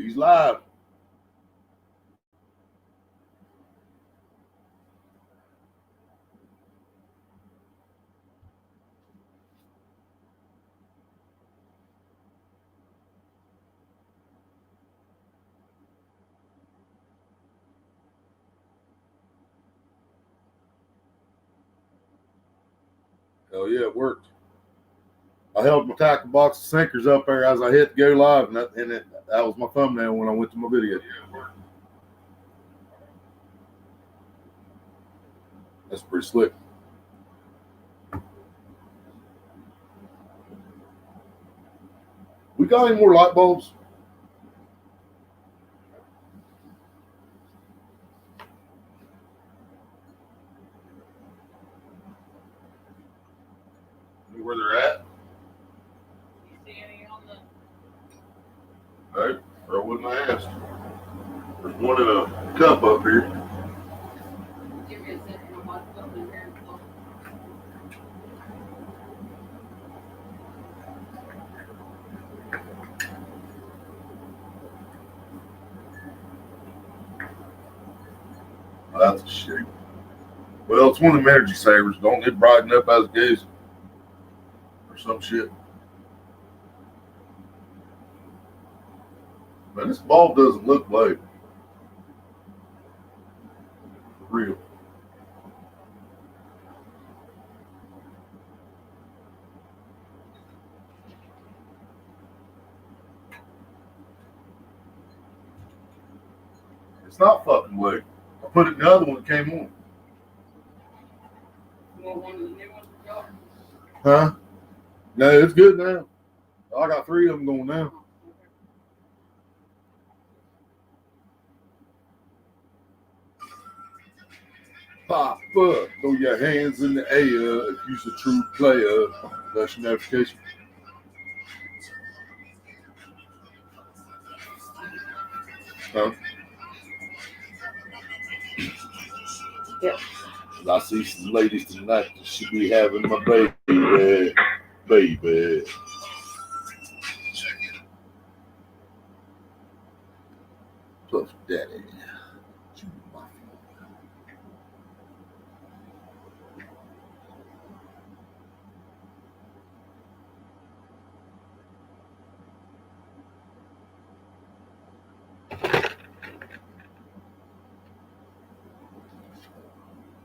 He's live. Hell yeah, it worked. I held my tackle box of sinkers up there as I hit go live, and that was my thumbnail when I went to my video. That's pretty slick. We got any more light bulbs? Where they're at? You see any on the... Hey, or wouldn't I ask? There's one in a cup up here. Give me a second. I'm about to put them in here and look. Oh, that's a shame. Well, it's one of them energy savers. Don't it brighten up as it goes? Or some shit. Man, this bulb doesn't look like real. It's not fucking lit. I put it in the other one that came on. You want one of the new ones we got? Huh? No, it's good now. I got 3 of them going now. Pop up, throw your hands in the air if you's a true player. That's your notification. Huh? Yep. I see some ladies tonight that should be having my baby. Baby. Puff Daddy.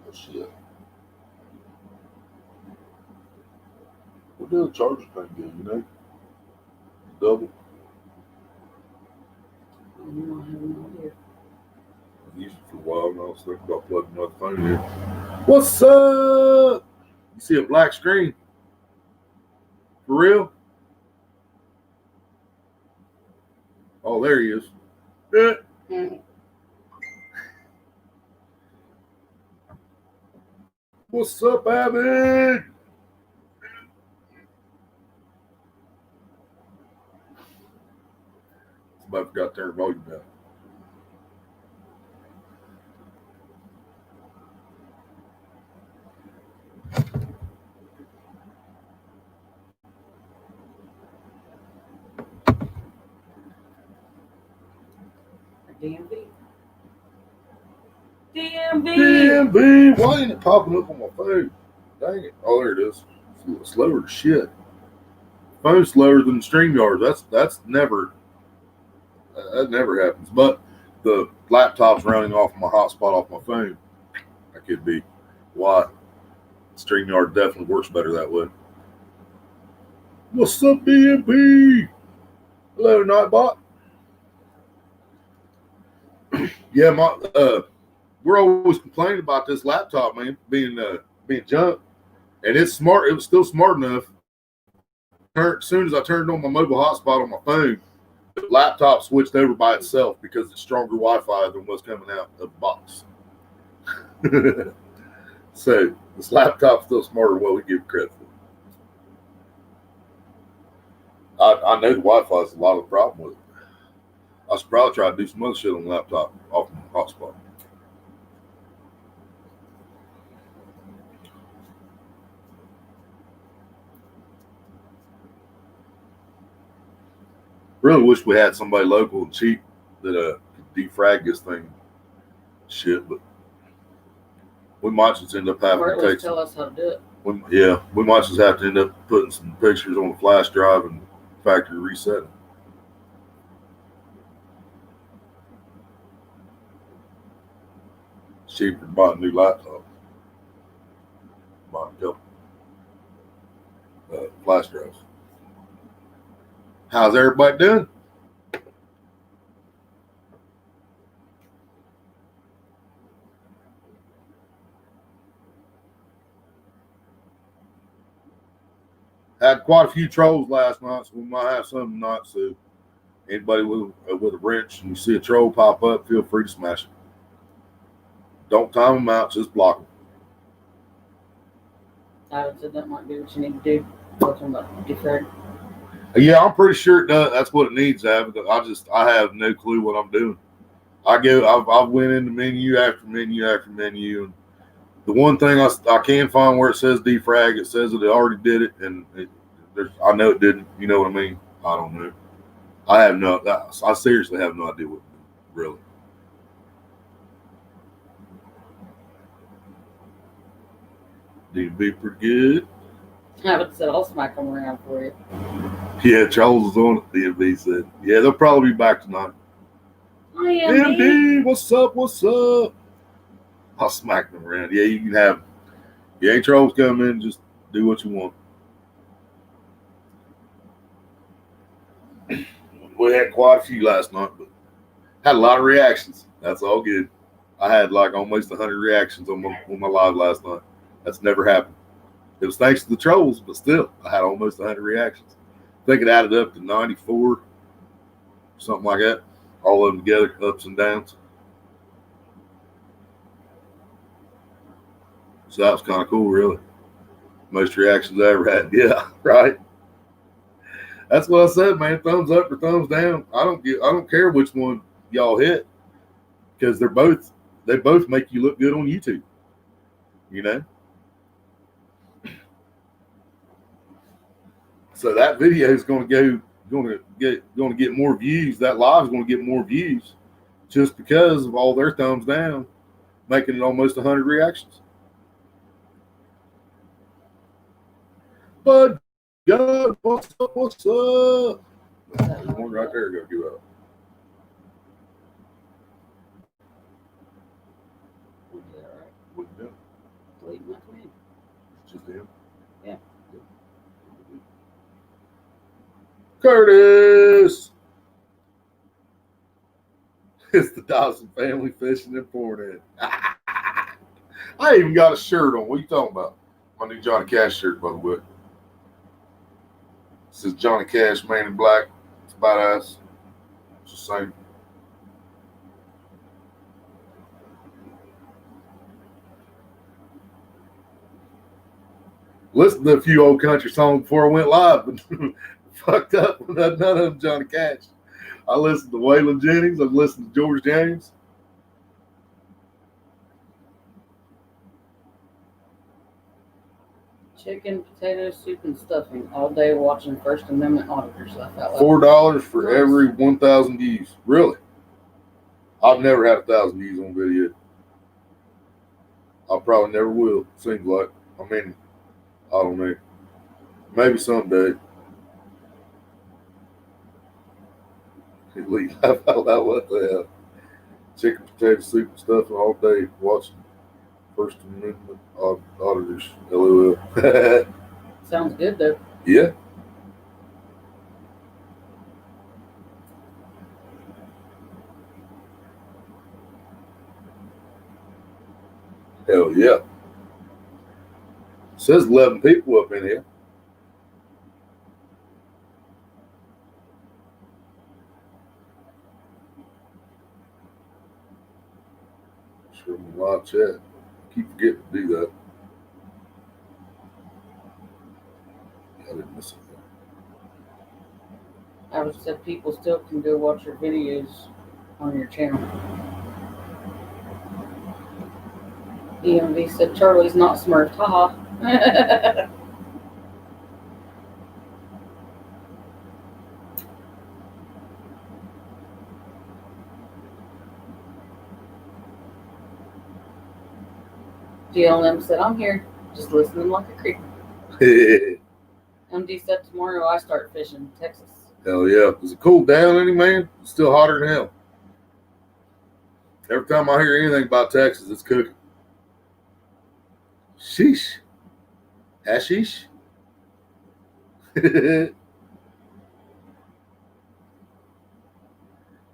Oh shit. What does the charger thing do, you know? Double. I have no idea. I used it for a while and I was thinking about plugging my phone in. What's up? You see a black screen? For real? Oh, there he is. Yeah. Mm-hmm. What's up, Abby? Somebody forgot to turn the volume down. DMV. DMV. DMV. Why ain't it popping up on my phone? Dang it. Oh, there it is. It's slower than shit. Phone's slower than StreamYard. That's never, that never happens. But the laptop's running off my hotspot off my phone. That could be why. StreamYard definitely works better that way. What's up, DMV? Hello, Nightbot. Yeah, we're always complaining about this laptop, man, being junk, and it's smart. It was still smart enough. As soon as I turned on my mobile hotspot on my phone, the laptop switched over by itself because it's stronger Wi-Fi than what's coming out of the box. So this laptop's still smarter than what we give credit for. I know the Wi-Fi is a lot of the problem with it. I should probably try to do some other shit on the laptop off my hotspot. Really wish we had somebody local and cheap that could defrag this thing. Shit, but we might just end up having Or at to least take tell us how to do it. we might just have to end up putting some pictures on the flash drive and factory resetting. It's cheaper than buying a new laptop. Buying a couple flash drives. How's everybody doing? Had quite a few trolls last night, so we might have some tonight. So anybody with a wrench and you see a troll pop up, feel free to smash it. Don't time them out, just block them. I would say that might be what you need to do. Talking about defrag. Yeah, I'm pretty sure it does. That's what it needs to have. I have no clue what I'm doing. I've went into menu after menu after menu, and the one thing I can find where it says defrag, it says that it already did it, and I know it didn't. You know what I mean? I don't know. I seriously have no idea what to do, really. Need to be pretty good. I would say I'll smack them around for you. Yeah, Charles is on it, DMV said. Yeah, they'll probably be back tonight. Oh, yeah, DMV, what's up? What's up? I'll smack them around. Yeah, you can have them. Yeah, trolls come in, just do what you want. We had quite a few last night, but had a lot of reactions. That's all good. I had like almost 100 reactions on my live last night. That's never happened. It was thanks to the trolls, but still, I had almost 100 reactions. I think it added up to 94, something like that. All of them together, ups and downs. So that was kind of cool, really. Most reactions I ever had. Yeah, right. That's what I said, man. Thumbs up or thumbs down. I don't care which one y'all hit, because they both make you look good on YouTube. You know. So that video is going to get more views. That live is going to get more views, just because of all their thumbs down, making it almost 100 reactions. But God, what's up? What's up? There's one right there. Go give up. What you doing? Deleting my tweet. It's just him. Yeah. Curtis. It's the Dawson family fishing and pouring in. I even got a shirt on. What are you talking about? My new Johnny Cash shirt, by the way. It says Johnny Cash, Man in Black. It's badass. It's the same. Listened to a few old country songs before I went live, but fucked up with none of them Johnny Cash. I listened to Waylon Jennings. I've listened to George James. Chicken, potato, soup, and stuffing all day watching First Amendment auditors. I felt like $4 for every 1,000 views. Really? I've never had 1,000 views on video. I probably never will. Seems like. I mean, I don't know. Maybe someday. What the hell? Chicken, potato, soup, and stuff all day watching First Amendment auditors. LOL. sounds good though. Yeah. Hell yeah. It says 11 people up in here. Sure, live chat. Keep forgetting to do that. I didn't miss anything. I would say people still can go watch your videos on your channel. EMV said Charlie's not smurfed. Haha. GLM said, I'm here, just listening like a creep. Hell MD said, tomorrow I start fishing in Texas. yeah. Does it cool down any, man? It's still hotter than hell. Every time I hear anything about Texas, it's cooking. Sheesh. Hashish.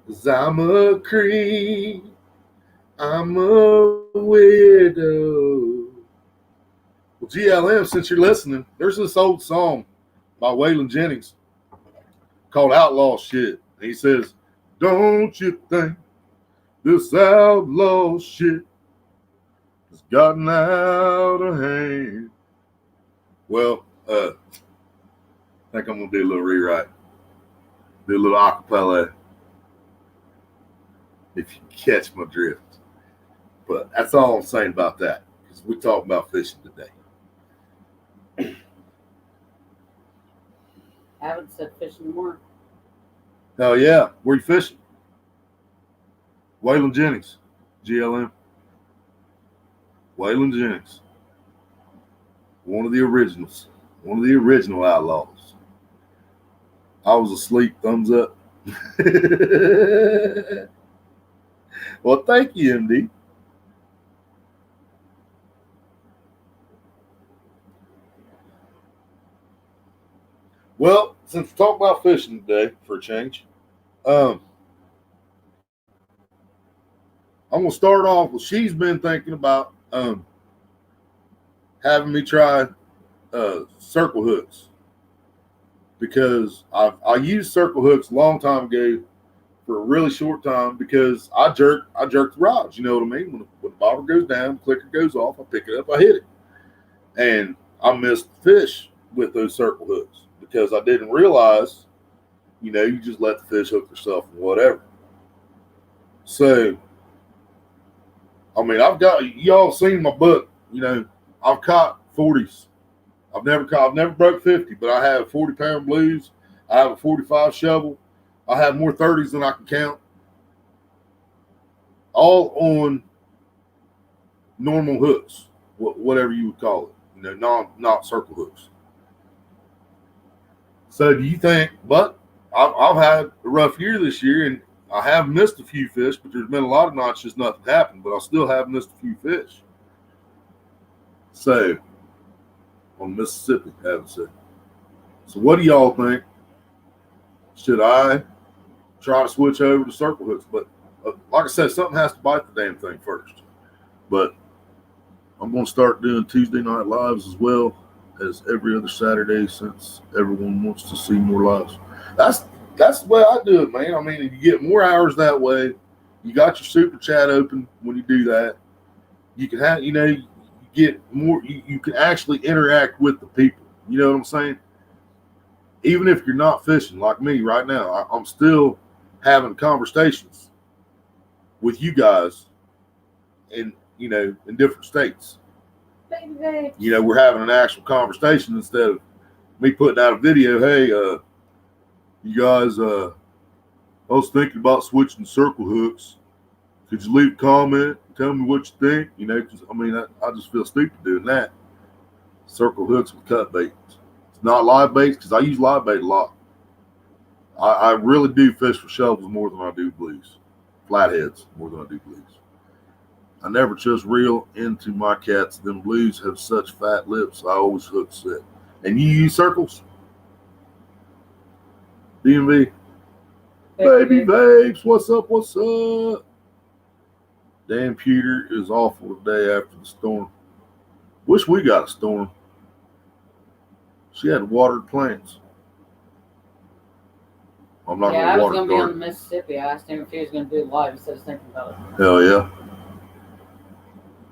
'Cause I'm a creep. I'm a widow. Well, GLM, since you're listening, there's this old song by Waylon Jennings called Outlaw Shit. And he says, don't you think this outlaw shit has gotten out of hand? Well, I think I'm going to do a little rewrite. Do a little acapella, if you catch my drift. But that's all I'm saying about that, because we're talking about fishing today. Haven't said fishing more. Hell yeah. Where you fishing? Waylon Jennings. GLM. Waylon Jennings. One of the originals. One of the original outlaws. I was asleep. Thumbs up. Well, thank you, MD. Well, since we're talking about fishing today, for a change, I'm going to start off with, she's been thinking about having me try circle hooks, because I used circle hooks a long time ago for a really short time, because I jerk the rods. You know what I mean? When the bobber goes down, the clicker goes off, I pick it up, I hit it, and I missed fish with those circle hooks because I didn't realize, you just let the fish hook yourself and whatever. So, I mean, y'all seen my book. I've caught 40s. I've never broke 50, but I have 40-pound blues. I have a 45 shovel. I have more 30s than I can count. All on normal hooks, whatever you would call it. Not circle hooks. So do you think, but I've had a rough year this year, and I have missed a few fish, but there's been a lot of nights just nothing happened, but I still have missed a few fish. So, on Mississippi, I haven't said. So what do y'all think? Should I try to switch over to circle hooks? But like I said, something has to bite the damn thing first. But I'm going to start doing Tuesday night lives as well as every other Saturday, since everyone wants to see more lives. That's the way I do it, man. I mean, you get more hours that way. You got your super chat open when you do that. You can have, you get more. You can actually interact with the people. You know what I'm saying? Even if you're not fishing like me right now, I'm still having conversations with you guys in different states. Baby. We're having an actual conversation instead of me putting out a video. Hey, you guys, I was thinking about switching to circle hooks. Could you leave a comment and tell me what you think? Because I just feel stupid doing that. Circle hooks with cut baits. It's not live baits, because I use live bait a lot. I really do fish for shovels more than I do blues. Flatheads more than I do blues. I never just reel into my cats. Them blues have such fat lips. I always hook set. And you use circles? DMV? Baby babes, what's up? What's up? Damn Peter is awful today after the storm. Wish we got a storm. She had watered plants. I'm not I going to was water going to be garden. on Mississippi. I asked him if he was going to do it live instead of thinking about it. Hell yeah.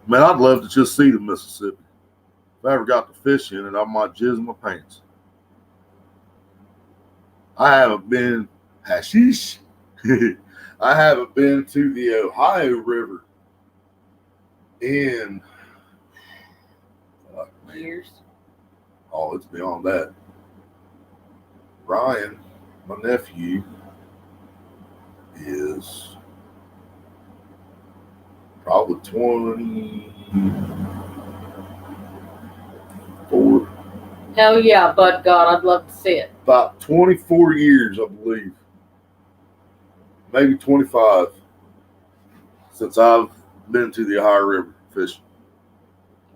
Man, I'd love to just see the Mississippi. If I ever got to fish in it, I might jizz in my pants. I haven't been hashish. I haven't been to the Ohio River in Years. Oh, it's beyond that. Ryan, my nephew, is probably 20, Hell yeah, but God, I'd love to see it. About 24 years, I believe. Maybe 25 since I've been to the Ohio River fishing.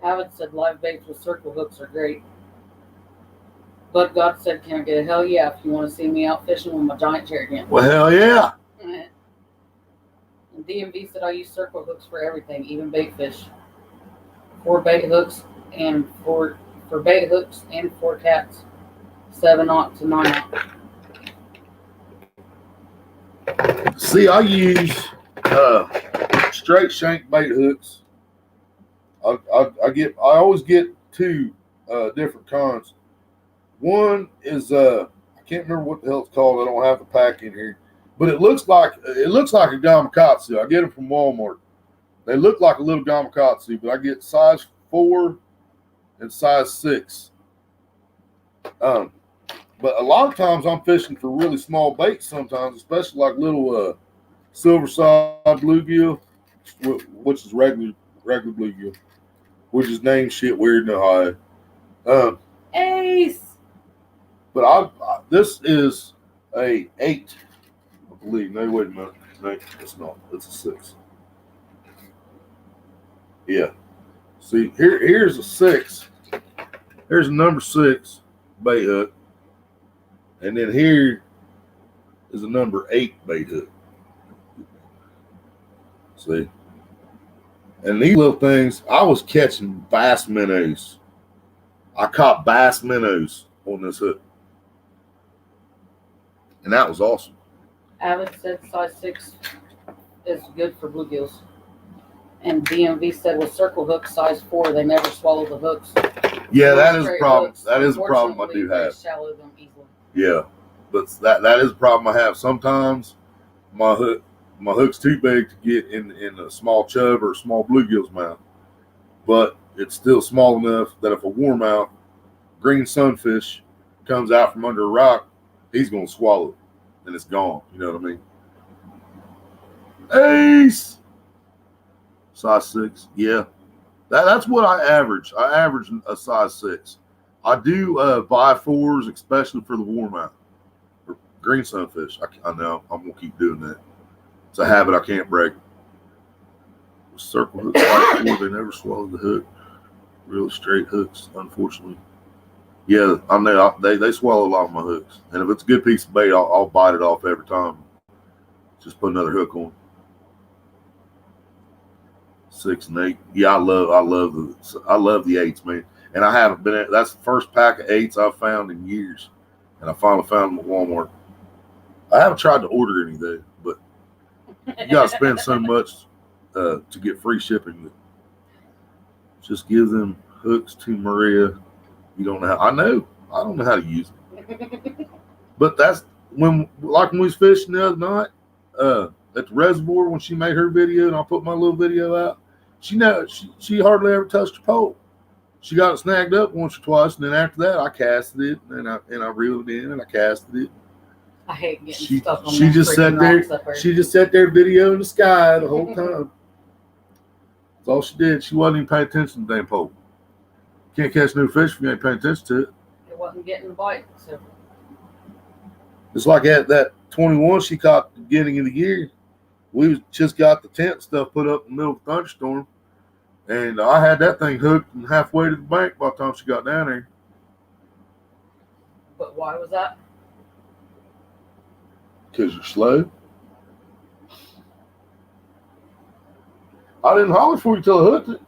Avid said live baits with circle hooks are great. But God said, can I get a hell yeah if you want to see me out fishing with my giant chair again? Well, hell yeah. And DMV said I use circle hooks for everything, even bait fish. 4 bait hooks and for bait hooks and 4 cats. 7/0 to 9/0. See, I use straight shank bait hooks. I always get 2 different kinds. One is I can't remember what the hell it's called. I don't have the pack in here, but it looks like a gamakatsu. I get them from Walmart. They look like a little gamakatsu, but I get size 4 and size 6. But a lot of times I'm fishing for really small baits sometimes, especially like little silver side bluegill, which is regular bluegill, which is named shit weird in Ohio. Ace! But this is a 8, I believe. No, wait a minute. No, it's not. It's a 6. Yeah. See, here's a 6. Here's a number 6 bait hook. And then here is a number 8 bait hook. See? And these little things, I was catching bass minnows. I caught bass minnows on this hook. And that was awesome. Avid said size 6 is good for bluegills. And DMV said with circle hooks, size 4, they never swallow the hooks. Yeah, that is a problem. That is a problem I do have. Shallow them easily. Yeah, but that is a problem I have. Sometimes my hook's too big to get in a small chub or a small bluegill's mouth, but it's still small enough that if a warmouth green sunfish comes out from under a rock, he's gonna swallow it, and it's gone. You know what I mean? Ace, size 6. Yeah, that's what I average. I average a size 6. I do buy 4s, especially for the warmouth or green sunfish. I know I'm gonna keep doing that. It's a habit I can't break. Circle hooks like 4, they never swallow the hook. Really straight hooks, unfortunately. Yeah, I know they swallow a lot of my hooks, and if it's a good piece of bait, I'll bite it off every time. Just put another hook on. 6 and 8. Yeah, I love the 8s, man. And I haven't been. That's the first pack of 8s I've found in years, and I finally found them at Walmart. I haven't tried to order any though, but you got to spend so much to get free shipping. Just give them hooks to Maria. You don't know how. I don't know how to use them. But that's when we was fishing the other night at the reservoir when she made her video, and I put my little video out. She hardly ever touched her pole. She got it snagged up once or twice, and then after that, I casted it, and I reeled it in, and I casted it. I hate getting stuck on she just sat there. She just sat there video in the sky the whole time. That's all she did. She wasn't even paying attention to the damn pole. Can't catch no fish if you ain't paying attention to it. It wasn't getting the bite. So. It's like at that 21 she caught at the beginning of the year. We just got the tent stuff put up in the middle of a thunderstorm. And I had that thing hooked and halfway to the bank by the time she got down there. But why was that? Because you're slow. I didn't holler for you till I hooked it.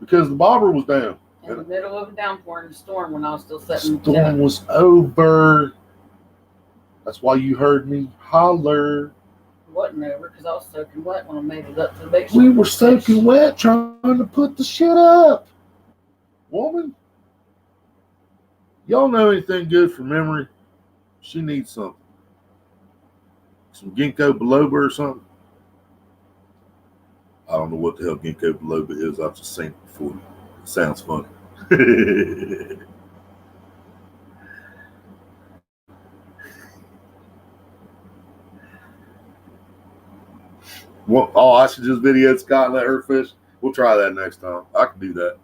Because the bobber was down. In the middle of a downpour and a storm when I was still sitting. The storm was over. That's why you heard me holler. It wasn't over because I was soaking wet when I made it up to the bait shop. We were soaking wet trying to put the shit up. Woman, y'all know anything good for memory? She needs something. Some ginkgo biloba or something. I don't know what the hell ginkgo biloba is. I've just seen it before. It sounds funny. Well, I should just video Scott and let her fish. We'll try that next time. I can do that.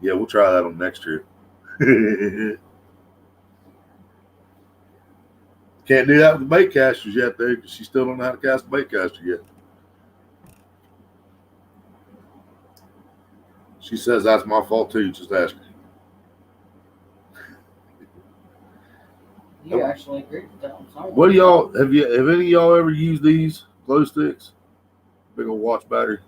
Yeah, we'll try that on next trip. Can't do that with the bait casters yet, though, because she still don't know how to cast a bait caster yet. She says that's my fault too. Just ask her. You actually agreed with that one. What do y'all have any of y'all ever used these glow sticks? Big old watch battery.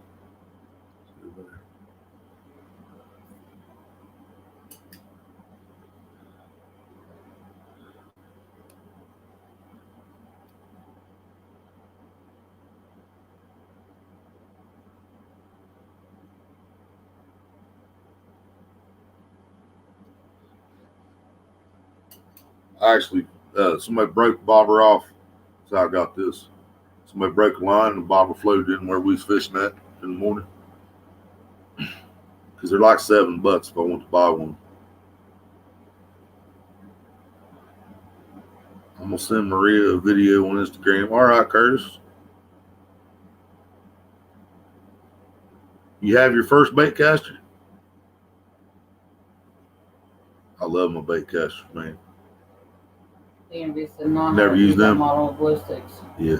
Actually, somebody broke the bobber off. That's how I got this. Somebody broke the line and the bobber floated in where we was fishing at in the morning. Because they're like $7 if I want to buy one. I'm going to send Maria a video on Instagram. All right, Curtis. You have your first bait caster? I love my bait casters, man. Never used them. Model of glow sticks. Yeah.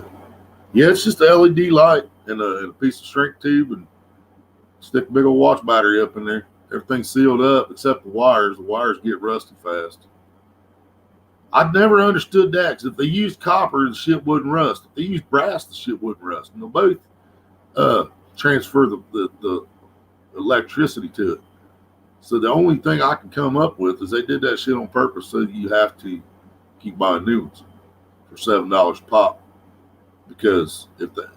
Yeah, it's just a LED light and a piece of shrink tube and stick a big old watch battery up in there. Everything's sealed up except the wires. The wires get rusty fast. I'd never understood that because if they used copper, the shit wouldn't rust. If they used brass, the shit wouldn't rust. And they'll both transfer the electricity to it. So the only thing I can come up with is they did that shit on purpose so you have to keep buying new ones for $7 a pop. Because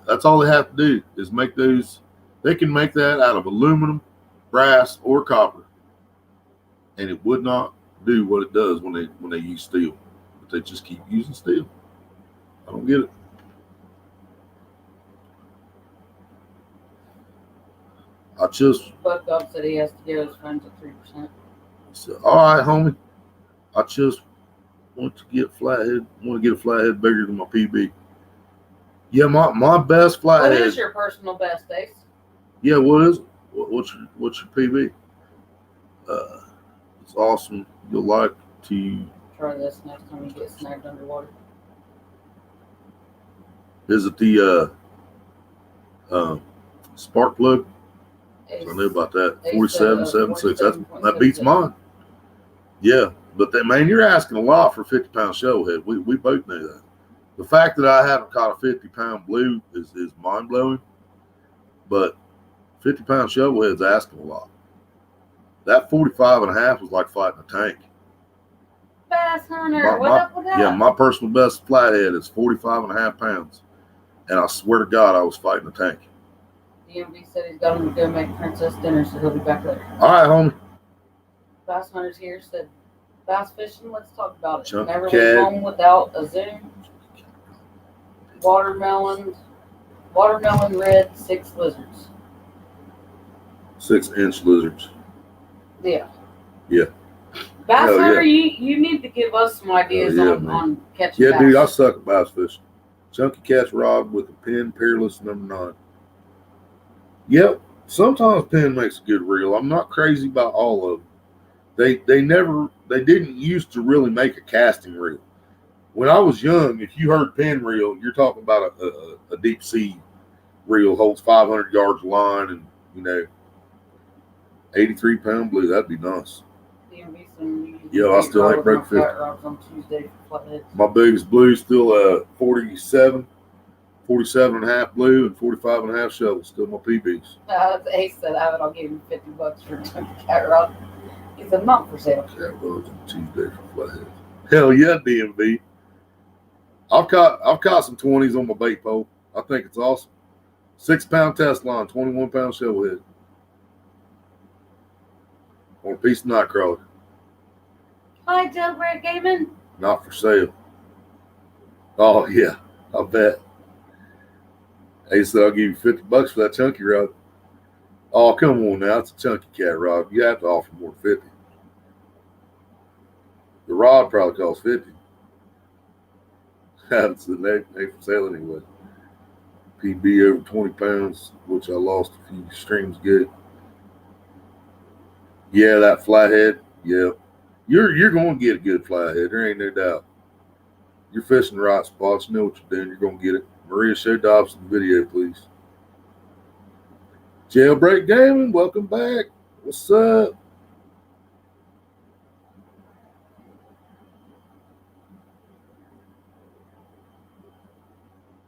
that's all they have to do is make those. They can make that out of aluminum, brass, or copper, and it would not do what it does when they use steel. But they just keep using steel. I don't get it. Buck Up said he has to give his friends at 3%. So, all right, homie. I just want to get a flathead bigger than my PB. Yeah, my best flathead. What is your personal best, Ace? Yeah, what is it? What's your PB? It's awesome. You'll like to try this next time you get snagged underwater. Is it the spark plug? Ace, I knew about that. 47.76. That beats 47.76. mine. Yeah, but man, you're asking a lot for a 50-pound shellhead. We both know that. The fact that I haven't caught a 50-pound blue is mind blowing. But 50-pound shovelhead's asking a lot. That 45.5 was like fighting a tank. Bass Hunter, what up with that? Yeah, my personal best flathead is 45.5 pounds. And I swear to God, I was fighting a tank. DMV said he's got him to go make princess dinner, so he'll be back later. All right, homie. Bass Hunter's here, said, bass fishing, let's talk about it. Chunky Never cat. leave home without a zoom. Watermelon red, 6 lizards. 6-inch lizards. Yeah. Yeah. Bass Hell Hunter, yeah. you need to give us some ideas Yeah, on catching Yeah, bass. dude, I suck at bass fishing. Chunky catch rod with a pin, Peerless number 9. Yep, sometimes pin makes a good reel. I'm not crazy about all of them. They didn't used to really make a casting reel. When I was young, if you heard pin reel, you're talking about a deep sea reel, holds 500 yards of line and 83-pound blue. That'd be nice. Yeah, I still ain't broke 50. On Tuesday for flatheads. My biggest blue still 47 and a half blue and 45 and a half shovel. Still my PBs. Ace said, I'll give him $50 for a cat rod. He said, not for sale. Cat rods on Tuesday for flatheads. Hell yeah, DMV. I've caught some 20s on my bait pole. I think it's awesome. 6-pound test line, 21-pound shovelhead. On a piece of night crawler. Hi, Jailbreak Gaming. Not for sale. Oh yeah, I bet. He said I'll give you $50 for that chunky rod. Oh, come on now, it's a chunky cat rod. You have to offer more than 50. The rod probably costs 50. It's the ain't for sale anyway. PB over 20 pounds, which I lost a few streams good. Yeah, that flathead. Yeah, you're going to get a good flathead. There ain't no doubt. You're fishing the right spots. You know what you're doing. You're going to get it. Maria, show Dobson the video, please. Jailbreak Gaming, welcome back. What's up?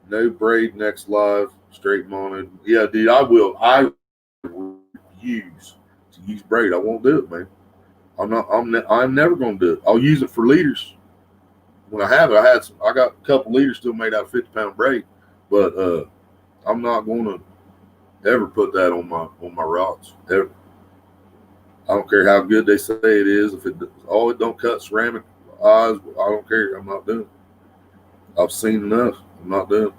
No braid next live. Straight mounted. Yeah, dude, I will. I refuse to use braid. I won't do it, man. I'm not. I'm never going to do it. I'll use it for leaders. When I have it, I got a couple leaders still made out of 50-pound braid, but I'm not going to ever put that on my rods. Ever. I don't care how good they say it is. If it don't cut ceramic eyes, I don't care. I'm not doing it. I've seen enough. I'm not doing it.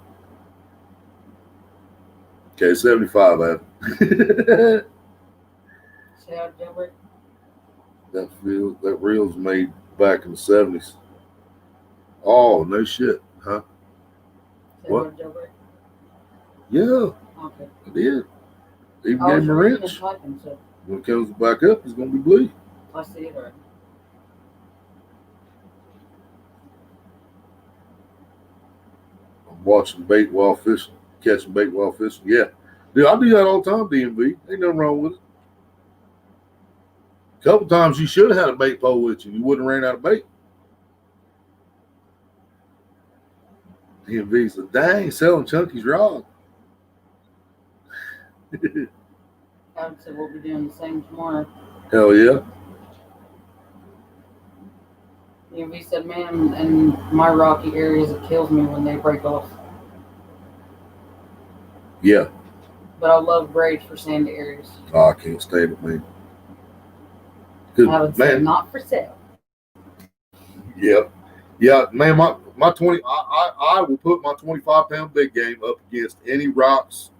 Okay, 75, Adam. See how jailbreak? That reel's made back in the 70s. Oh, no shit, huh? See What? how jailbreak? Yeah, Okay. I did. Even I gave was him a reading and wrench. typing, so When it comes back up, it's going to be blue. I see it already. I'm watching bait while fishing, catching bait while fishing. Yeah. Dude, I do that all the time, DMV. Ain't nothing wrong with it. A couple times you should have had a bait pole with you. You wouldn't have ran out of bait. DMV said, dang, selling Chunky's rod. I would say we'll be doing the same tomorrow. Hell yeah. We said, man, in my rocky areas, it kills me when they break off. Yeah. But I love braids for sandy areas. Oh, I can't stand it, man. I would say not for sale. Yep. Yeah, man, my 20 I will put my 25-pound big game up against any rocks.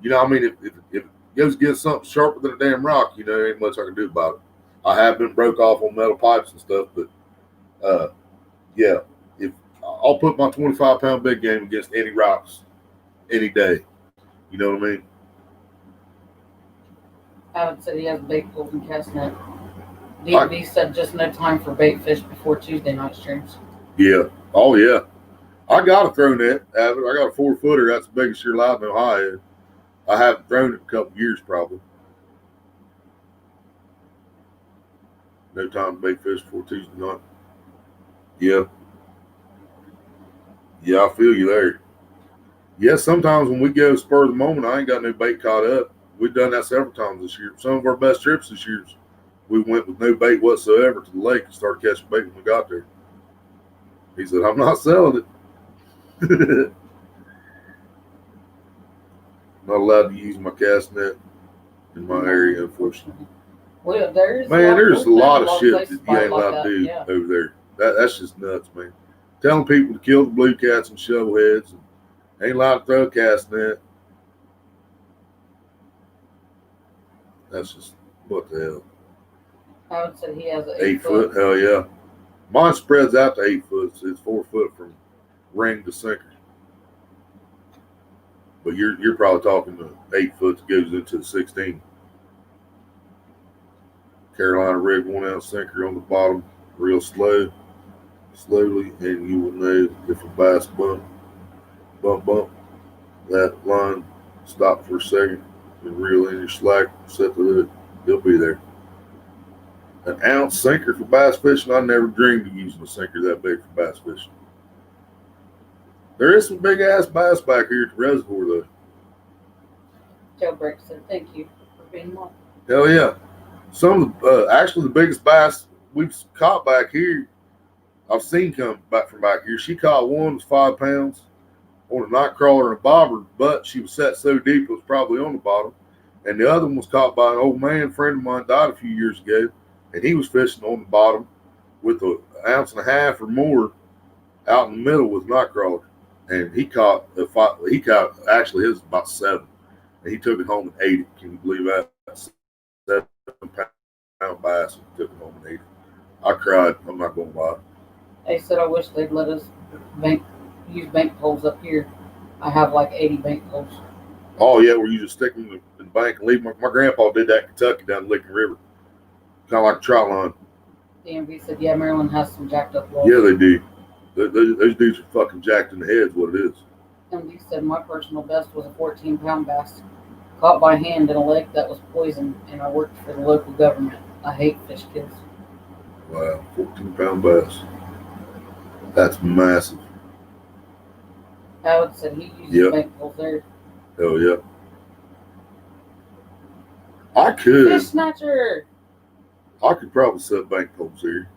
You know, I mean, if it goes against something sharper than a damn rock, you know, there ain't much I can do about it. I have been broke off on metal pipes and stuff, but yeah, if I'll put my 25-pound big game against any rocks any day. You know what I mean? Abbott said he has bait poles and cast net. DB said just no time for bait fish before Tuesday night streams. Yeah. Oh, yeah. I got a throw net, Abbott. I got a 4-footer. That's the biggest you're allowed in Ohio. I haven't thrown it in a couple years, probably. No time to bait fish before Tuesday night. Yeah. Yeah, I feel you there. Yeah, sometimes when we go spur of the moment, I ain't got no bait caught up. We've done that several times this year. Some of our best trips this year, we went with no bait whatsoever to the lake and started catching bait when we got there. He said, I'm not selling it. Not allowed to use my cast net in my area, unfortunately. Well, there's a lot of shit that you ain't allowed to do over there. That's just nuts, man. Telling people to kill the blue cats and shovelheads and ain't allowed to throw a cast net. That's just, what the hell? I would say he has an 8 foot. Hell yeah. Mine spreads out to 8 foot. So it's 4 foot from ring to sinker. But you're probably talking the 8 foot that goes into the 16. Carolina rig 1 ounce sinker on the bottom, real slowly, and you will know if a bass bump, that line stop for a second and reel in your slack, set the hook, they'll be there. An ounce sinker for bass fishing, I never dreamed of using a sinker that big for bass fishing. There is some big ass bass back here at the reservoir though. Jailbreak said thank you for being on. Hell yeah. Some of actually the biggest bass we've caught back here, I've seen come back from back here. She caught one, was 5 pounds on a night crawler and a bobber, but she was set so deep it was probably on the bottom. And the other one was caught by an old man, friend of mine, died a few years ago, and he was fishing on the bottom with an ounce and a half or more out in the middle with a night crawler. And he caught actually his was about 7. And he took it home and ate it. Can you believe that? 7-pound bass and took it home and ate it. I cried. I'm not going to lie. They said I wish they'd let us use bank poles up here. I have like 80 bank poles. Oh, yeah, where you just stick them in the bank and leave them. My grandpa did that in Kentucky down the Licking River. Kind of like a trout line. DMV said, yeah, Maryland has some jacked up laws. Yeah, they do. Those dudes are fucking jacked in the head, is what it is. MD said, my personal best was a 14-pound bass caught by hand in a lake that was poisoned, and I worked for the local government. I hate fish kills. Wow, 14-pound bass. That's massive. Howard said he uses bank poles there. Hell yeah. I could. Fish snatcher. I could probably set bank poles here.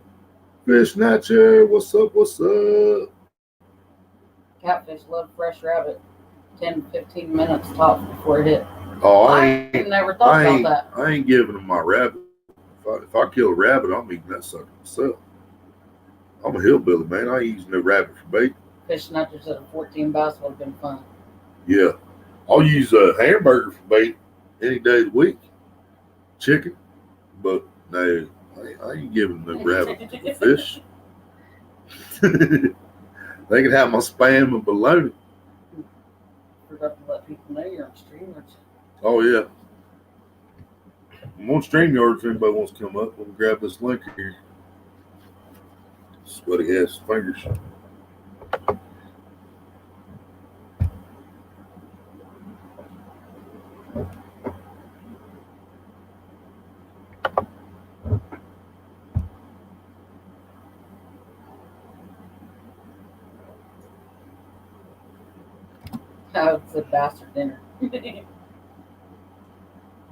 Fish snatcher, what's up? What's up? Catfish love fresh rabbit. 10-15 minutes tops before it hit. Oh, I never thought about that. I ain't giving them my rabbit. If I kill a rabbit, I'm eating that sucker myself. I'm a hillbilly, man. I ain't using no rabbit for bait. Fish snatchers at a 14 bass would have been fun. Yeah. I'll use a hamburger for bait any day of the week. Chicken. But no, I ain't giving no rabbit for fish. They can have my spam and bologna. Forgot to let people know you're on streamers. Oh, yeah. I'm on StreamYard if anybody wants to come up. We'll grab this link here. Sweaty ass fingers. It's a bass or dinner.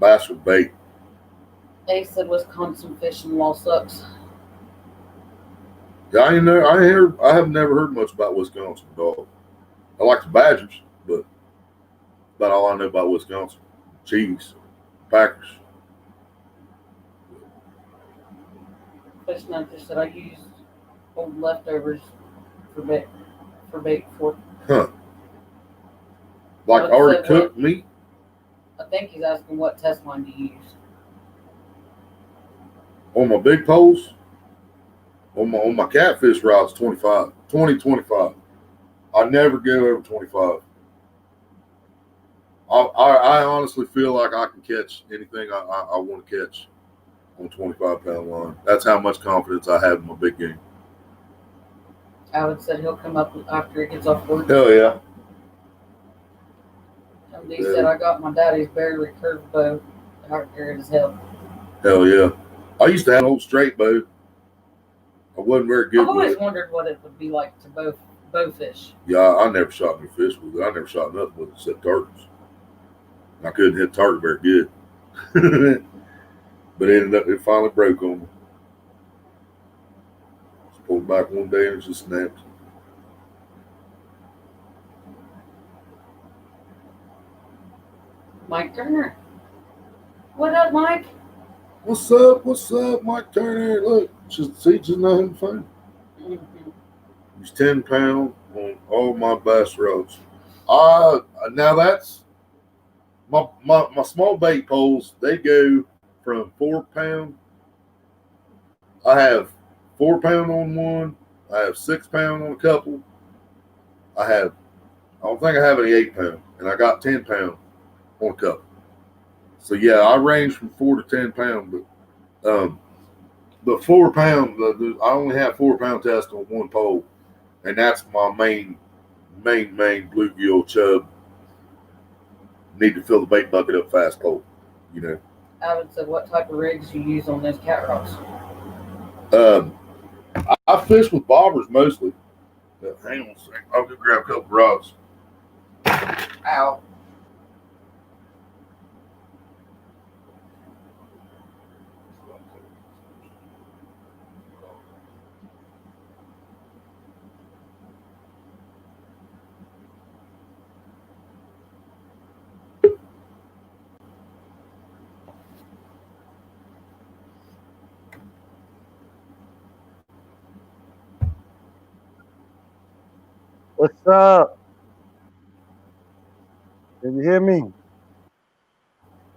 Bass or bait. They said Wisconsin fishing law sucks. Yeah, I have never heard much about Wisconsin, dog. I like the Badgers, but about all I know about Wisconsin. Cheese, Packers. Fish snatcher said I used old leftovers for bait before. Huh. Like already cooked meat? I think he's asking what test line do you use? On my big poles? On my catfish rods, 25. 20-25. I never go over 25. I honestly feel like I can catch anything I want to catch on 25-pound line. That's how much confidence I have in my big game. Howard said he'll come up after he gets off work. Hell yeah. And he said I got my daddy's barely curved bow out there in his hell. Hell yeah. I used to have an old straight bow. I wasn't very good I've always with it. wondered what it would be like to bow fish. Yeah, I never shot any fish with it. I never shot nothing with it except targets. I couldn't hit target very good. But it finally broke on me. Just pulled back one day and it just snapped. Mike Turner. What up, Mike? What's up? What's up, Mike Turner? Look, just not having fun. Mm-hmm. He's 10 pound on all my bass rods. Now that's my small bait poles. They go from 4 pound. I have 4 pound on one. I have 6 pound on a couple. I don't think I have any 8 pound, and I got 10 pound on a couple. So yeah, I range from 4 to 10 pound, but the 4 pound, I only have 4 pound test on one pole, and that's my main bluegill chub. Need to fill the bait bucket up fast pole, you know. Alan said, what type of rigs you use on those cat rods? I fish with bobbers mostly. Hang on a second. I'll go grab a couple rods. Ow. What's up? Can you hear me?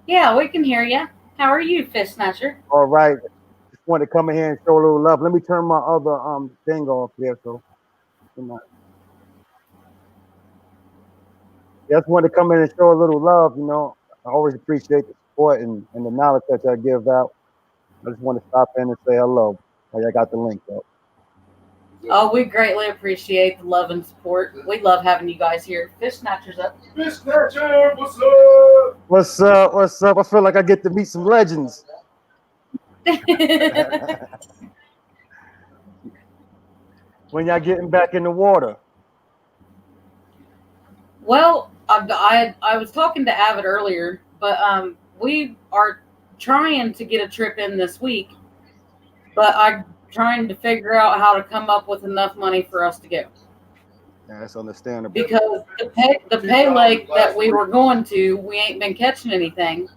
Yeah, we can hear you. How are you, Fish Snatcher? All right. Just wanted to come in here and show a little love. Let me turn my other thing off here. So, just wanted to come in and show a little love. You know, I always appreciate the support and the knowledge that I give out. I just want to stop in and say hello. Oh, I got the link up. Oh, we greatly appreciate the love and support. We love having you guys here. Fish Snatchers up. Fish Snatcher, what's up? What's up? What's up? I feel like I get to meet some legends. When y'all getting back in the water? Well, I was talking to Avid earlier, but we are trying to get a trip in this week, but I'm trying to figure out how to come up with enough money for us to go. Yeah, that's understandable. Because the pay lake that we were going to, we ain't been catching anything,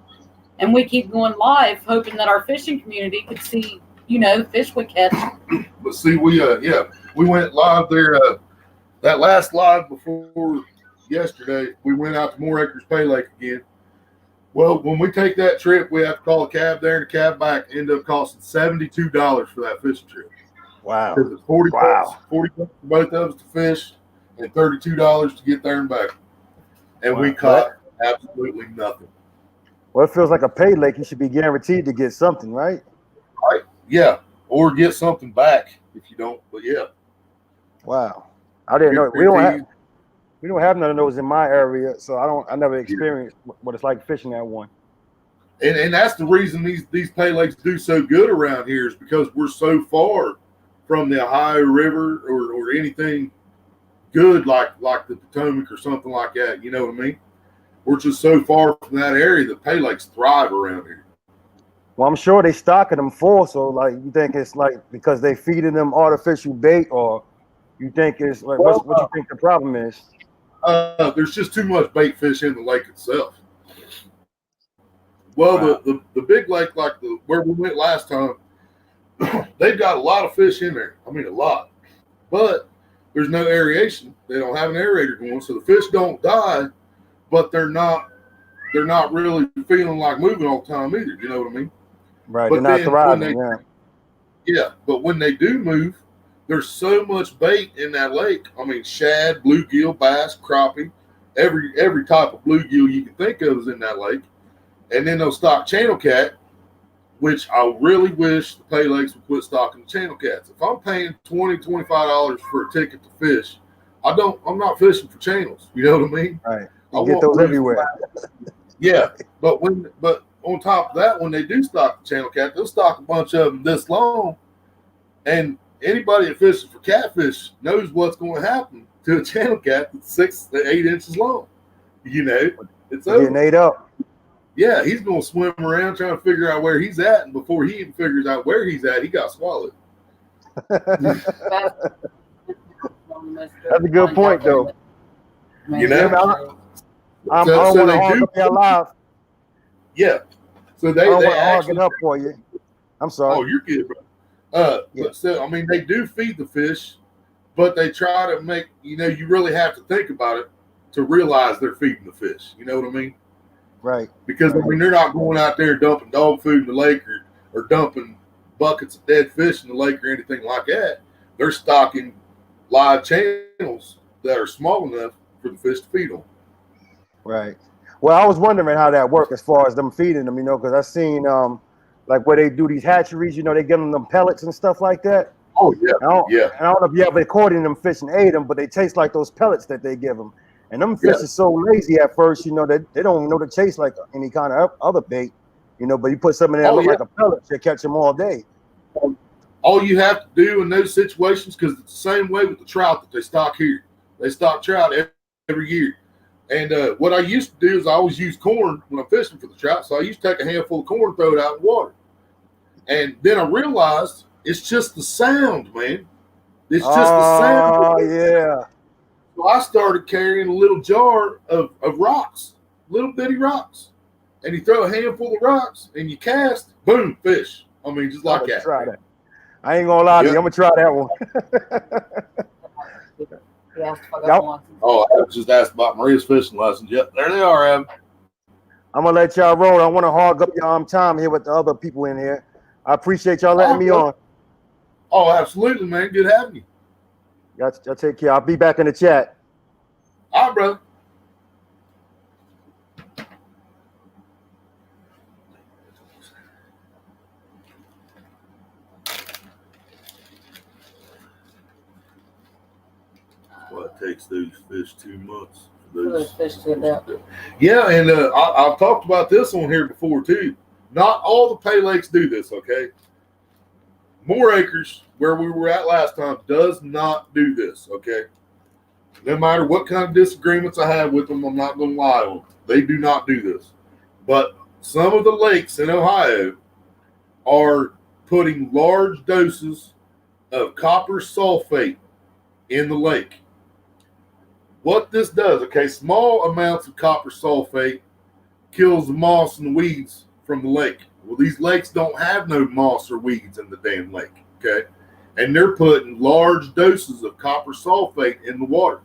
and we keep going live, hoping that our fishing community could see, fish we catch. But see, we went live there. That last live before yesterday, we went out to More Acres Pay Lake again. Well, when we take that trip, we have to call a cab there and a cab back. End up costing $72 for that fishing trip. Wow. Because it's 40 bucks for both of us to fish and $32 to get there and back. And we caught absolutely nothing. Well, it feels like a pay lake. You should be guaranteed to get something, right? Right. Yeah. Or get something back if you don't. But yeah. Wow. I didn't know. We don't have none of those in my area, so I never experienced what it's like fishing at one. And that's the reason these pay lakes do so good around here is because we're so far from the Ohio River or anything good like the Potomac or something like that. You know what I mean? We're just so far from that area that pay lakes thrive around here. Well, I'm sure they stocking them full. So, like, you think it's like because they feeding them artificial bait, or you think it's like what you think the problem is? There's just too much bait fish in the lake itself. Well, Wow. the big lake, like where we went last time, they've got a lot of fish in there. I mean, a lot. But there's no aeration. They don't have an aerator going, so the fish don't die, but they're not really feeling like moving all the time either. You know what I mean? Right. But they're not thriving. Yeah, but when they do move, there's so much bait in that lake. I mean, shad, bluegill, bass, crappie, every type of bluegill you can think of is in that lake. And then they'll stock channel cat, which I really wish the pay lakes would quit stocking the channel cats. If I'm paying $20, $25 for a ticket to fish, I'm not fishing for channels. You know what I mean? Right. You get those everywhere. Yeah, but on top of that, when they do stock the channel cat, they'll stock a bunch of them this long, and anybody that fishes for catfish knows what's going to happen to a channel cat that's 6 to 8 inches long. You know, it's over. Getting ate up. Yeah, he's going to swim around trying to figure out where he's at, and before he even figures out where he's at, he got swallowed. That's a good point, though. You know, I don't want to hog up your live. Yeah, so they hog it up for you. I'm sorry. Oh, you're good, bro. But still, I mean, they do feed the fish, but they try to make, you really have to think about it to realize they're feeding the fish. You know what I mean? Right. Because, I mean, they're not going out there dumping dog food in the lake or dumping buckets of dead fish in the lake or anything like that. They're stocking live channels that are small enough for the fish to feed on. Right. Well, I was wondering how that worked as far as them feeding them, because I seen like where they do these hatcheries, they give them pellets and stuff like that. Oh, yeah. And I don't know if you ever caught any of them fish and ate them, but they taste like those pellets that they give them. And them fish are so lazy at first, that they don't know to chase like any kind of other bait, but you put something in there like a pellet, they catch them all day. All you have to do in those situations, because it's the same way with the trout that they stock here. They stock trout every year. And what I used to do is I always use corn when I'm fishing for the trout. So I used to take a handful of corn, throw it out in the water. And then I realized it's just the sound, man. It's just the sound. Oh, yeah. So I started carrying a little jar of rocks, little bitty rocks. And you throw a handful of rocks and you cast, boom, fish. I mean, just like that. Try that. I ain't going to lie to you. I'm going to try that one. Oh, I just asked about Maria's fishing lessons. Yep, there they are, Evan. I'm going to let y'all roll. I want to hog up your time here with the other people in here. I appreciate y'all letting me on. Oh, absolutely, man. Good having you. Y'all take care. I'll be back in the chat. All right, brother. Well, it takes those fish 2 months. For those fish to adapt. Yeah, and I've talked about this on here before too. Not all the pay lakes do this, okay? More Acres, where we were at last time, does not do this, okay? No matter what kind of disagreements I have with them, I'm not going to lie on them. They do not do this. But some of the lakes in Ohio are putting large doses of copper sulfate in the lake. What this does, okay, small amounts of copper sulfate kills the moss and the weeds from the lake. Well, these lakes don't have no moss or weeds in the damn lake, okay? And they're putting large doses of copper sulfate in the water.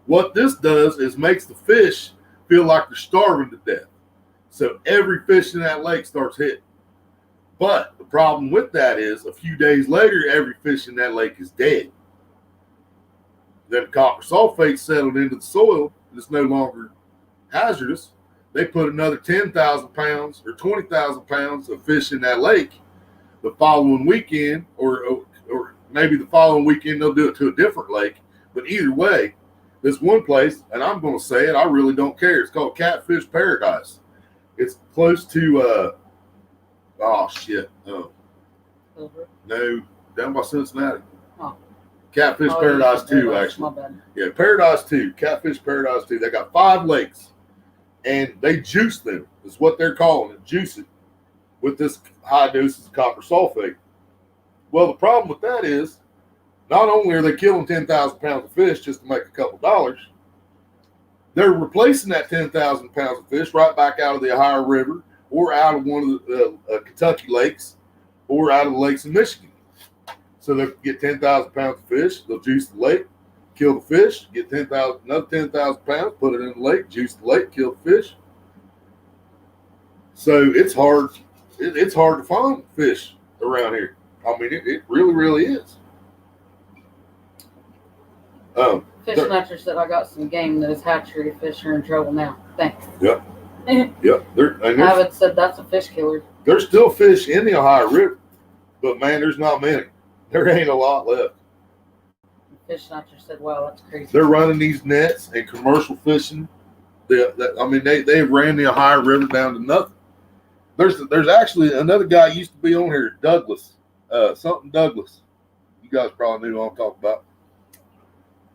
What this does is makes the fish feel like they're starving to death. So every fish in that lake starts hitting. But the problem with that is a few days later, every fish in that lake is dead. Then copper sulfate settled into the soil. It's no longer hazardous. They put another 10,000 pounds or 20,000 pounds of fish in that lake the following weekend, or maybe the following weekend they'll do it to a different lake. But either way, this one place, and I'm going to say it, I really don't care. It's called Catfish Paradise. It's close to, no, down by Cincinnati. Oh. Catfish Paradise 2, actually. Yeah, Paradise 2, Catfish Paradise 2. They got 5 lakes. And they juice them, is what they're calling it, juice it, with this high doses of copper sulfate. Well, the problem with that is, not only are they killing 10,000 pounds of fish just to make a couple dollars, they're replacing that 10,000 pounds of fish right back out of the Ohio River or out of one of the Kentucky lakes or out of the lakes in Michigan. So they'll get 10,000 pounds of fish, they'll juice the lake, kill the fish, get another 10,000 pounds, put it in the lake, juice the lake, kill the fish. So it's hard. It's hard to find fish around here. I mean, it really, really is. Fish Nutcher said, I got some game. Those hatchery fish are in trouble now. Thanks. Yep. Yep. Avid said that's a fish killer. There's still fish in the Ohio River, but man, there's not many. There ain't a lot left. Fish Nutcher said, wow, that's crazy. They're running these nets and commercial fishing. They ran the Ohio River down to nothing. There's actually another guy used to be on here, Douglas, Douglas. You guys probably knew who I'm talking about.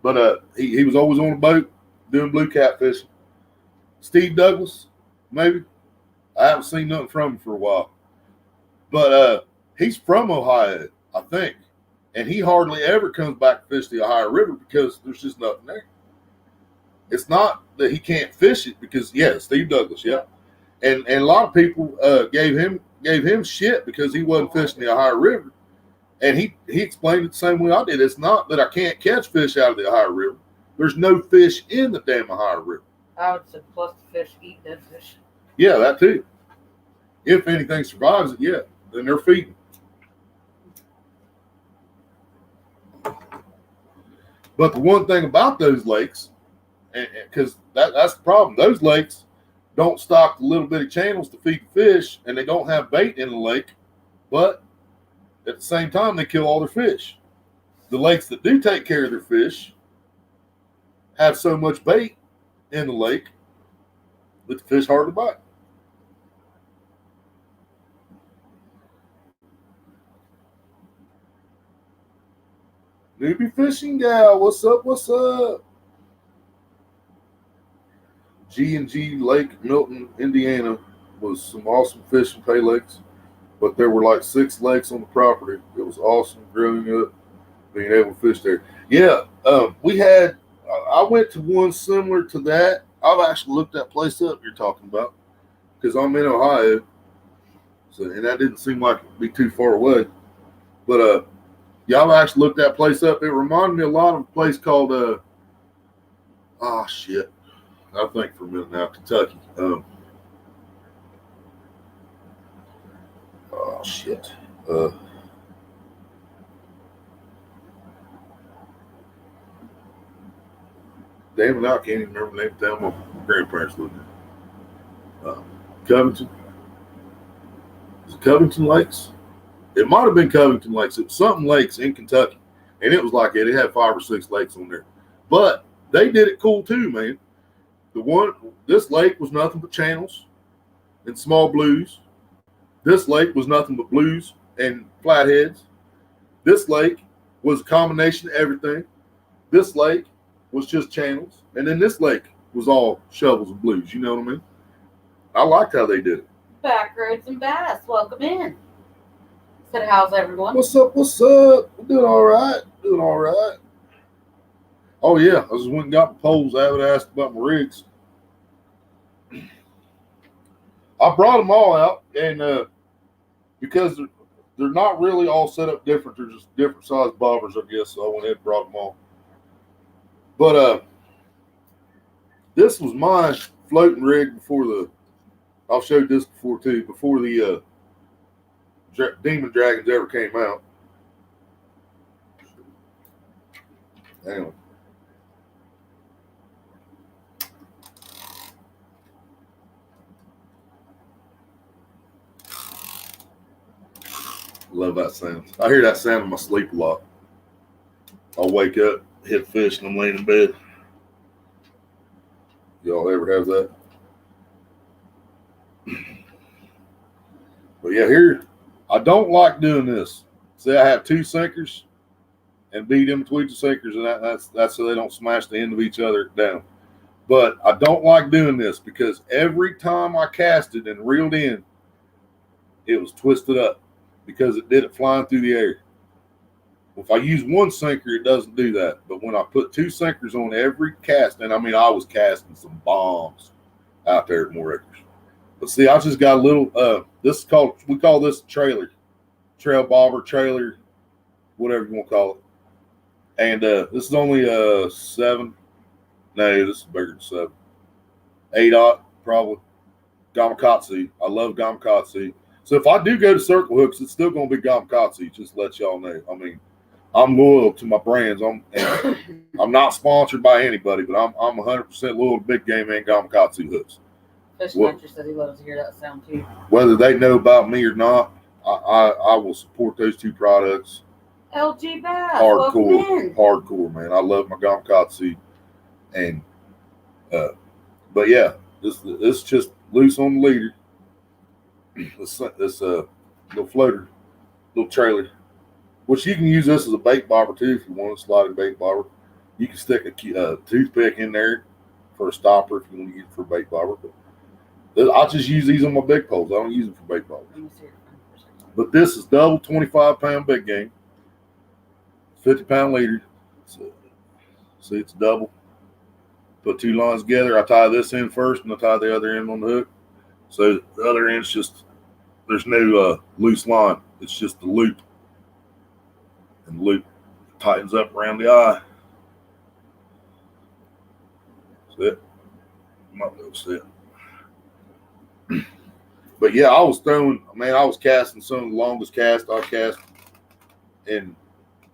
But he was always on a boat doing blue cat fishing. Steve Douglas, maybe. I haven't seen nothing from him for a while. But he's from Ohio, I think. And he hardly ever comes back to fish the Ohio River because there's just nothing there. It's not that he can't fish it because, yeah, Steve Douglas, yeah. And a lot of people gave him shit because he wasn't fishing the Ohio River. And he explained it the same way I did. It's not that I can't catch fish out of the Ohio River. There's no fish in the damn Ohio River. I would say plus the fish eat dead fish. Yeah, that too. If anything survives it, yeah, then they're feeding. But the one thing about those lakes, because that's the problem, those lakes don't stock the little bitty channels to feed the fish, and they don't have bait in the lake, but at the same time, they kill all their fish. The lakes that do take care of their fish have so much bait in the lake that the fish hardly bite. Newbie Fishing Gal, what's up? What's up? G&G Lake, Milton, Indiana, was some awesome fishing pay lakes, but there were like 6 lakes on the property. It was awesome growing up, being able to fish there. Yeah, I went to one similar to that. I've actually looked that place up you're talking about because I'm in Ohio, and that didn't seem like it'd be too far away. But yeah, I've actually looked that place up. It reminded me a lot of a place called I'll think for a minute now, Kentucky. Damn it, I can't even remember the name of the town my grandparents lived in. Covington. Is it Covington Lakes? It might have been Covington Lakes. It was something lakes in Kentucky. And it was like it had 5 or 6 lakes on there. But they did it cool too, man. This lake was nothing but channels and small blues. This lake was nothing but blues and flatheads. This lake was a combination of everything. This lake was just channels. And then this lake was all shovels and blues. You know what I mean? I liked how they did it. Backroads and Bass, welcome in. Said, how's everyone? What's up? What's up? We're doing all right. Doing all right. Oh, yeah. I just went and got my poles. I haven't asked about my rigs. I brought them all out, and because they're not really all set up different. They're just different size bobbers, I guess. So I went ahead and brought them all. But this was my floating rig before I've showed this before too, before the Demon Dragons ever came out. Hang on. Love that sound. I hear that sound in my sleep a lot. I'll wake up, hit fish, and I'm laying in bed. Y'all ever have that? But yeah, here, I don't like doing this. See, I have 2 sinkers and beat in between the sinkers, and that's so they don't smash the end of each other down. But I don't like doing this because every time I casted and reeled in, it was twisted up because it did it flying through the air. If I use 1 sinker, it doesn't do that. But when I put 2 sinkers on every cast, and I mean, I was casting some bombs out there at more acres. But see, I just got a little, we call this trailer, trail bobber, trailer, whatever you want to call it. And this is only 7. No, this is bigger than 7. 8/0 probably. Gamakatsu. I love Gamakatsu. So if I do go to circle hooks, it's still going to be Gamakatsu. Just to let y'all know. I mean, I'm loyal to my brands. I'm not sponsored by anybody, but I'm 100% loyal to Big Game and Gamakatsu hooks. Fisherman said he loves to hear that sound too. Whether they know about me or not, I will support those 2 products. LG Bass, hardcore, man. I love my Gamakatsu, and but yeah, this just loose on the leader. This little floater, little trailer, which you can use this as a bait bobber too if you want a sliding bait bobber. You can stick a toothpick in there for a stopper if you want to use it for a bait bobber. But I just use these on my big poles. I don't use them for bait bobbers. But this is double 25-pound big game, 50-pound leader. So, see, it's double. Put 2 lines together. I tie this in first, and I tie the other end on the hook. So the other end's just, there's no loose line. It's just the loop. And the loop tightens up around the eye. See it? You might be able to see it. But yeah, I was casting some of the longest casts I've cast in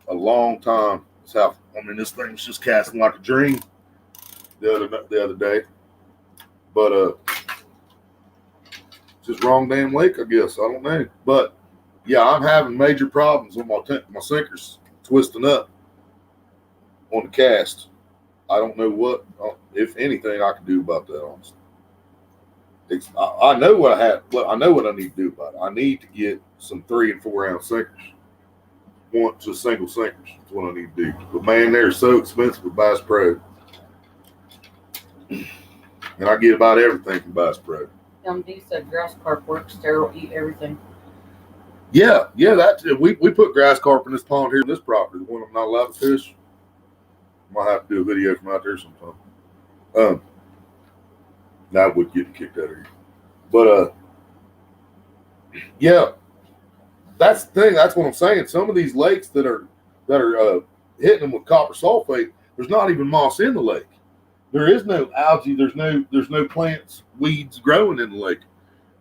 a long time. This thing was just casting like a dream the other day. But just wrong damn lake, I guess. I don't know. But yeah, I'm having major problems with my sinkers twisting up on the cast. I don't know what, if anything, I can do about that, honestly. I know what I know what I need to do about it. I need to get some 3 and 4 ounce sinkers. Just single sinkers. That's what I need to do. But man, they're so expensive with Bass Pro. And I get about everything from Bass Pro. MD said grass carp works. Daryl will eat everything. Yeah, we put grass carp in this pond here in this property. The one I'm not allowed to fish. Might have to do a video from out there sometime. Now would get kicked out of here. But yeah, that's the thing. That's what I'm saying. Some of these lakes that are hitting them with copper sulfate, there's not even moss in the lake. There is no algae. There's no plants, weeds growing in the lake.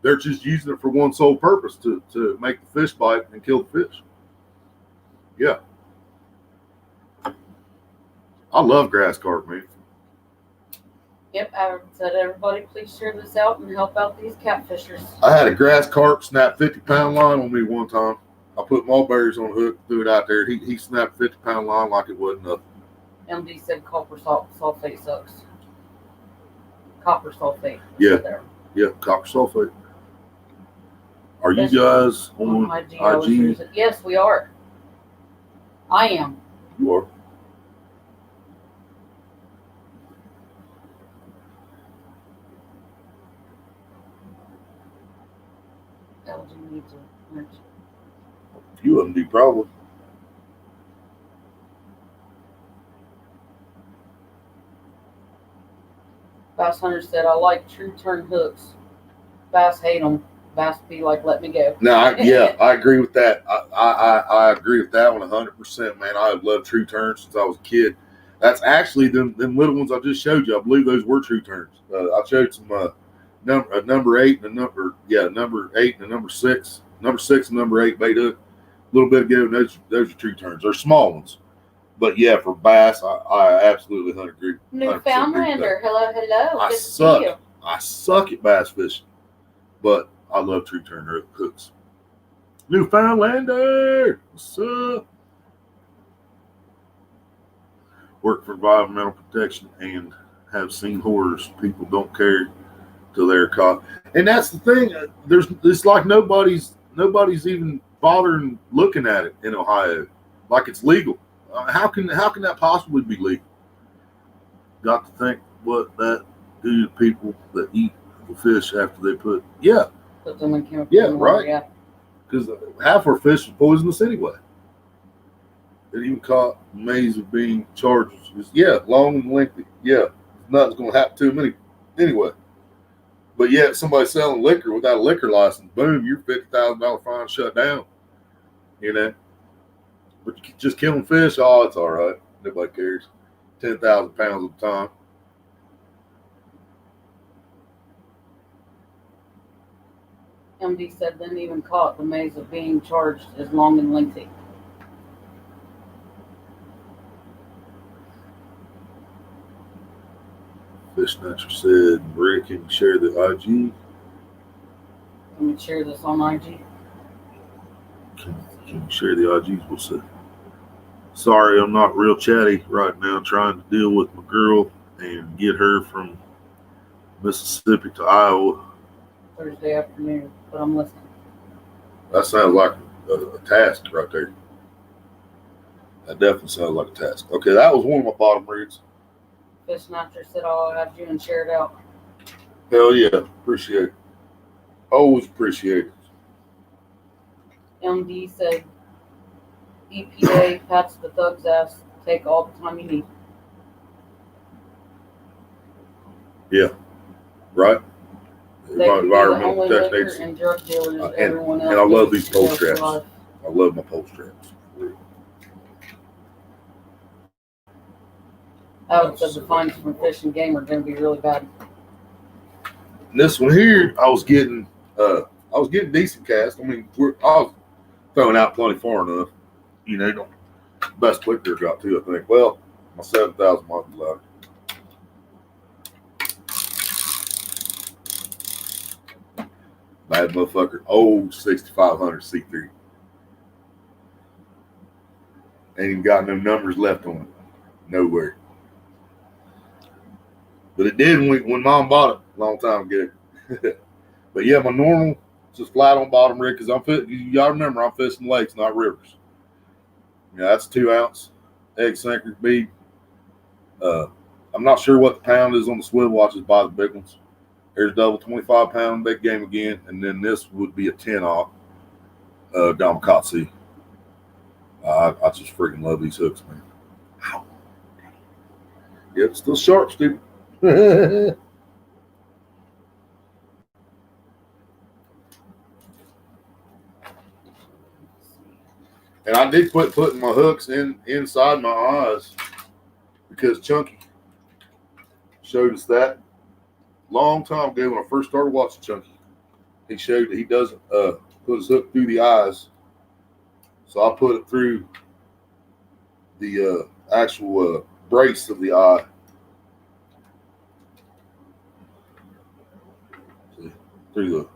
They're just using it for one sole purpose, to make the fish bite and kill the fish. Yeah. I love grass carp, man. Yep, I said everybody please share this out and help out these catfishers. I had a grass carp snap 50-pound line on me one time. I put mulberries on a hook, threw it out there. He snapped 50-pound line like it wasn't nothing. MD said copper sulfate sucks. Copper sulfate. Yeah. There. Yeah, copper sulfate. Are you guys on IG? Yes, we are. I am. You are. LG needs a wrench. You of them do probably. Bass Hunter said, I like true turn hooks. Bass hate them. Bass be like, let me go. No, I agree with that. I agree with that one 100%, man. I have loved true turns since I was a kid. That's actually them little ones I just showed you. I believe those were true turns. I showed some number 8 and number 8 and number 6. Number 6 and number 8 bait hook. A little bit ago, those are true turns. They're small ones. But yeah, for bass, I absolutely 100% agree. Newfoundlander, hello. Good to see you. I suck at bass fishing, but I love true turn hooks. Newfoundlander, what's up? Work for environmental protection and have seen horrors. People don't care till they're caught, and that's the thing. It's like nobody's even bothering looking at it in Ohio, like it's legal. How can that possibly be legal? Got to think what that do to people that eat the fish after they put them in chemical. Yeah, right. Yeah, because half our fish is poisonous anyway. It even caught maze of being charged. Long and lengthy. Yeah, nothing's going to happen to them anyway. But yet, somebody selling liquor without a liquor license, boom, your $50,000 fine shut down. You know. But just killing fish, it's all right. Nobody cares. 10,000 pounds at a time. MD said, then even caught the maze of being charged as long and lengthy. Fish Snatcher said, Rick, can you share the IG? Let me share this on IG. Can you share the IGs? We'll see. Sorry, I'm not real chatty right now, trying to deal with my girl and get her from Mississippi to Iowa. Thursday afternoon, but I'm listening. That sounds like a task right there. That definitely sounds like a task. Okay, that was one of my bottom reads. Fish Snatcher said, I'll have you and share it out. Hell yeah, appreciate it. Always appreciate it. MD said, EPA pats the thug's ass. Take all the time you need. Yeah, right. Environmental protection and drug dealers, everyone else. And I love these pole straps. I love my pole straps. Alex said the fines from Fish and Game are going to be really bad. And this one here, I was getting decent cast. I mean, I was throwing out plenty far enough. You know, best click there got to, I think. Well, my 7,000 mark is loud. Bad motherfucker. Old 6,500 C3. Ain't even got no numbers left on it. Nowhere. But it did when Mom bought it a long time ago. But yeah, my normal, just flat on bottom rig, because y'all remember I'm fishing lakes, not rivers. Yeah, that's 2-ounce egg sinker bead. I'm not sure what the pound is on the swivel. I just buy the big ones. Here's double 25-pound big game again, and then this would be a 10-aught Damakatsu. I just freaking love these hooks, man. Ow. Yeah, it's still sharp, Steve. And I did quit putting my hooks inside my eyes because Chunky showed us that long time ago when I first started watching Chunky. He showed that he doesn't put his hook through the eyes. So I put it through the actual brace of the eye. See, through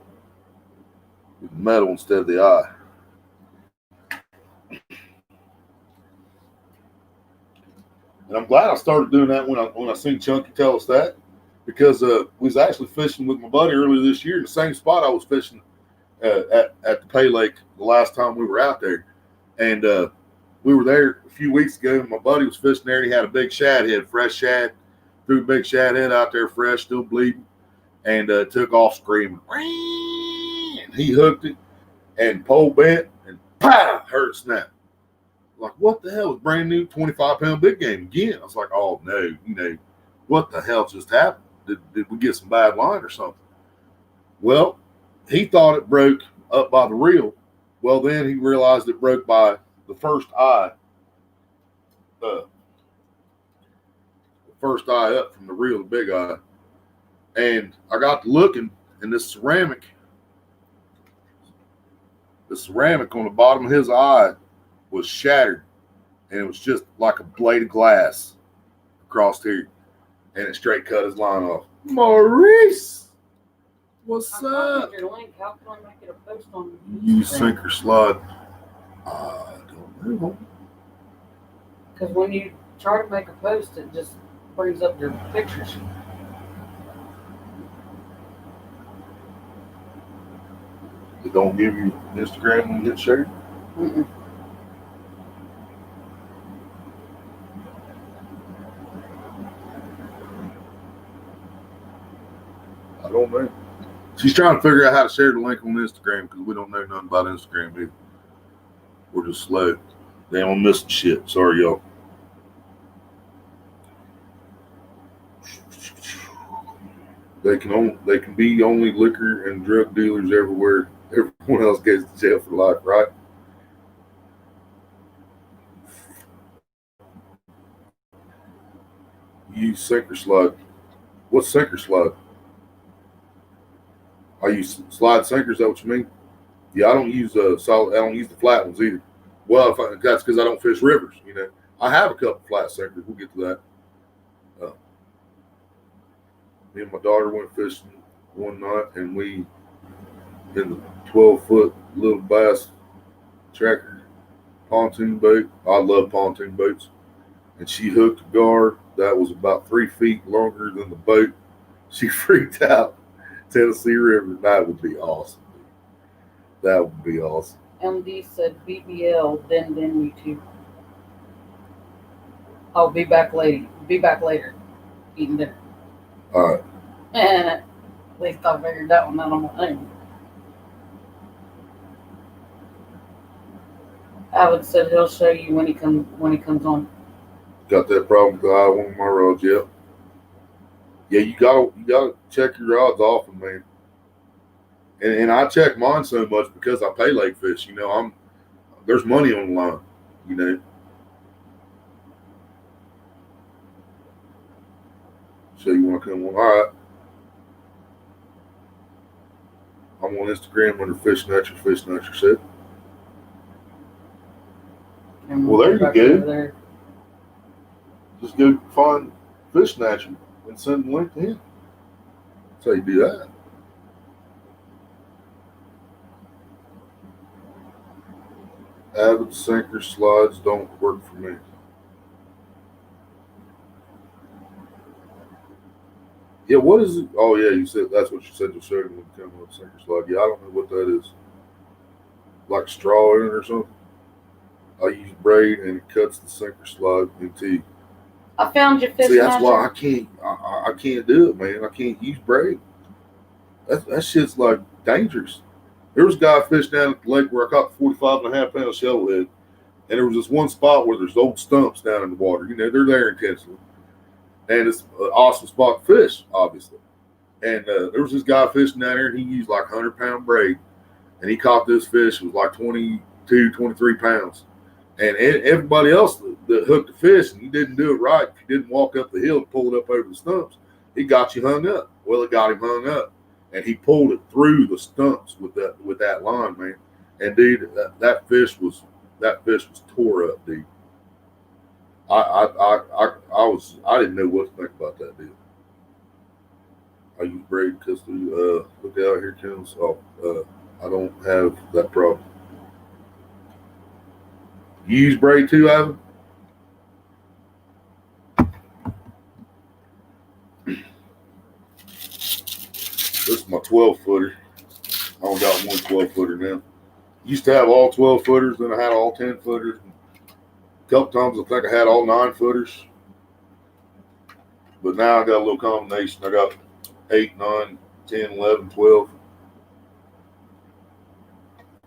the metal instead of the eye. And I'm glad I started doing that when I seen Chunky tell us that, because we was actually fishing with my buddy earlier this year in the same spot I was fishing at the Pay Lake the last time we were out there. And we were there a few weeks ago, and my buddy was fishing there, and he had a big shad head, fresh shad, threw a big shad head out there fresh, still bleeding, and took off screaming. And he hooked it, and pole bent, and pow, heard it snap. Like, what the hell? It was brand new 25-pound big game again. I was like, oh, no, what the hell just happened? Did we get some bad line or something? Well, he thought it broke up by the reel. Well, then he realized it broke by the first eye. The first eye up from the reel, the big eye. And I got to looking, and the ceramic on the bottom of his eye was shattered, and it was just like a blade of glass across here, and it straight cut his line off. Maurice, what's up? Your link. How can I make it a post on Use sink or slide. I don't know. Because when you try to make a post, it just brings up your pictures. It don't give you Instagram when you get shared? Mm-mm. I don't know. She's trying to figure out how to share the link on Instagram because we don't know nothing about Instagram either. We're just slow. Damn, I'm missing shit. Sorry, y'all. They can be only liquor and drug dealers everywhere. Everyone else goes to jail for life, right? You use sink or slide. What's sink or slide? I use slide sinker. Is that what you mean? Yeah, I don't use solid. I don't use the flat ones either. Well, that's because I don't fish rivers. I have a couple flat sinkers. We'll get to that. Me and my daughter went fishing one night, and we in the 12-foot little bass tracker pontoon boat. I love pontoon boats, and she hooked a gar that was about 3 feet longer than the boat. She freaked out. Tennessee River. That would be awesome. That would be awesome. MD said BBL, then YouTube. I'll be back later. Eating dinner. All right. At least I figured that one out on my own. Avid said he'll show you when he comes on. Got that problem with the eye one of my rods, yep. Yeah, you gotta check your rods often, man. And I check mine so much because I pay lake fish. There's money on the line. So you want to come on? All right. I'm on Instagram under Fishing at Your set. Well, there you go. Just go find Fishing at You and send the link to him. That's how you do that. Avid sinker slides don't work for me. Yeah, what is it? Oh, yeah, you said that's what you said you'll show me when you come with a sinker slide. Yeah, I don't know what that is. Like straw in it or something? I use braid and it cuts the sinker slide in teeth. I found your fish. See, that's why I can't do it, man. I can't use braid. That shit's like dangerous. There was a guy fishing down at the lake where I caught the 45.5-pound shellhead, and there was this one spot where there's old stumps down in the water. They're there intentionally. And it's an awesome spot to fish, obviously. And there was this guy fishing down there, and he used like 100-pound braid, and he caught this fish. It was like 22, 23 pounds. And everybody else that hooked the fish, and he didn't do it right, if you didn't walk up the hill and pull it up over the stumps, he got you hung up. Well, it got him hung up. And he pulled it through the stumps with that line, man. And dude, that fish was tore up, dude. I didn't know what to think about that deal. I use braid because look out, here comes. I don't have that problem. You use braid too, Ivan? 12 footer. I only got one 12 footer now. Used to have all 12 footers, then I had all 10 footers. A couple times I think I had all 9 footers. But now I got a little combination. I got 8, 9, 10, 11, 12.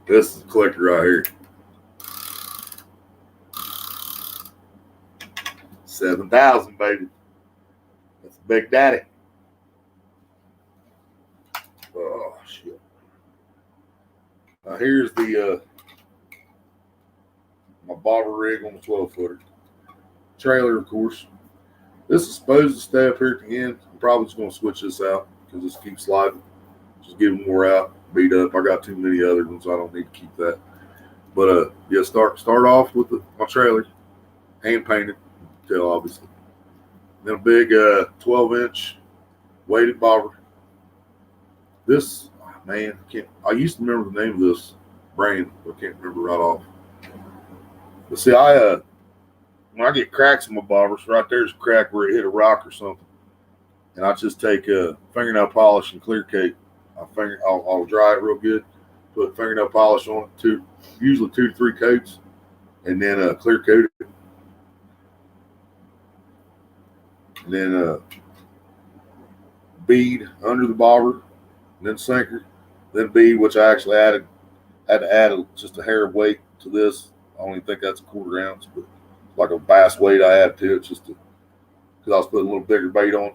This is the collector right here. 7,000, baby. That's a big daddy. Oh, shit. Now here's the my bobber rig on the 12 footer. Trailer, of course. This is supposed to stay up here at the end. I'm probably just going to switch this out because this keeps sliding. Just give them more out, beat up. I got too many other ones, so I don't need to keep that. But yeah, start off with my trailer, hand painted, tail obviously. Then a big 12-inch weighted bobber. This, man, I used to remember the name of this brand, but I can't remember right off. But see, when I get cracks in my bobbers, right there's a crack where it hit a rock or something, and I just take fingernail polish and clear cake. I'll dry it real good, put fingernail polish on it, usually 2 to 3 coats, and then clear coat it. And then bead under the bobber, and then sinker, then bead, which I actually had to add just a hair of weight to this. I only think that's a 1/4 ounce, but like a bass weight I add to it just because I was putting a little bigger bait on.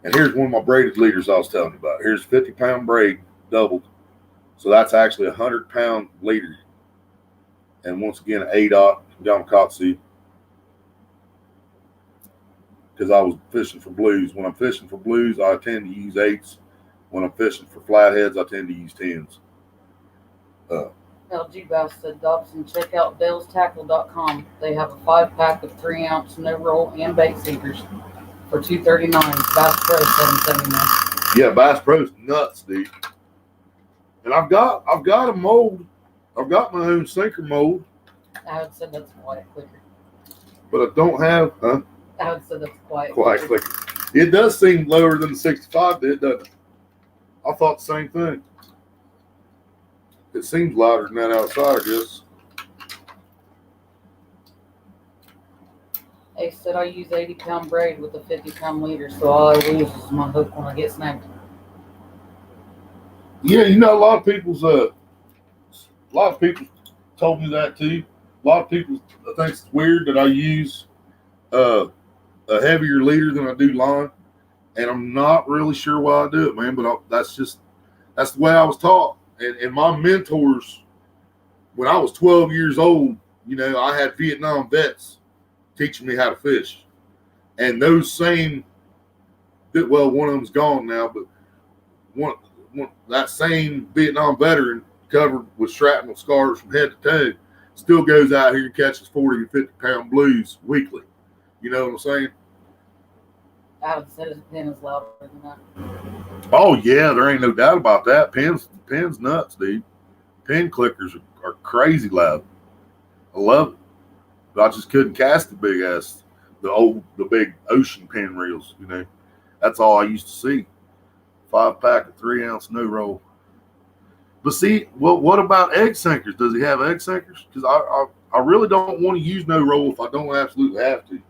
And here's one of my braided leaders I was telling you about. Here's 50-pound braid doubled. So that's actually a 100-pound leader. And once again, an A-dot Yamakatsu. Because I was fishing for blues. When I'm fishing for blues, I tend to use 8s. When I'm fishing for flatheads, I tend to use 10s. LG Bass said, Dobson, check out Dale'sTackle.com. They have a 5-pack of 3-ounce no roll and bait sinkers for $239. Bass Pro $779. Yeah, Bass Pro's nuts, dude. And I've got a mold. I've got my own sinker mold. I would say that's quiet clicker. But I don't have, I would say that's quiet clicker. It does seem lower than the 65 did, doesn't it? I thought the same thing. It seems louder than that outside, I guess. They said I use 80-pound braid with a 50-pound leader, so all I lose is my hook when I get snagged. Yeah, you know, a lot of people told me that too. A lot of people think it's weird that I use a heavier leader than I do line, and I'm not really sure why I do it, man. But that's the way I was taught. And my mentors, when I was 12 years old, you know, I had Vietnam vets teaching me how to fish. And those same, well, one of them's gone now, but that same Vietnam veteran covered with shrapnel scars from head to toe still goes out here and catches 40 to 50-pound blues weekly. You know what I'm saying? I would say his pen is louder than that. Oh, yeah, there ain't no doubt about that. Pen's nuts, dude. Pen clickers are crazy loud. I love it. But I just couldn't cast the big ocean pen reels, you know. That's all I used to see. 5-pack of 3-ounce no roll. But see, what about egg sinkers? Does he have egg sinkers? Because I really don't want to use no roll if I don't absolutely have to.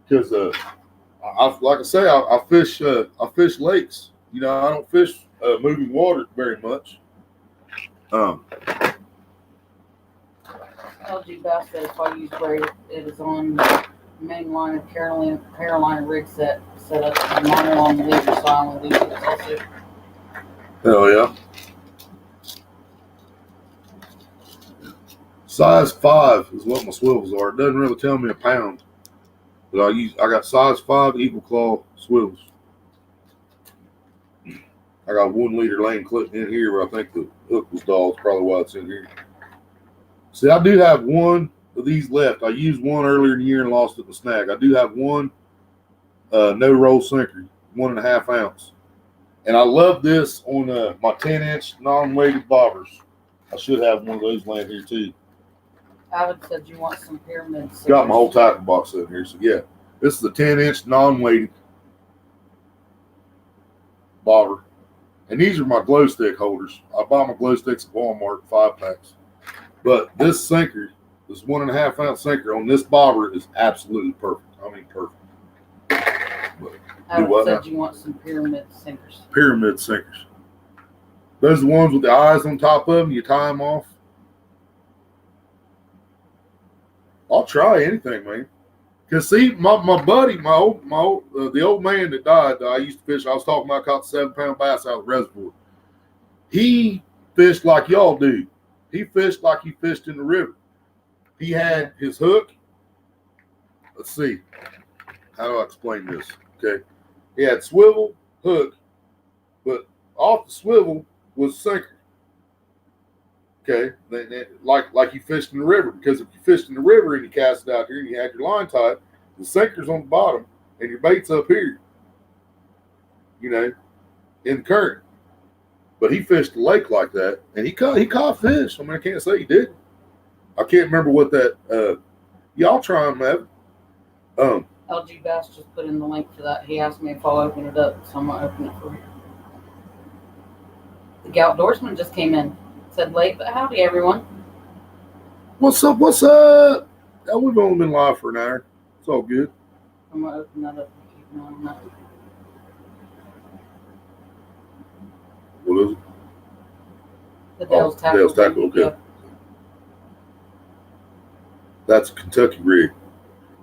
Because like I say, I fish lakes. You know, I don't fish moving water very much. LG Bass said if I use braid, it is on the main line of Carolina rig set up. Mine on the leader, so I only leave it also. Hell yeah. Size 5 is what my swivels are. It doesn't really tell me a pound. But I got size 5 eagle claw swivels. I got 1 liter lane clip in here where I think the hook was dull. Probably why it's in here. See, I do have one of these left. I used one earlier in the year and lost it in the snag. I do have one no roll sinker, 1.5 ounce. And I love this on my 10-inch non-weighted bobbers. I should have one of those laying here too. Avid said you want some pyramids. Got my whole tackle box in here. So yeah, this is a 10-inch non-weighted bobber. And these are my glow stick holders. I buy my glow sticks at Walmart, 5-packs. But this sinker, this 1.5 ounce sinker on this bobber is absolutely perfect. I mean, perfect. But I said you want some pyramid sinkers. Pyramid sinkers. Those are the ones with the eyes on top of them. You tie them off. I'll try anything, man. Cause see, my buddy, the old man that died, that I used to fish. I was talking about, caught the 7-pound bass out of the reservoir. He fished like y'all do. He fished like he fished in the river. He had his hook. Let's see. How do I explain this? Okay. He had swivel, hook, but off the swivel was sinker. Okay. Like you fished in the river. Because if you fished in the river and you cast it out here and you had your line tied, the sinker's on the bottom and your bait's up here. You know, in the current. But he fished the lake like that, and he caught fish. I mean, I can't say he didn't. I can't remember what that. Y'all try them, Evan. LG Bass just put in the link for that. He asked me if I'll open it up, so I'm gonna open it for him. The Outdoorsman just came in. Said late, but howdy everyone. What's up? What's up? Oh, we've only been live for an hour. It's all good. I'm gonna open that up and keep an eye on that. What is it? The Dale's Tackle. Dale's Tackle, okay. Yeah. That's a Kentucky rig.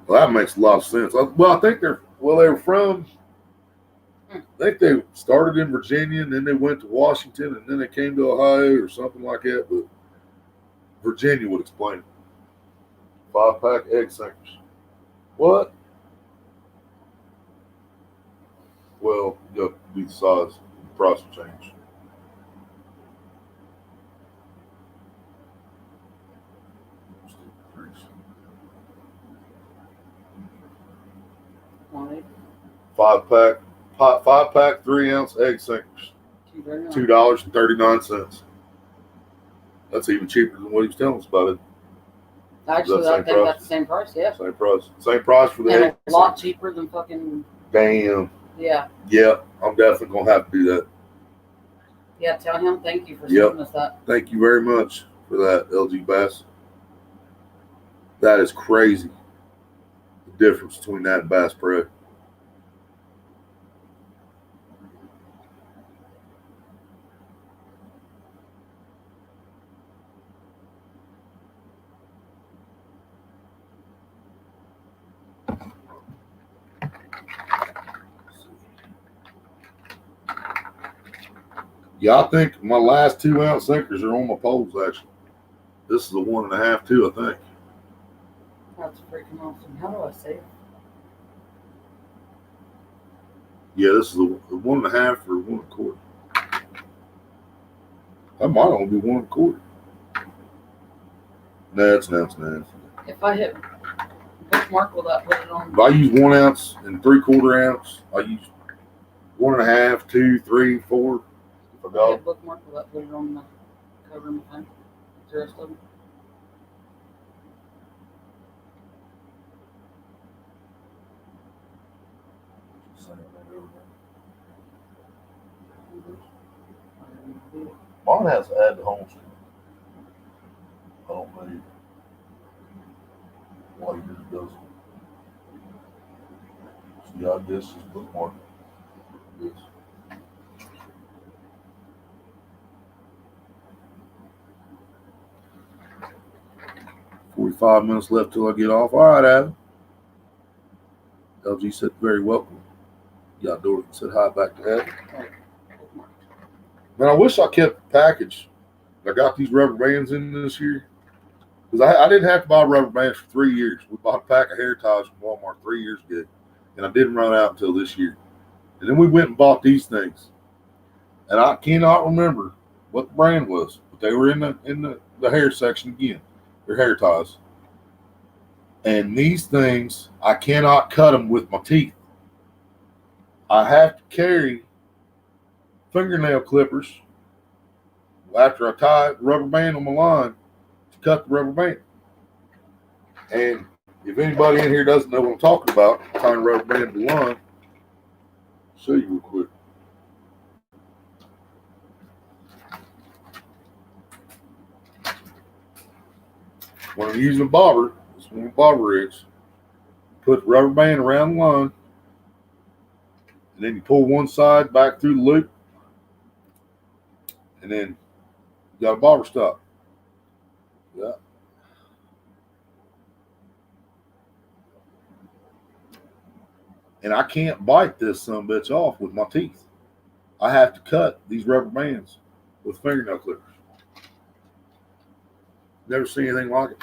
Well, that makes a lot of sense. Well, I think they were from, I think they started in Virginia, and then they went to Washington, and then they came to Ohio or something like that, but Virginia would explain it. 5-pack egg sinkers. What? Well, you have to be the size. The price will change. Five pack, 3-ounce egg sinkers. $2.39. That's even cheaper than what he was telling us about it. Actually, I think that's the same price, yeah. Same price. Same price for the egg. And a lot cheaper than fucking. Damn. Yeah. Yeah, I'm definitely going to have to do that. Yeah, tell him thank you for sending us that. Thank you very much for that, LG Bass. That is crazy. The difference between that and Bass Pro. Yeah, I think my last 2-ounce sinkers are on my poles, actually. This is a 1.5, too, I think. That's freaking awesome. How do I say it? Yeah, this is a 1.5 or 1.25. That might only be 1.25. No, it's not. If I hit bookmark, will that put it on? If I use 1 ounce and 3/4 ounce, I use 1.5, 2, 3, 4. If I hit bookmark, will that put it on the cover of my phone? The rest of them? Mine has to add the home screen. I don't know why yours doesn't. See, I guess it's bookmark. Yes. "45 minutes left till I get off." All right, Adam. LG said very welcome. Yeah, Dorothy said hi back to Adam. Man, I wish I kept the package. I got these rubber bands in this year. Because I didn't have to buy rubber bands for 3 years. We bought a pack of hair ties from Walmart 3 years ago. And I didn't run out until this year. And then we went and bought these things. And I cannot remember what the brand was. But they were in the hair section again. They're hair ties. And these things, I cannot cut them with my teeth. I have to carry fingernail clippers after I tie the rubber band on my line to cut the rubber band. And if anybody in here doesn't know what I'm talking about, tying rubber band to the line, I'll show you real quick. when I'm using a bobber, it's one of the bobber rigs, put the rubber band around the line, and then you pull one side back through the loop, and then you got a bobber stop. Yeah. And I can't bite this sumbitch off with my teeth. I have to cut these rubber bands with fingernail clippers. Never seen anything like it.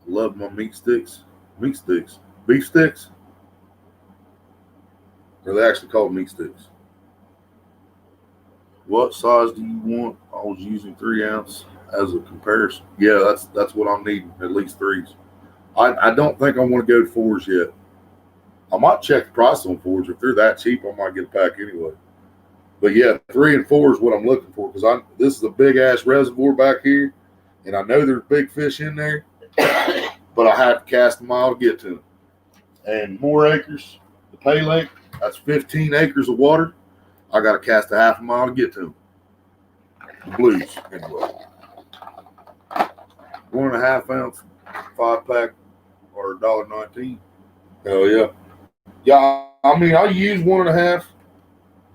Love my meat sticks. Meat sticks. Beef sticks. Or they actually called meat sticks. What size do you want? I was using 3 ounce as a comparison. Yeah, that's what I'm needing, at least 3s. I don't think I want to go to 4s yet. I might check the price on 4s. If they're that cheap, I might get a pack anyway. But yeah, 3 and 4 is what I'm looking for, because this is a big ass reservoir back here, and I know there's big fish in there, but I have to cast a mile to get to them. And more acres, the Pay Lake, that's 15 acres of water. I got to cast a half a mile to get to them. The blues, anyway. 1.5 ounce 5-pack or $1.19. Hell yeah. Yeah, I mean, I use 1.5,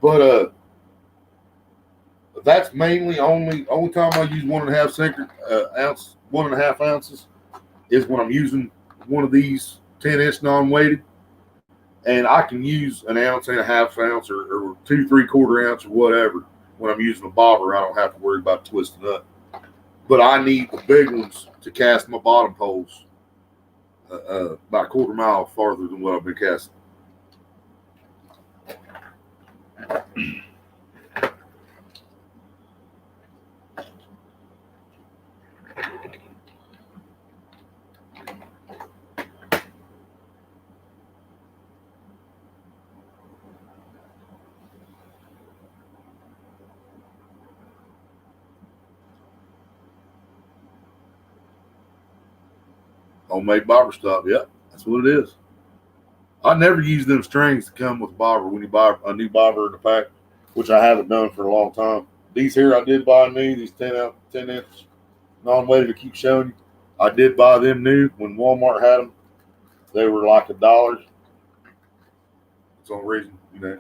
but that's mainly only time I use 1.5 ounces is when I'm using one of these 10-inch non-weighted, and I can use 1.5 ounce or 2 3/4 ounce or whatever when I'm using a bobber. I don't have to worry about twisting up. But I need the big ones to cast my bottom poles about a 1/4 mile farther than what I've been casting. Homemade bobber stop. Yep, that's what it is. I never use them strings to come with a bobber when you buy a new bobber in the pack, which I haven't done for a long time. These here I did buy new, these 10-inch non-weighted to keep showing you. I did buy them new when Walmart had them. They were like $1. For some reason, you know.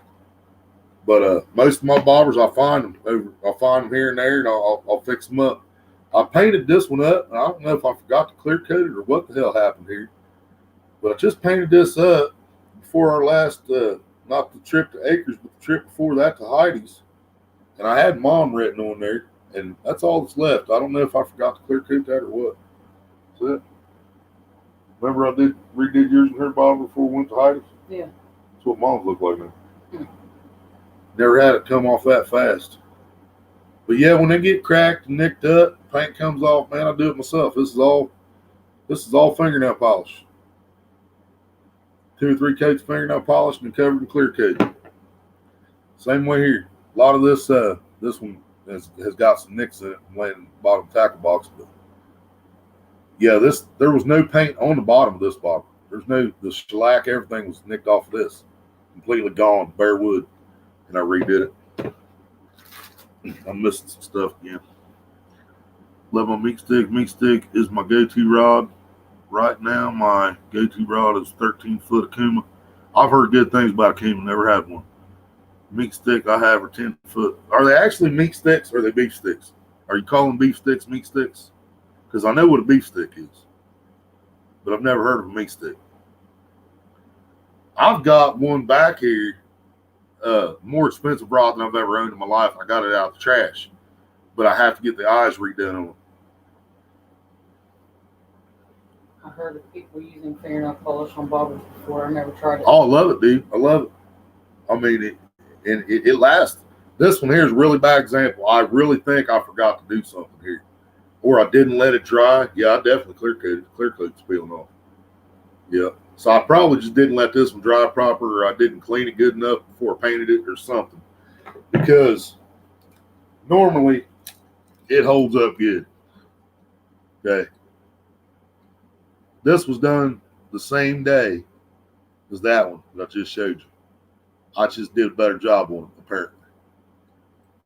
But most of my bobbers, I find them here and there, and I'll fix them up. I painted this one up, and I don't know if I forgot to clear coat it or what the hell happened here. But I just painted this up before our last, not the trip to Acres, but the trip before that to Heidi's. And I had Mom written on there, and that's all that's left. I don't know if I forgot to clear coat that or what. That's it. Remember I redid yours and her bobber before we went to Heidi's? Yeah. That's what Mom's look like now. Never had it come off that fast. But yeah, when they get cracked and nicked up, paint comes off, man, I do it myself. This is all fingernail polish. 2 or 3 coats of fingernail polish and covered in clear coat. Same way here. A lot of this one has got some nicks in it from laying in the bottom tackle box. But yeah, there was no paint on the bottom of this bobber. The shellac, everything was nicked off of this. Completely gone, bare wood. And I redid it. I'm missing some stuff again. Love my meat stick. Meat stick is my go-to rod. Right now, my go-to rod is 13-foot Akuma. I've heard good things about Akuma. Never had one. Meat stick I have are 10-foot. Are they actually meat sticks or are they beef sticks? Are you calling beef sticks meat sticks? Because I know what a beef stick is. But I've never heard of a meat stick. I've got one back here. More expensive rod than I've ever owned in my life. I got it out of the trash, but I have to get the eyes redone on it. I heard of people using fingernail polish on bobbers before. I never tried it. Oh, I love it, dude. I love it. I mean, it lasts. This one here is a really bad example. I really think I forgot to do something here, or I didn't let it dry. Yeah, I definitely clear coated. Clear coat's peeling off. Yeah. So I probably just didn't let this one dry proper, or I didn't clean it good enough before I painted it or something. Because normally it holds up good. Okay. This was done the same day as that one that I just showed you. I just did a better job on it, apparently.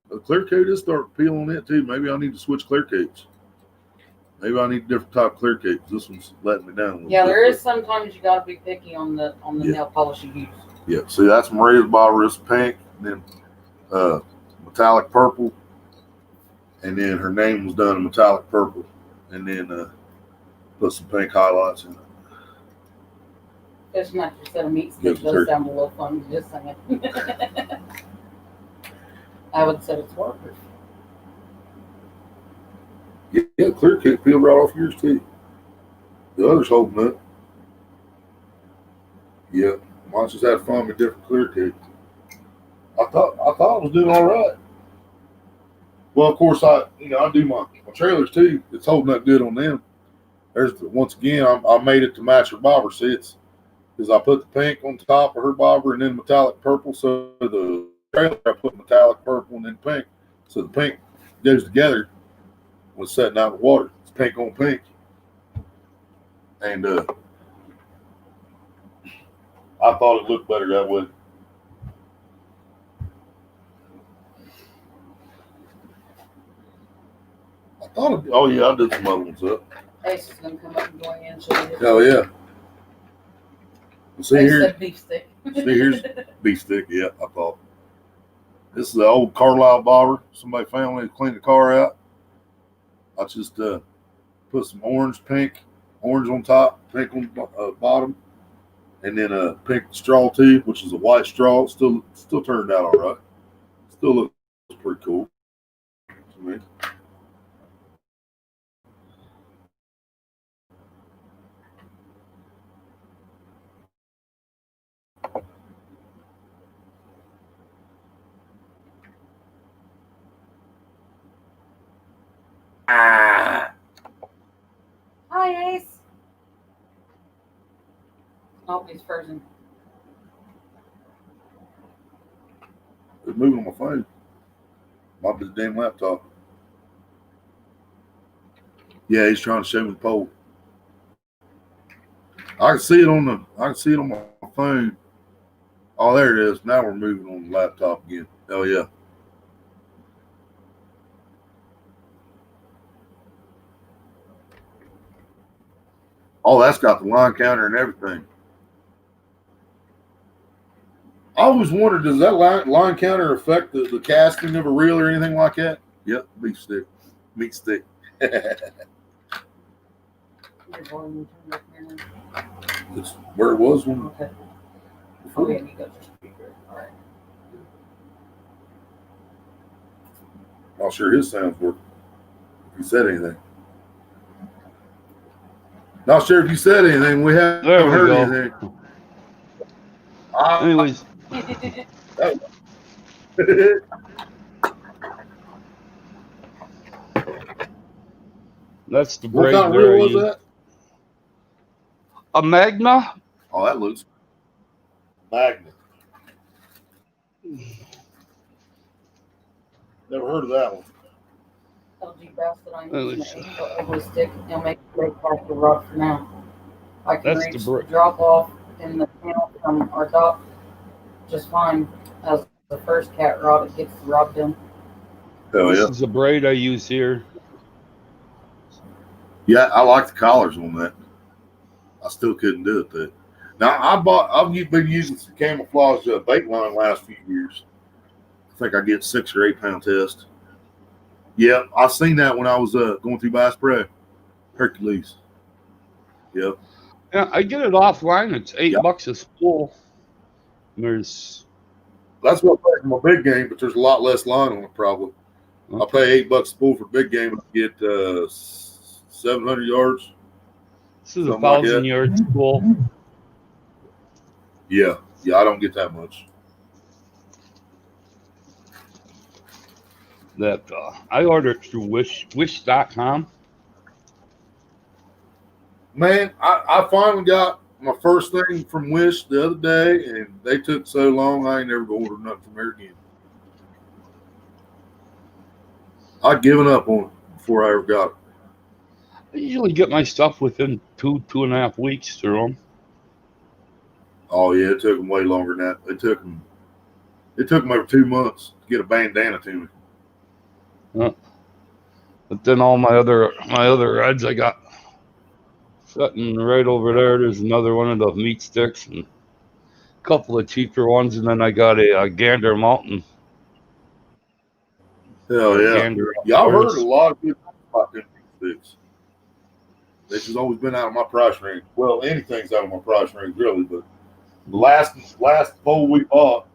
The clear coat is starting to peel on it too. Maybe I need to switch clear coats. Maybe I need a different type of clear cake because this one's letting me down a little Yeah, bit. there is sometimes you gotta be picky on the nail polish you use. Yeah, see, that's Maria's bobber. It's pink, and then metallic purple, and then her name was done in metallic purple, and then put some pink highlights in it. Fish match instead of meat stick does sound a little fun, just saying. I would say it's worth it. Yeah, clear cake peeled right off yours too. The other's holding up. Yeah, I just had fun with different clear cake. I thought I was doing all right. Well, of course, I do my trailers too. It's holding up good on them. Once again, I made it to match her bobber. See, it's because I put the pink on top of her bobber and then metallic purple. So the trailer I put metallic purple and then pink. So the pink goes together when setting out the water. It's pink on pink. And I thought it looked better that way. Oh yeah, I did some other ones up. Ace is gonna come up and join in. So Oh yeah. See here. Said beef stick. See here's beef stick. Yeah, I thought. This is the old Carlisle bobber. Somebody found when they cleaned the car out. I just put some orange on top, pink on bottom, and then a pink straw too, which is a white straw. Still turned out all right. Still looks pretty cool to me. Hi, Ace. Oh, he's frozen. It's moving on my phone. Might be the damn laptop. Yeah, he's trying to show me the pole. I can see it on my phone. Oh, there it is. Now we're moving on the laptop again. Oh yeah. Oh, that's got the line counter and everything. I always wondered, does that line counter affect the casting of a reel or anything like that? Yep, beef stick. Meat stick. It's where it was when. Okay. Before. Oh, yeah, you got your speaker. All right. Not sure his sounds work. If he said anything. Not sure if you said anything. We haven't heard anything. Anyways. That's the braid. What kind of reel was that? A Magna. Oh, that looks Magna. Never heard of that one. LG brass that I'm using an 8-foot over stick. It'll make it break off the rod for now. I can reach the drop off in the panel from our dock just fine. As the first cat rod, it gets the rod done. Hell yeah. This is a braid I use here. Yeah, I like the collars on that. I still couldn't do it though. Now I've been using some camouflage bait line last few years. I think I get 6 or 8 pound test. Yep, I seen that when I was going through Bass Pro. Hercules. Yep. Yeah, I get it offline. It's $8 a spool. That's what I pay for my big game, but there's a lot less line on it probably. Okay. I pay $8 a spool for big game and I get 700 yards. This is a 1,000 yard spool. Yeah, I don't get that much. That I ordered through wish.com. Man, I finally got my first thing from Wish the other day, and they took so long, I ain't never going to order nothing from there again. I'd given up on it before I ever got it. I usually get my stuff within 2.5 weeks through them. Oh yeah, it took them way longer than that. It took them over 2 months to get a bandana to me. But then all my other rods I got sitting right over there. There's another one of the meat sticks and a couple of cheaper ones, and then I got a Gander Mountain. Hell yeah. Gander Y'all heard a outdoors. lot of good things about them sticks. This has always been out of my price range. Well, anything's out of my price range, really. But the last pole we bought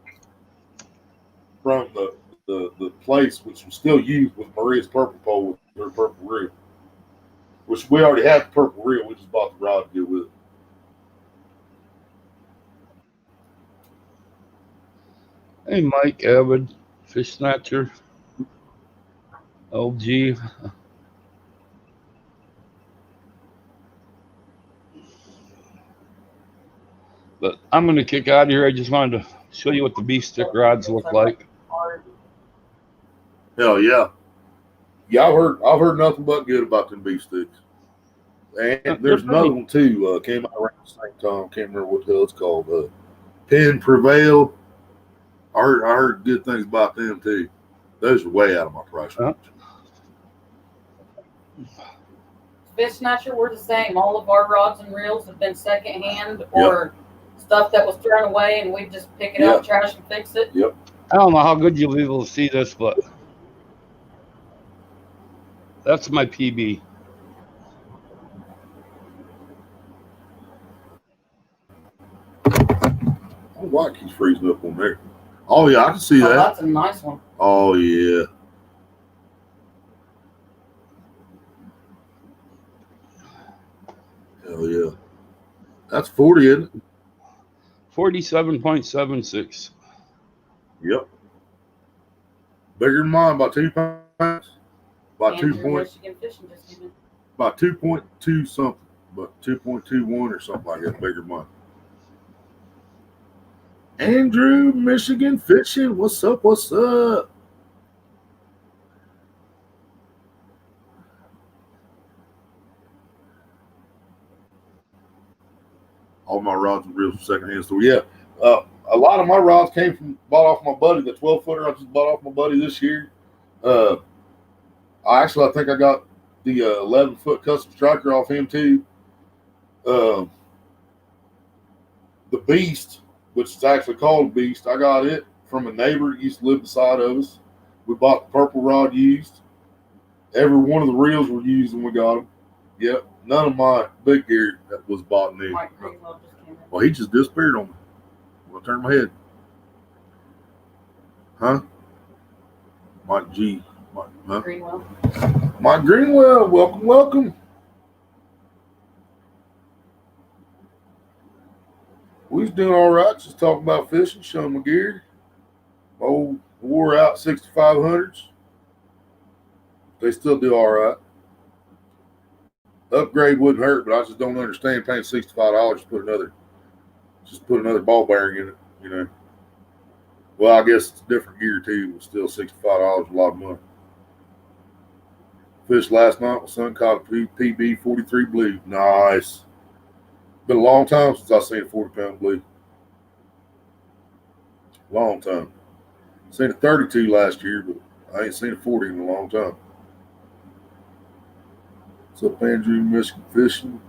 from the place, which was still used, was Maria's purple pole with her purple reel. Which we already had the purple reel. We just bought the rod to go with it. Hey, Mike, Avid, Fish Snatcher, LG. But I'm going to kick out of here. I just wanted to show you what the beef stick rods look like. Hell yeah. Yeah, I've heard nothing but good about them beef sticks. And there's another one too, came out around the same time. Can't remember what the hell it's called. Penn Prevail. I heard good things about them too. Those are way out of my price range. Fish Snatcher, we're the same. All of our rods and reels have been secondhand or stuff that was thrown away, and we just pick it out, trash, and fix it. Yep. I don't know how good you'll be able to see this, but that's my PB. Oh, why it keeps freezing up on there? Oh yeah, I can see that. That's a nice one. Oh yeah. Hell yeah. That's 40, isn't it? 47.76. Yep. Bigger than mine by 2 pounds. By Andrew, 2 point. Michigan fishing just came in. By 2.2 something. But 2.21 or something like that. Bigger than mine. Andrew, Michigan fishing. What's up? What's up? All my rods and reels from secondhand store. Yeah. A lot of my rods bought off my buddy. The 12-footer I just bought off my buddy this year. I think I got the 11-foot custom striker off him too. The Beast, which is actually called Beast, I got it from a neighbor that used to live beside of us. We bought the purple rod used. Every one of the reels were used when we got them. Yep. None of my big gear that was bought new. Well, he just disappeared on me. I'll turn my head. Huh? Mike G. Greenwell. Mike Greenwell, welcome. We was doing all right, just talking about fishing, showing my gear. Old wore out 6500s. They still do all right. Upgrade wouldn't hurt, but I just don't understand paying $65 to put another ball bearing in it, you know. Well, I guess it's different gear too, but still $65 a lot of money. Fished last night, my son caught a PB 43 blue. Nice. Been a long time since I've seen a 40-pound blue. Long time. Seen a 32 last year, but I ain't seen a 40 in a long time. What's up, Andrew, Michigan fishing?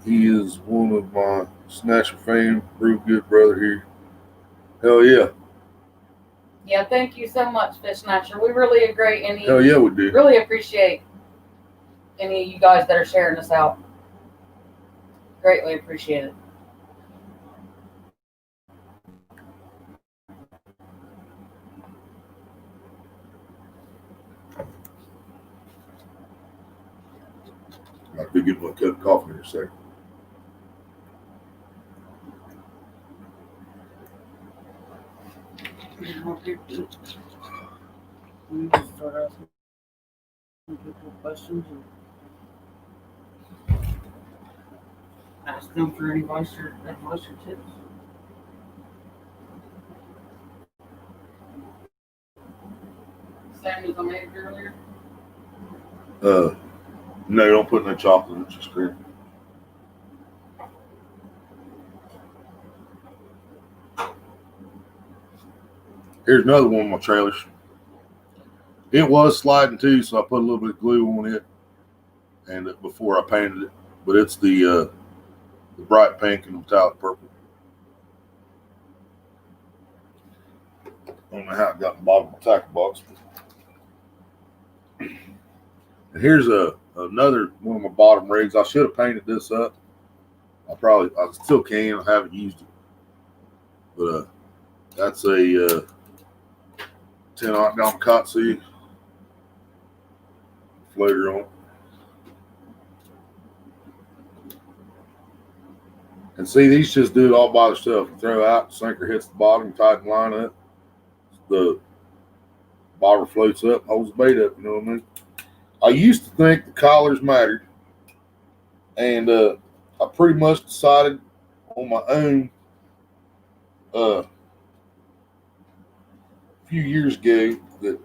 He is one of my snatcher fame, real good brother here. Hell yeah. Yeah, thank you so much, Fish Snatcher. We really agree. Hell yeah, we do. Really appreciate any of you guys that are sharing this out. Greatly appreciate it. I'll be getting one cup of coffee in a second. We just start asking people questions and ask them for any advice or tips. Same as I made earlier. No, don't put no chocolate in your screen. Here's another one of my trailers. It was sliding too, so I put a little bit of glue on it, and before I painted it. But it's the bright pink and metallic purple. I don't know how it got in the bottom of the tackle box. And here's another one of my bottom rigs. I should have painted this up. I still can. I haven't used it, but that's a 10-aught Gamakatsu floater on it. And see, these just do it all by themselves. You throw out, the sinker hits the bottom, tighten line up. The bobber floats up, holds the bait up. You know what I mean? I used to think the collars mattered, and I pretty much decided on my own a few years ago that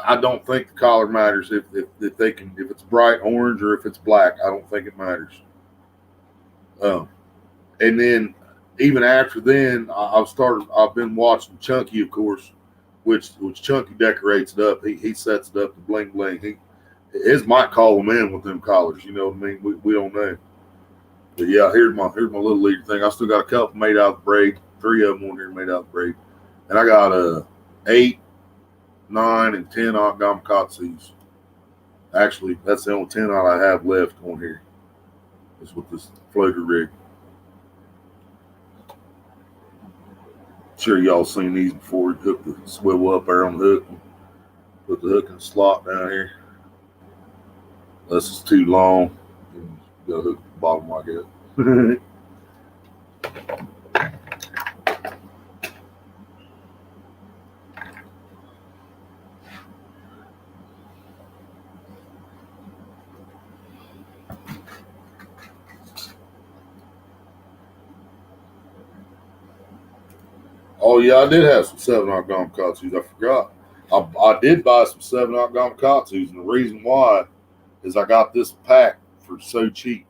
I don't think the collar matters if it's bright orange or if it's black. I don't think it matters. And then even after then, I've been watching Chunky, of course, which Chunky decorates it up. He sets it up to bling bling. His might call them in with them collars. You know what I mean? We don't know. But yeah, here's my little leader thing. I still got a couple made out of braid. 3 of them on here made out of braid. And I got 8, 9, and 10-aught Gamakatsus. Actually, that's the only 10-aught I have left on here. It's with this floater rig. Sure y'all seen these before. You hook the swivel up there on the hook and put the hook in the slot down here. Unless it's too long, you gotta hook the bottom like that. Oh yeah, I did have some 7-aught Gamakatsus. I forgot. I did buy some 7-aught Gamakatsus, and the reason why is I got this pack for so cheap.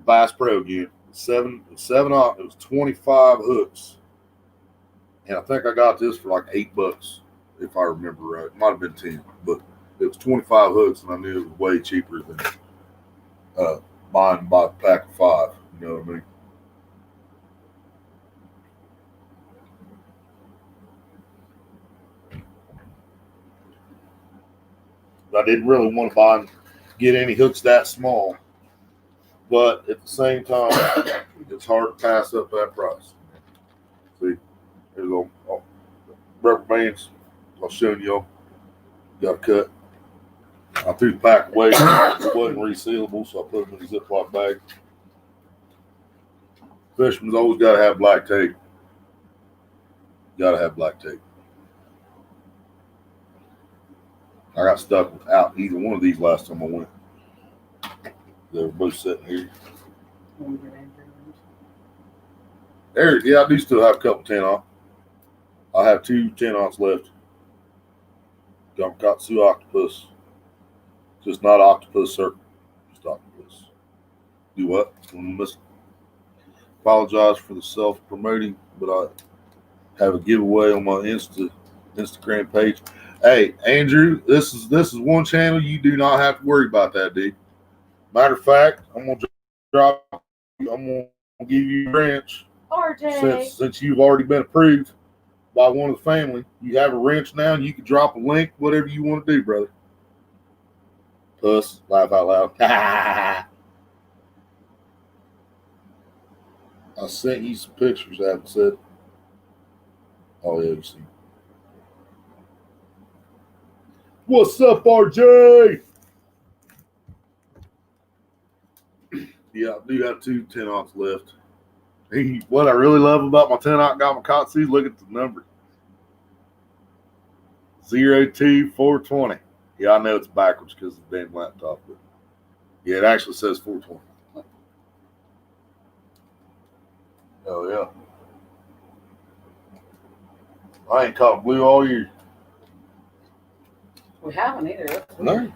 Bass Pro again, 7-aught. It was 25 hooks, and I think I got this for like $8, if I remember right. It might have been 10, but it was 25 hooks, and I knew it was way cheaper than buying by the pack of 5. You know what I mean? I didn't really want to buy and get any hooks that small, but at the same time, it's hard to pass up that price. See, there's all rubber bands. I was showing y'all. Got a cut. I threw the pack away. It wasn't resealable, so I put them in a Ziploc bag. Fisherman's always got to have black tape. Got to have black tape. I got stuck without either one of these last time I went. They were both sitting here. There, yeah, I do still have a couple 10-aught. I have 2 10-aughts left. Gamakatsu octopus. Just not octopus circle. Just octopus. Do what? Apologize for the self-promoting, but I have a giveaway on my Instagram page. Hey, Andrew, this is one channel you do not have to worry about that, dude. Matter of fact, I'm gonna give you a wrench. RJ. Since you've already been approved by one of the family, you have a wrench now, and you can drop a link, whatever you want to do, brother. Puss, laugh out loud. I sent you some pictures. I haven't said. Oh yeah, you see. What's up, RJ? Yeah, I do have 2 10-aughts left. What I really love about my 10-aught Gamakatsu, look at the number. 02420. Yeah, I know it's backwards because of the damn laptop, but yeah, it actually says 420. Oh yeah. I ain't caught blue all year. We haven't either. No,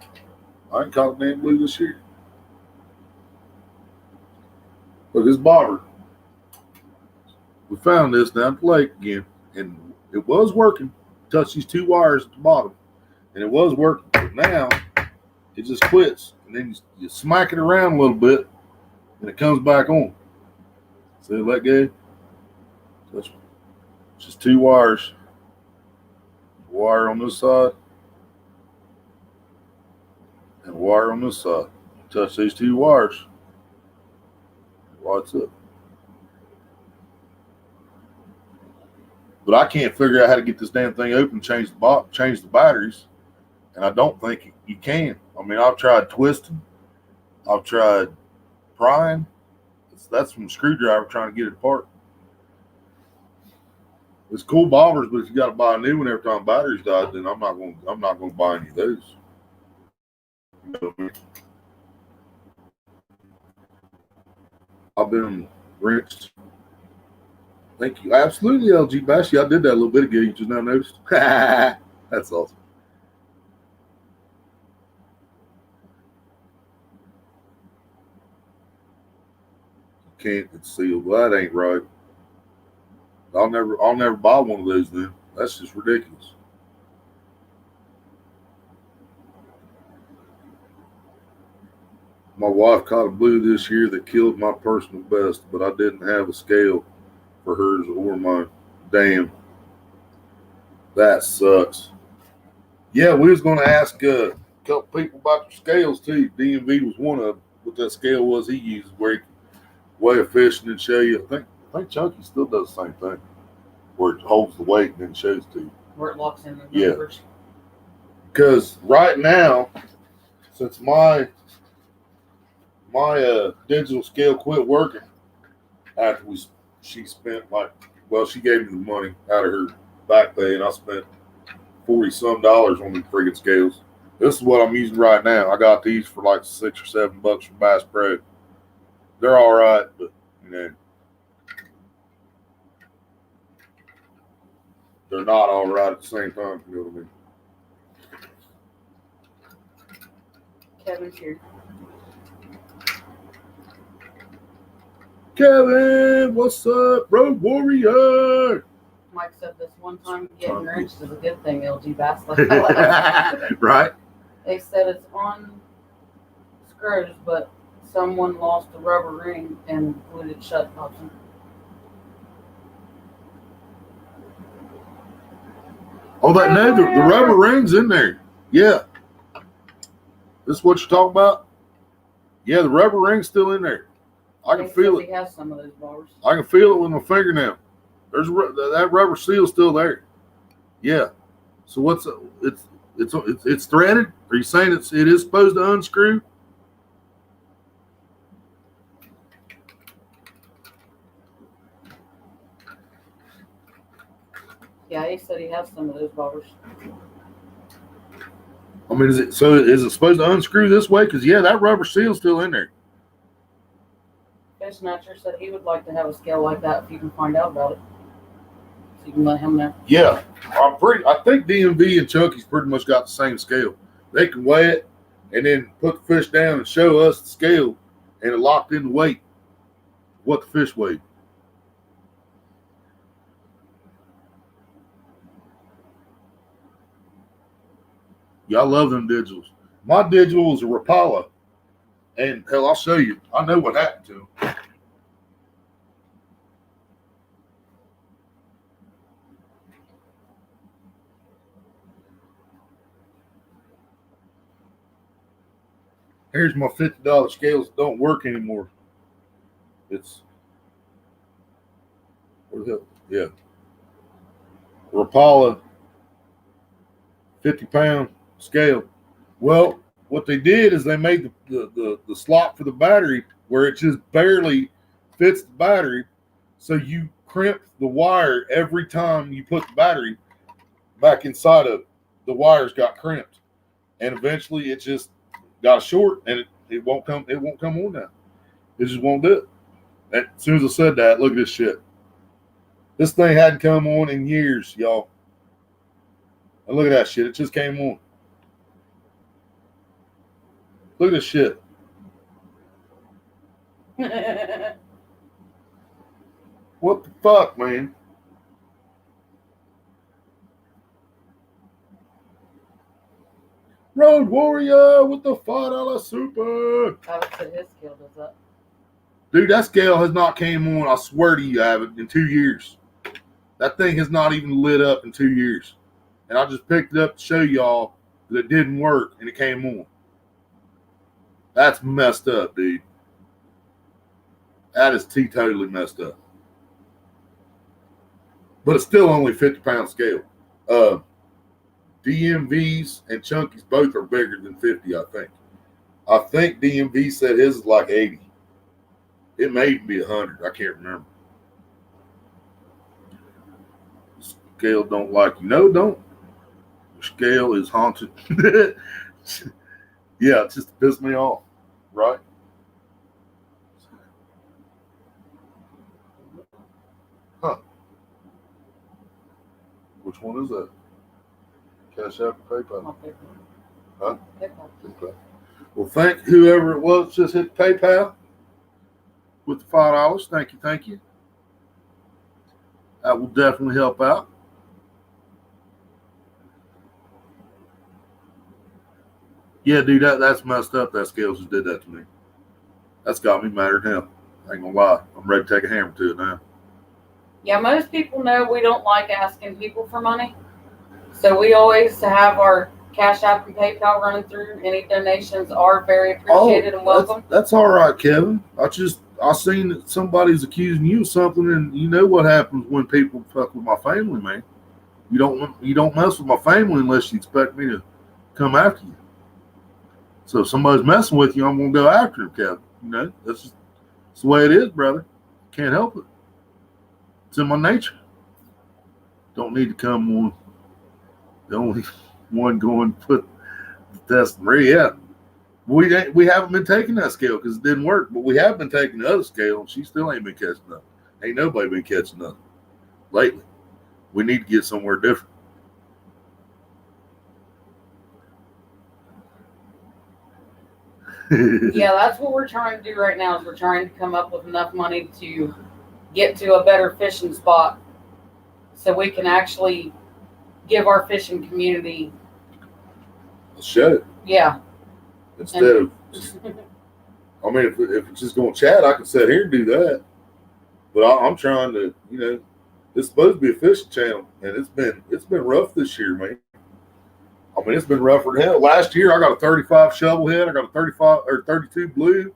I ain't caught damn blue this year. Look, this bobber. We found this down at the lake again, and it was working. touch these 2 wires at the bottom, and it was working. But now it just quits, and then you smack it around a little bit, and it comes back on. See, let go. Touch. Just 2 wires. Wire on this side, and wire on this side. Touch these 2 wires. Lights up. But I can't figure out how to get this damn thing open, change the batteries, and I don't think you can. I mean, I've tried twisting, I've tried prying. That's from a screwdriver trying to get it apart. It's cool bobbers, but if you got to buy a new one every time batteries die, then I'm not going to buy any of those. You know what I mean? I've been wrenched. Thank you. Absolutely, LG Bashy. I did that a little bit ago. You just now noticed. That's awesome. Can't conceal. Well, that ain't right. I'll never buy one of those then. That's just ridiculous. My wife caught a blue this year that killed my personal best, but I didn't have a scale for hers or mine. Damn. That sucks. Yeah, we was going to ask a couple people about their scales too. DMV was one of them. What that scale was he used, where he could weigh a fish and then show you. I think Chunky still does the same thing, where it holds the weight and then shows to you. Where it locks in the Yeah. numbers. Because right now, since my digital scale quit working after she spent she gave me the money out of her back pay, and I spent $40-some on these friggin' scales. This is what I'm using right now. I got these for like $6 or $7 from Bass Pro. They're all right, but they're not all right at the same time. You know what I mean? Kevin's here. Kevin, what's up, Road Warrior? Mike said this one time getting wrenched is a good thing, LG Bass. Right? They said it's on screws, but someone lost a rubber ring and glued it shut. Oh, the rubber ring's in there. Yeah. This is what you're talking about? Yeah, the rubber ring's still in there. I can feel it. He has some of those bars. I can feel it with my fingernail. There's that rubber seal's still there. Yeah. So it's threaded? Are you saying it is supposed to unscrew? Yeah, he said he has some of those bars. I mean, is it supposed to unscrew this way? Because yeah, that rubber seal's still in there. Fish Snatcher said he would like to have a scale like that if you can find out about it. So you can let him know. Yeah, I think DMV and Chunky's pretty much got the same scale. They can weigh it and then put the fish down and show us the scale, and it locked in the weight, what the fish weighed. Yeah, I love them digitals. My digital was a Rapala, and hell, I'll show you. I know what happened to him. Here's my $50 scales that don't work anymore. It's what the hell? Yeah. Rapala 50-pound scale. Well, what they did is they made the slot for the battery where it just barely fits the battery. So you crimp the wire every time you put the battery back inside of it. The wires got crimped. And eventually it just got short and it won't come on now. It just won't do it. And as soon as I said that, look at this shit. This thing hadn't come on in years, y'all. And look at that shit. It just came on. Look at this shit. What the fuck, man? Road Warrior with the $5 super. I would say his scale does that. Dude, that scale has not came on, I swear to you, I haven't, in 2 years. That thing has not even lit up in 2 years. And I just picked it up to show y'all that it didn't work and it came on. That's messed up, dude. That is totally messed up. But it's still only 50-pound scale. DMVs and Chunky's both are bigger than 50, I think. I think DMV said his is like 80. It may even be 100. I can't remember. Scale don't like you. No, don't. Scale is haunted. Yeah, it just pissed me off. Right? Huh. Which one is that? Cash App or PayPal? Huh? PayPal. Well, thank whoever it was just hit PayPal with the $5. Thank you, thank you. That will definitely help out. Yeah, dude, that's messed up. That scale just did that to me. That's got me madder than hell. I ain't gonna lie. I'm ready to take a hammer to it now. Yeah, most people know we don't like asking people for money. So we always have our Cash App and PayPal running through. Any donations are very appreciated and welcome. That's all right, Kevin. I seen that somebody's accusing you of something, and you know what happens when people fuck with my family, man. You don't mess with my family unless you expect me to come after you. So if somebody's messing with you, I'm gonna go after him, Kevin. You know, that's the way it is, brother. Can't help it. It's in my nature. Don't need to come on. The only one going to put the test in Marie. Yeah. We haven't been taking that scale because it didn't work, but we have been taking the other scale, and she still ain't been catching nothing. Ain't nobody been catching nothing lately. We need to get somewhere different. Yeah, that's what we're trying to do right now. Is we're trying to come up with enough money to get to a better fishing spot, so we can actually give our fishing community a show. Yeah. Instead of, I mean, if it's just going to chat, I can sit here and do that. But I'm trying to, you know, it's supposed to be a fishing channel, and it's been rough this year, man. I mean, it's been rougher than hell. Last year, I got a 35 shovel head. I got a 35 or 32 blue.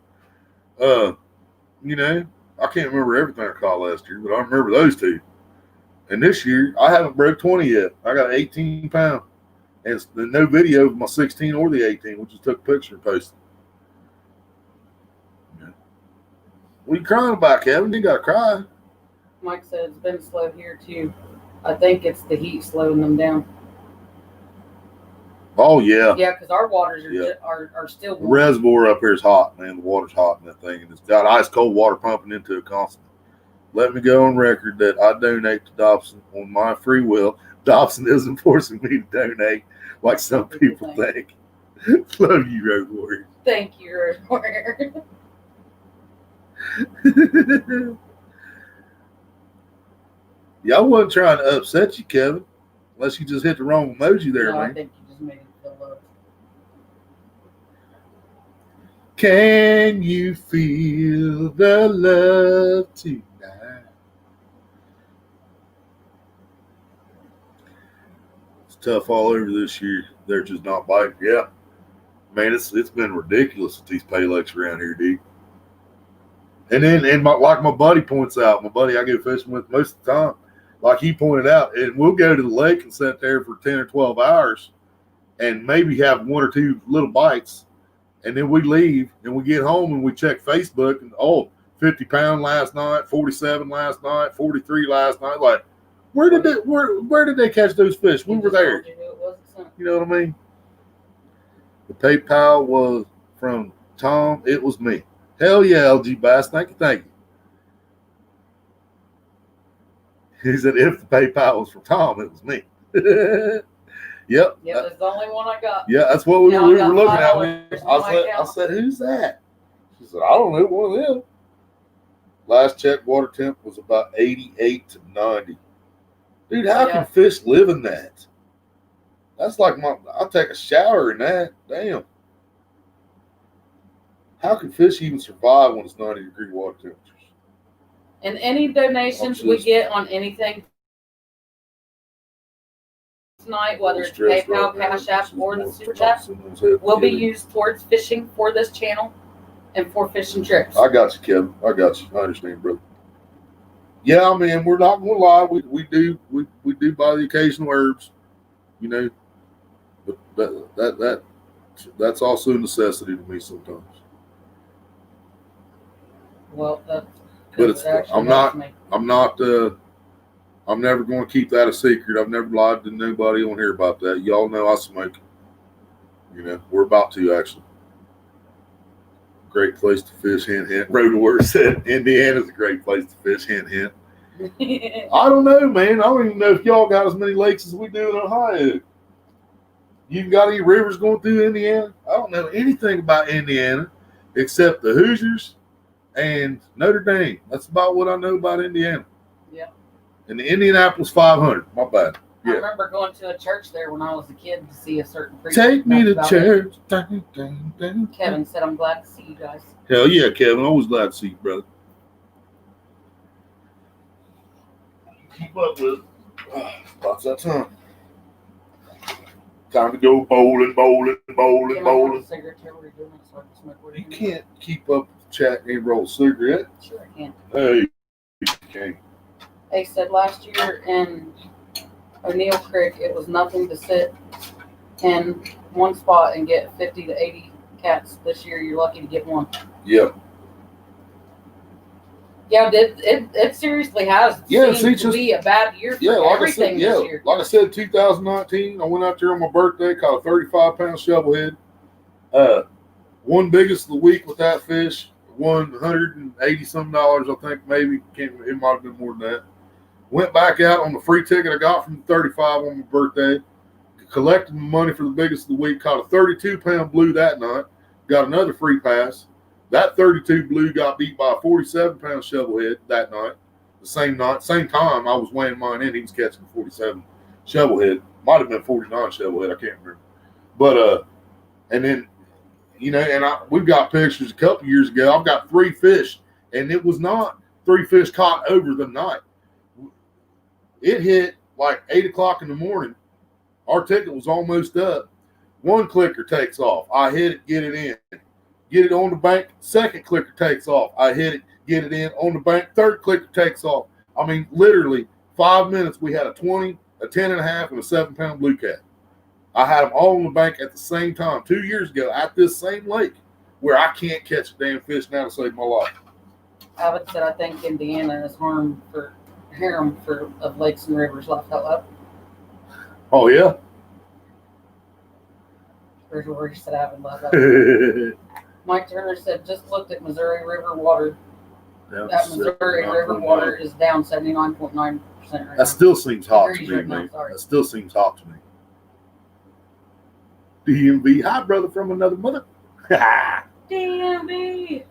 You know, I can't remember everything I caught last year, but I remember those two. And this year, I haven't broke 20 yet. I got 18 pound. And it's no video of my 16 or the 18. We just took a picture and posted. Yeah. What are you crying about, Kevin? You got to cry. Mike said it's been slow here, too. I think it's the heat slowing them down. Oh, yeah. Yeah, because our waters are still warm. The reservoir up here is hot, man. The water's hot in that thing. And it's got ice cold water pumping into it constantly. Let me go on record that I donate to Dobson on my free will. Dobson isn't forcing me to donate like some people think. Love you, Road Warrior. Thank you, Road Warrior. Yeah, I wasn't trying to upset you, Kevin. Unless you just hit the wrong emoji there, No, man. I think you just made it feel loved. Can you feel the love tonight? It's tough all over this year. They're just not biting. Yeah. Man, it's been ridiculous with these paylocks around here, dude. And then, like my buddy points out, my buddy I go fishing with most of the time, like he pointed out, and we'll go to the lake and sit there for 10 or 12 hours and maybe have one or two little bites. And then we leave and we get home and we check Facebook and 50 pound last night, 47 last night, 43 last night. Like, where did they catch those fish? We were there. You know what I mean? The PayPal was from Tom. It was me. Hell yeah, LG Bass. Thank you. He said if the PayPal was from Tom, it was me. Yep. Yeah, that's the only one I got. Yeah, that's what we were looking at. I said, who's that? She said, I don't know, one of them. Last check, water temp was about 88 to 90. Dude, how can fish live in that? That's like I'll take a shower in that. Damn. How can fish even survive when it's 90-degree water temperatures? And any donations we get on anything tonight, whether it's PayPal, Cash App, or the Super Chat, will be used towards fishing for this channel and for fishing trips. I got you, Kevin. I got you. I understand, brother. Yeah, man, we're not gonna lie. We do buy the occasional herbs, you know, but that's also a necessity to me sometimes. Well, but it's I'm never going to keep that a secret. I've never lied to nobody on here about that. Y'all know I smoke. You know, we're about to actually. Great place to fish, hint, hint. Road said Indiana's a great place to fish, hint, hint. I don't know, man. I don't even know if y'all got as many lakes as we do in Ohio. You got any rivers going through Indiana? I don't know anything about Indiana except the Hoosiers and Notre Dame. That's about what I know about Indiana. Yeah. And the Indianapolis 500. My bad. Yeah. I remember going to a church there when I was a kid to see a certain preacher. Take me to church. Kevin said, I'm glad to see you guys. Hell yeah, Kevin. Always glad to see you, brother. Keep up with it. About that time. Time to go bowling. You can't keep up with the chat and roll a cigarette. Sure I can. Hey, you can't. They said last year in O'Neill Creek, it was nothing to sit in one spot and get 50 to 80 cats. This year, you're lucky to get one. Yeah. Yeah, it seriously has seemed to be a bad year for everything this year. Like I said, 2019, I went out there on my birthday, caught a 35-pound shovelhead. One biggest of the week with that fish, won $180-some, I think, maybe. It might have been more than that. Went back out on the free ticket I got from the 35 on my birthday, collected the money for the biggest of the week, caught a 32-pound blue that night, got another free pass. That 32 blue got beat by a 47-pound shovelhead that night. The same night, same time I was weighing mine in, he was catching a 47 shovelhead. Might have been 49 shovelhead, I can't remember. But and then, you know, and we've got pictures a couple years ago. I've got 3 fish, and it was not 3 fish caught over the night. It hit like 8 o'clock in the morning. Our ticket was almost up. One clicker takes off. I hit it, get it in. Get it on the bank. Second clicker takes off. I hit it, get it in on the bank. Third clicker takes off. I mean, literally 5 minutes, we had a 20, a 10 and a half, and a 7-pound blue cat. I had them all on the bank at the same time 2 years ago at this same lake where I can't catch a damn fish now to save my life. Abbott said, I think Indiana is harm of lakes and rivers left out loud. Oh, yeah? Here's where he said, Abbott left out loud. Mike Turner said, just looked at Missouri River water. That Missouri River water is down 79.9% right now. That still seems hot to me, man. That still seems hot to me. DMV, hi, brother from another mother. DMV.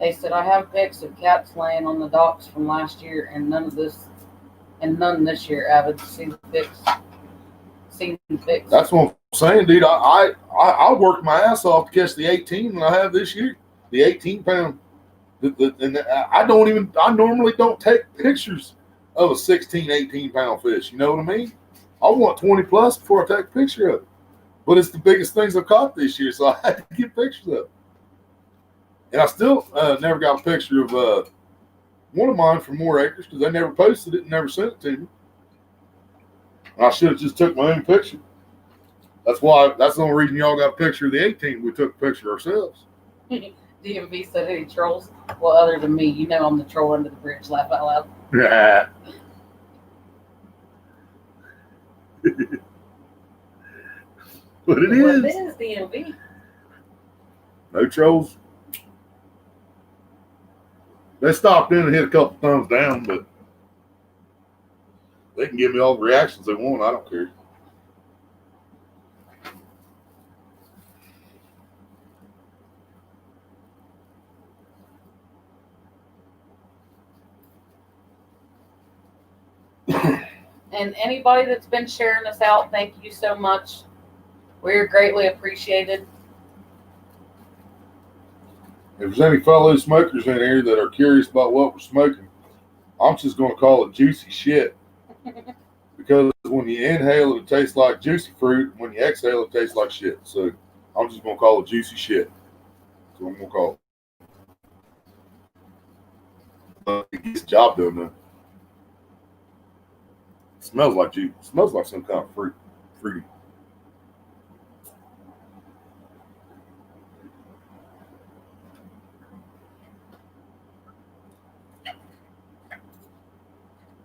They said, I have pics of cats laying on the docks from last year and none this year. Avid, see the pics. That's what I'm saying, dude. I worked my ass off to catch the 18 that I have this year. The 18-pound. And I normally don't take pictures of a 16, 18-pound fish. You know what I mean? I want 20 plus before I take a picture of it. But it's the biggest things I've caught this year, so I had to get pictures of it. And I still never got a picture of one of mine from More Acres because they never posted it and never sent it to me. And I should have just took my own picture. That's the only reason y'all got a picture of the 18. We took a picture ourselves. DMV said, any trolls? Well, other than me, you know I'm the troll under the bridge. Laugh out loud. Yeah. But it is. It is DMV. No trolls. They stopped in and hit a couple thumbs down, but they can give me all the reactions they want. I don't care. And anybody that's been sharing us out, thank you so much. We're greatly appreciated. If there's any fellow smokers in here that are curious about what we're smoking, I'm just going to call it juicy shit. Because when you inhale, it tastes like juicy fruit. When you exhale, it tastes like shit. So I'm just going to call it juicy shit. That's what I'm going to call it. It gets the job done, though. It smells like juice. It smells like some kind of fruity.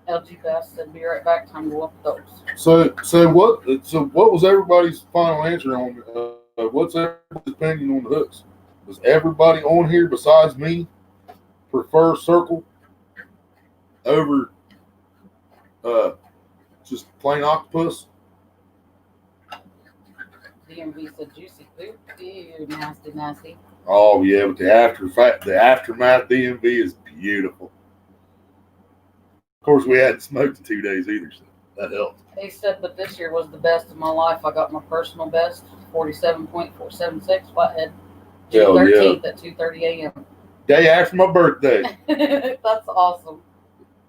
LG Fast said, "Be right back. Time to walk those." So what was everybody's final answer on? What's everybody's opinion on the hooks? Does everybody on here besides me prefer circle over just plain octopus? DMV said, "Juicy food. Ew, nasty, nasty." Oh yeah, but the aftermath DMV is beautiful. Of course, we hadn't smoked in 2 days either, so that helped. They said, "But this year was the best of my life. I got my personal best, 47.476 flathead, June 13th at 2:30 a.m. Day after my birthday. That's awesome.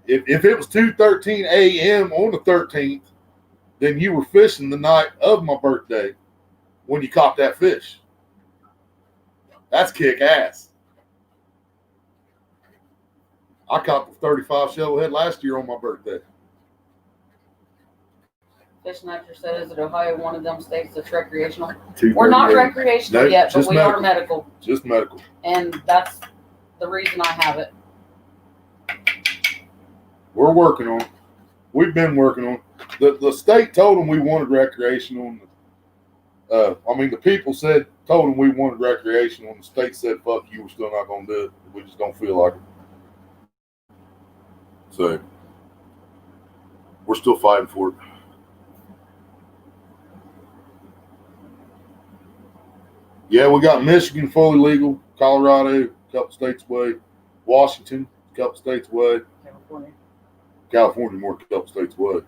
If it was 2:13 a.m. on the 13th, then you were fishing the night of my birthday when you caught that fish. That's kick ass. I caught the 35 shovelhead last year on my birthday. Fish Niger said, "Is it Ohio one of them states that's recreational?" 238. We're not recreational Nope, yet, but just we are medical. Just medical. And that's the reason I have it. We're working on it. We've been working on it. The state told them we wanted recreational. The people told them we wanted recreational, and the state said, "Fuck you, we're still not going to do it. We just don't feel like it." So we're still fighting for it. Yeah, we got Michigan fully legal, Colorado a couple states away, Washington a couple states away, California more a couple states away.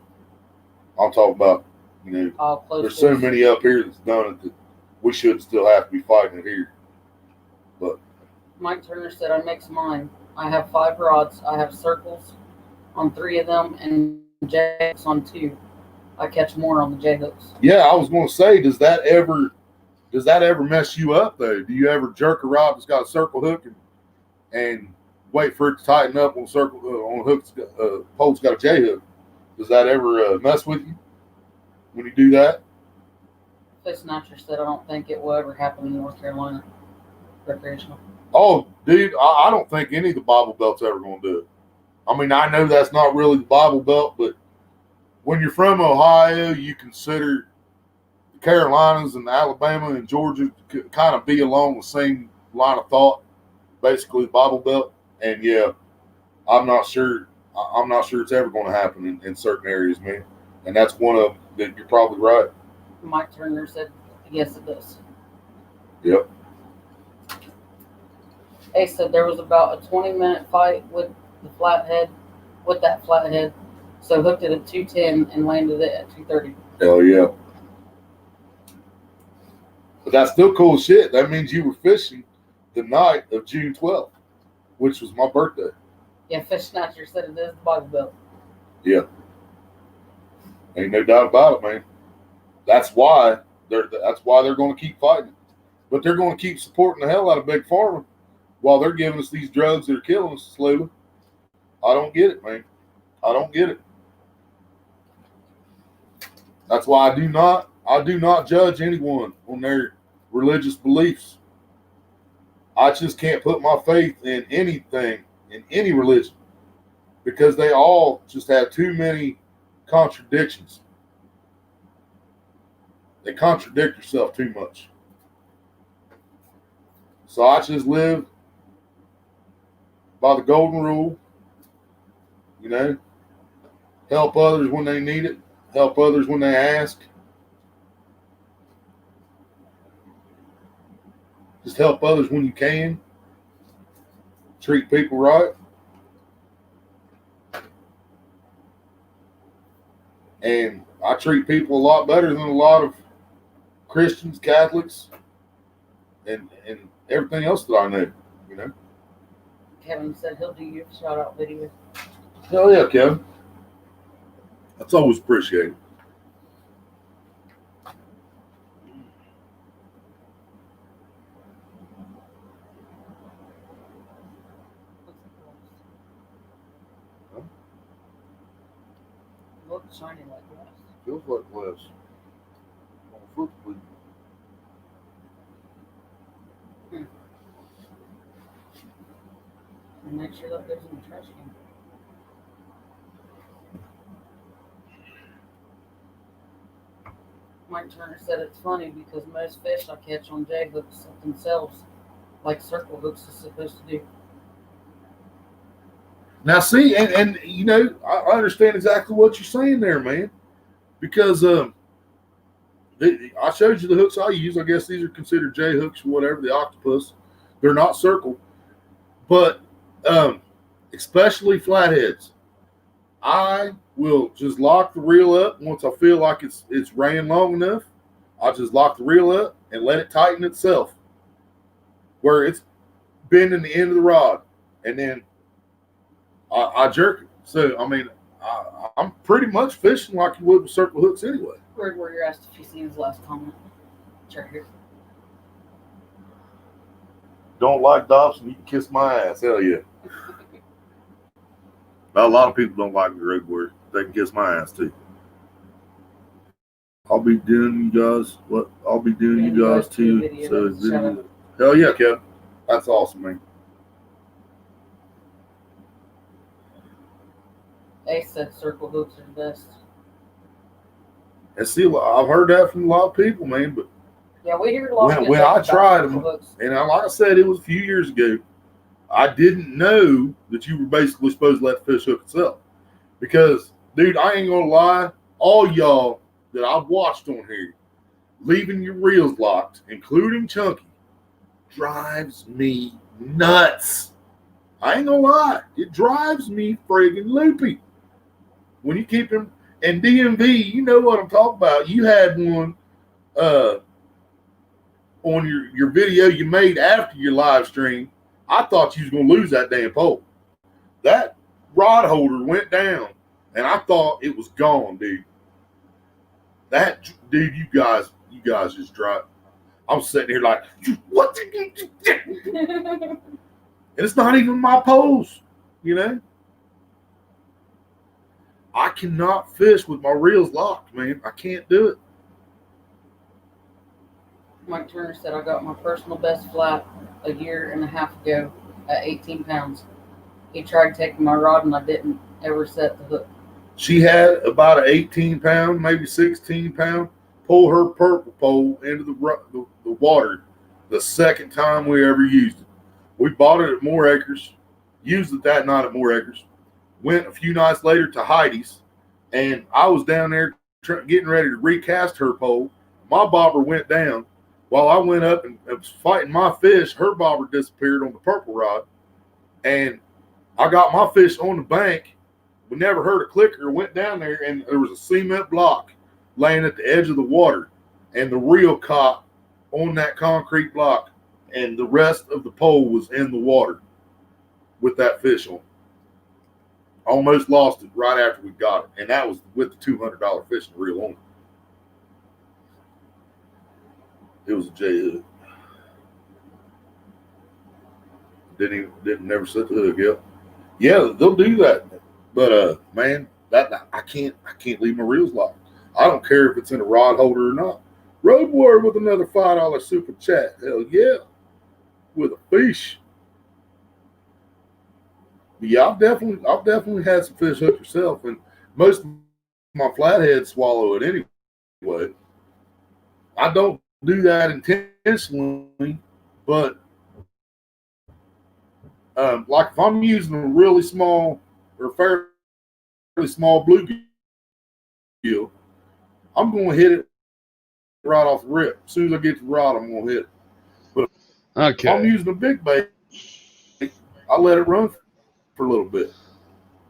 I'm talking about, there's so many up here that's done it that we should still have to be fighting it here. But Mike Turner said, "I mix mine. I have 5 rods. I have circles on 3 of them and J hooks on 2. I catch more on the J hooks." Yeah, I was going to say, does that ever mess you up though? Do you ever jerk a rod that's got a circle hook and wait for it to tighten up on on hooks? Pole's got a J hook. Does that ever mess with you when you do that? Fish Snatcher said, "I don't think it will ever happen in North Carolina recreational." Oh, dude, I don't think any of the Bible Belt's ever going to do it. I mean, I know that's not really the Bible Belt, but when you're from Ohio, you consider the Carolinas and Alabama and Georgia kind of be along the same line of thought, basically the Bible Belt. And yeah, I'm not sure it's ever going to happen in certain areas, man. And that's one of them that you're probably right. Mike Turner said, "Yes, it does." Yep. They said there was about a 20-minute fight with that flathead. So hooked it at 210 and landed it at 230. Hell yeah. But that's still cool shit. That means you were fishing the night of June 12th, which was my birthday. Yeah, Fish Snatcher said it is the Bible Belt. Yeah. Ain't no doubt about it, man. That's why they're going to keep fighting. But they're going to keep supporting the hell out of Big Pharma while they're giving us these drugs that are killing us slowly. I don't get it, man. I don't get it. That's why I do not judge anyone on their religious beliefs. I just can't put my faith in anything, in any religion, because they all just have too many contradictions. They contradict yourself too much. So I just live by the golden rule, help others when they need it, help others when they ask. Just help others when you can. Treat people right. And I treat people a lot better than a lot of Christians, Catholics, and everything else that I know, you know. Kevin said he'll do your shout out video. Hell yeah, Kevin. That's always appreciated. Look shiny like glass. Feels like glass. On foot, please. And make sure that goes in the trash can. Mike Turner said it's funny because most fish I catch on J hooks themselves, like circle hooks is supposed to do. Now, see, and you know, I understand exactly what you're saying there, man. Because I showed you the hooks I use. I guess these are considered J hooks or whatever, the octopus. They're not circle. But especially flatheads, I will just lock the reel up once I feel like it's ran long enough. I'll just lock the reel up and let it tighten itself where it's bending the end of the rod. And then I jerk it. So, I mean, I'm pretty much fishing like you would with circle hooks anyway. Word Warrior asked if you seen his last comment. Check here. Don't like Dobson, you can kiss my ass. Hell yeah. Now, a lot of people don't like the Road Warrior. They can kiss my ass too. I'll be doing you guys what I'll be doing you guys too. So video. Hell yeah, Kevin. That's awesome, man. Ace said circle hooks are the best. And see, I've heard that from a lot of people, man. But yeah, we hear a lot. When I tried them, hooks. And like I said, it was a few years ago. I didn't know that you were basically supposed to let the fish hook itself. Because, dude, I ain't gonna lie, all y'all that I've watched on here, leaving your reels locked, including Chunky, drives me nuts. I ain't gonna lie, it drives me friggin' loopy. When you keep him, and DMV, you know what I'm talking about. You had one on your video you made after your live stream. I thought you was going to lose that damn pole. That rod holder went down, and I thought it was gone, dude. Dude, you guys just dropped. I'm sitting here like, what did you do? And it's not even my poles, you know? I cannot fish with my reels locked, man. I can't do it. Mike Turner said, I got my personal best flat a year and a half ago at 18 pounds. He tried taking my rod and I didn't ever set the hook. She had about an 18-pound, maybe 16-pound, pull her purple pole into the water the second time we ever used it. We bought it at More Acres, used it that night at More Acres, went a few nights later to Heidi's, and I was down there getting ready to recast her pole. My bobber went down. While I went up and was fighting my fish, her bobber disappeared on the purple rod. And I got my fish on the bank. We never heard a clicker. Went down there, and there was a cement block laying at the edge of the water. And the reel caught on that concrete block. And the rest of the pole was in the water with that fish on. Almost lost it right after we got it. And that was with the $200 fishing reel on it. It was a J hook. Didn't never set the hook up. Yeah, they'll do that. But man, that I can't leave my reels locked. I don't care if it's in a rod holder or not. Road Warrior with another $5 super chat. Hell yeah. With a fish. But yeah, I've definitely had some fish hook yourself, and most of my flatheads swallow it anyway. I don't do that intentionally, but like if I'm using a really small or fairly small bluegill, I'm going to hit it right off the rip. As soon as I get to the rod, I'm going to hit it. But if I'm using a big bait, I let it run for a little bit.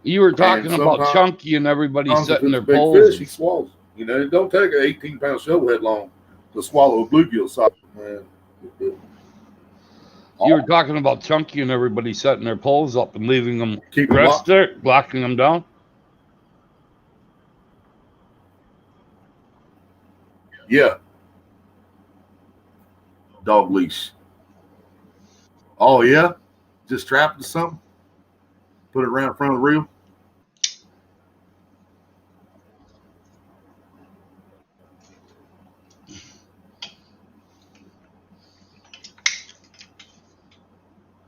You were talking about sometimes Chunky and everybody if setting it's a their big fish, he poles. swallows. You know, it don't take an 18-pound showhead long to swallow a bluegill size, man. You were talking about Chunky and everybody setting their poles up and leaving them Keep them rest locked. there, blocking them down. Yeah. Dog leash. Oh, yeah? Just trapped to something? Put it around in front of the reel?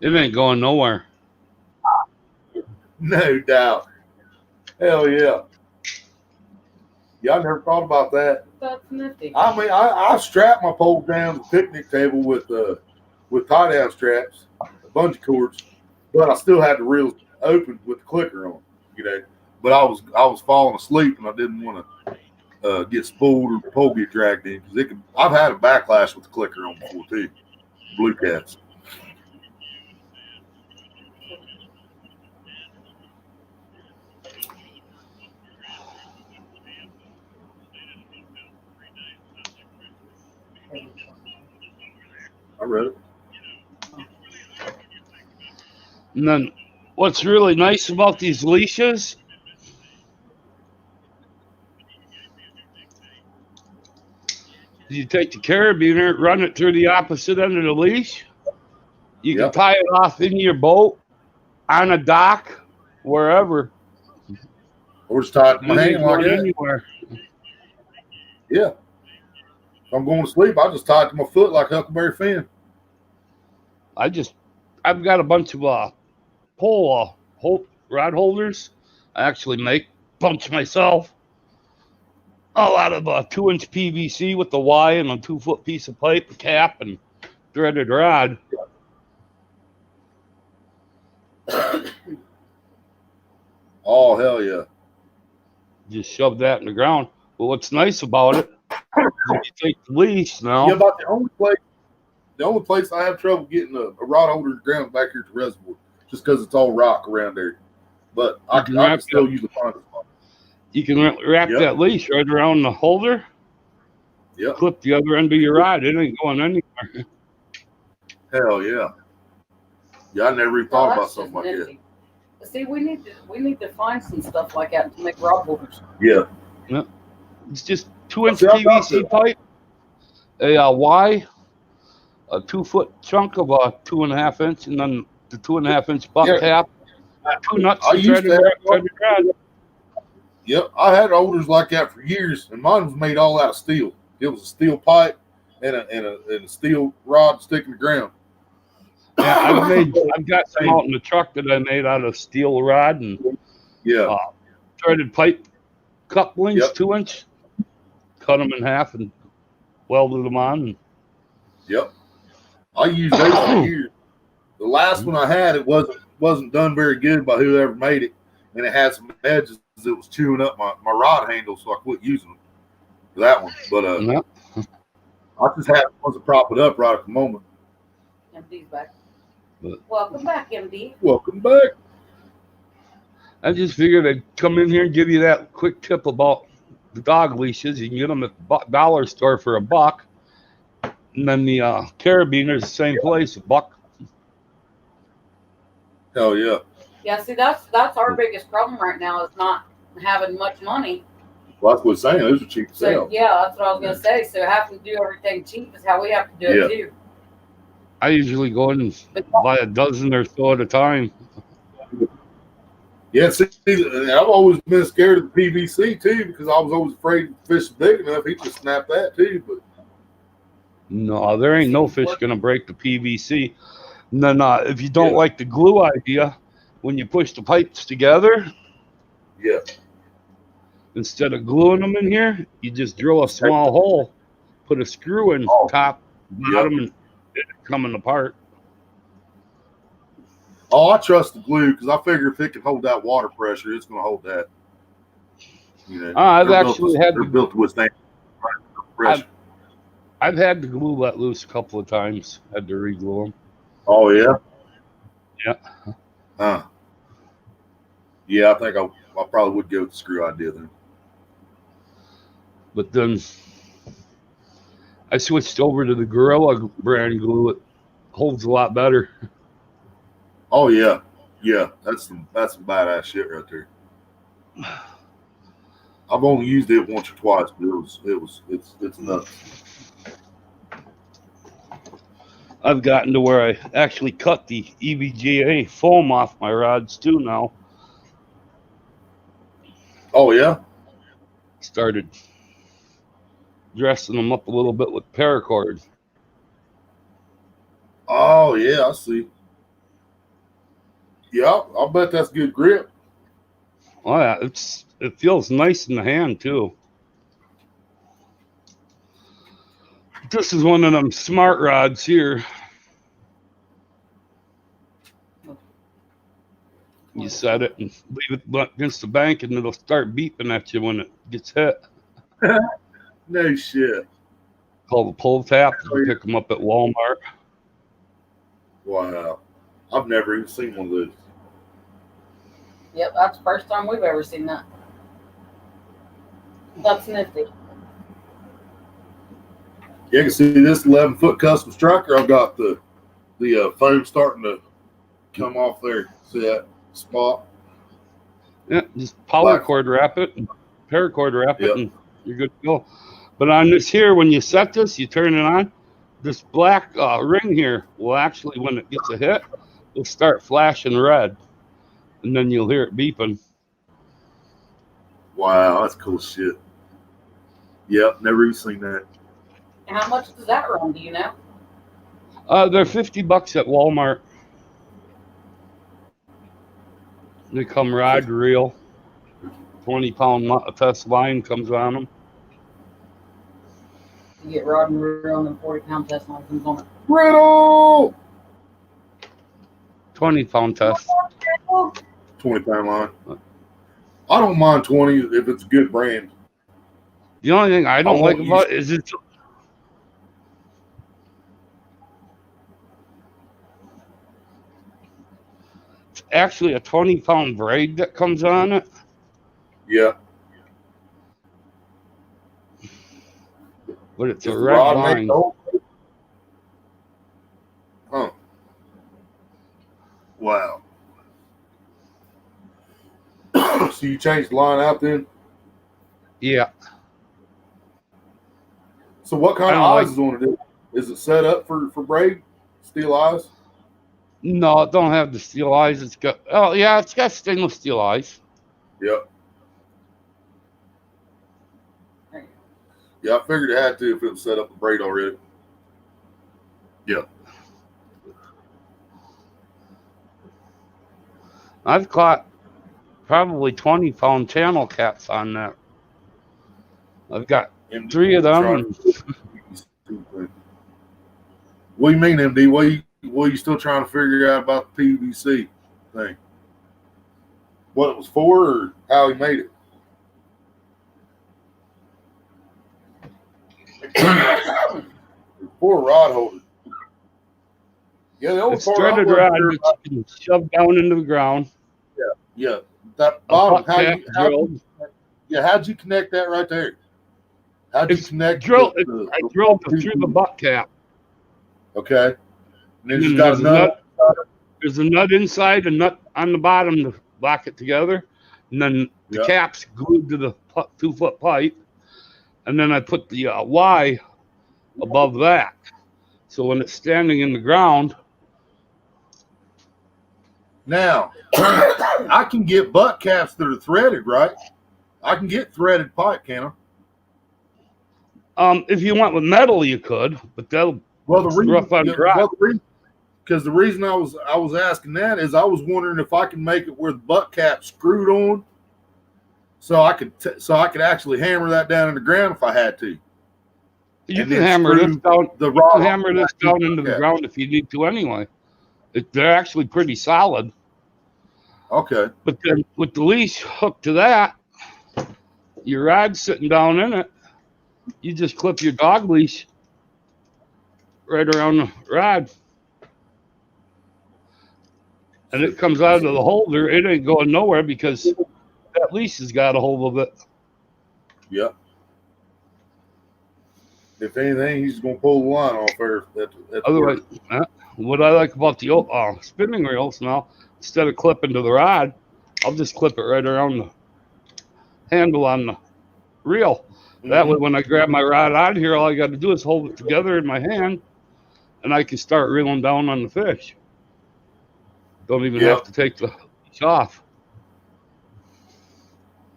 It ain't going nowhere. No doubt. Hell yeah. Yeah, I never thought about that. That's nifty. I mean, I strapped my pole down to the picnic table with tie-down straps, a bungee cords, but I still had the reels open with the clicker on, you know. But I was falling asleep and I didn't want to get spooled or the pole get dragged in because it could. I've had a backlash with the clicker on before too. Blue cats. I read it. And then what's really nice about these leashes, you take the carabiner, run it through the opposite end of the leash. You can tie it off in your boat, on a dock, wherever. Or just tie it to my It ain't hand like going that. anywhere. Yeah. If I'm going to sleep, I just tie it to my foot like Huckleberry Finn. I've got a bunch of pole rod holders. I actually make a bunch myself. All out of a 2-inch PVC with the Y and a 2-foot piece of pipe, a cap, and threaded rod. Oh, hell yeah. Just shove that in the ground. But what's nice about it, you take the leash now. Yeah, about the only place I have trouble getting a rod holder in the ground back here at the reservoir, just because it's all rock around there. But I can still use the find spot. You can wrap that leash right around the holder. Yep. Clip the other end of your rod. It ain't going anywhere. Hell yeah. Yeah, I never even thought about something like that. See, we need to find some stuff like that to make rod holders. Yeah. Yep. It's just 2-inch PVC pipe, a Y, a 2-foot chunk of a 2.5 inch, and then the 2.5-inch butt cap, 2 nuts and threaded rod. Yep, I had holders like that for years, and mine was made all out of steel. It was a steel pipe and a steel rod sticking to the ground. Yeah, I've got some out in the truck that I made out of steel rod and threaded pipe couplings, 2-inch. Cut them in half and welded them on. Yep, I used those for years. The last one I had, it wasn't done very good by whoever made it, and it had some edges that was chewing up my rod handle, so I quit using them for that one. But I just had ones to prop it up right at the moment. MD's back. Welcome back, MD. Welcome back. I just figured I'd come in here and give you that quick tip about the dog leashes. You can get them at the dollar store for $1. And then the carabiner is the same place, $1. Hell yeah. Yeah, see, that's our biggest problem right now is not having much money. Well, that's what I'm saying. Those are cheap to sell. Yeah, that's what I was going to say. So having to do everything cheap is how we have to do it too. I usually go in and buy a dozen or so at a time. Yeah, see, I've always been scared of the PVC too because I was always afraid the fish is big enough he could snap that too. But no, there ain't no fish gonna break the PVC. And then if you don't like the glue idea, when you push the pipes together, instead of gluing them in here, you just drill a small hole, put a screw in top, bottom, and it's coming apart. Oh, I trust the glue because I figure if it can hold that water pressure, it's going to hold that. You know, they're built to withstand pressure. I've had the glue let loose a couple of times. Had to re-glue them. Oh yeah. Yeah. Yeah, I think I probably would go with the screw idea then. But then I switched over to the Gorilla brand glue. It holds a lot better. Oh yeah, yeah. That's some badass shit right there. I've only used it once or twice, but it's nuts. I've gotten to where I actually cut the EVGA foam off my rods too now. Oh yeah. Started dressing them up a little bit with paracord. Oh yeah, I see. Yeah, I'll bet that's good grip. Oh yeah, it feels nice in the hand too. This is one of them smart rods here. You set it and leave it against the bank, and it'll start beeping at you when it gets hit. No shit. Called the pull tap. You pick them up at Walmart. Wow. I've never even seen one of those. Yep, that's the first time we've ever seen that. That's nifty. You can see this 11-foot custom striker. I've got the foam starting to come off there. See that spot? Yeah, just power cord wrap it, and paracord wrap it, and you're good to go. But on this here, when you set this, you turn it on. This black ring here will actually, when it gets a hit, it'll start flashing red, and then you'll hear it beeping. Wow, that's cool shit. Yep, never even seen that. How much does that run? Do you know? They're $50 at Walmart. They come rod reel. 20-pound test line comes on them. You get rod and reel and then 40-pound test line comes on it. Riddle! 20-pound test. 20-pound line. I don't mind 20 if it's a good brand. The only thing I don't like about it is it's actually a 20-pound braid that comes on it. Yeah. But it's a red line. Huh. Wow. So you changed the line out then? Yeah. So what kind of eyes is on it? Is it set up for braid? Steel eyes? No, it don't have the steel eyes. It's got it's got stainless steel eyes. Yep. Yeah, I figured it had to if it was set up with braid already. Yeah. I've caught probably 20-pound channel cats on that. I've got 3 of them. What do you mean, MD? What are you still trying to figure out about the PVC thing? What it was for or how he made it? For a rod holder. Yeah, the only it's threaded rod that you can shove down into the ground. Yeah. That bottom, how'd you connect that right there? How'd you connect? I drilled through the butt cap. Okay. And then you got a nut. There's a nut inside, a nut on the bottom to lock it together, and then the cap's glued to the 2-foot pipe, and then I put the Y above that, so when it's standing in the ground. Now, I can get butt caps that are threaded, right? I can get threaded pipe, can I? If you went with metal, you could, but that'll rough on dry. Because the reason I was asking that is I was wondering if I can make it where the butt cap's screwed on, so I could actually hammer that down in the ground if I had to. You can hammer this down. Hammer this down into the ground if you need to. Anyway, they're actually pretty solid. Okay. But then with the leash hooked to that, your rod's sitting down in it. You just clip your dog leash right around the rod. and it comes out of the holder, it ain't going nowhere because that leash has got a hold of it. Yep. If anything, he's going to pull the line off there. Otherwise, what I like about the spinning reels now, instead of clipping to the rod, I'll just clip it right around the handle on the reel. That way, when I grab my rod out of here, all I got to do is hold it together in my hand, and I can start reeling down on the fish. Don't even have to take the leash off.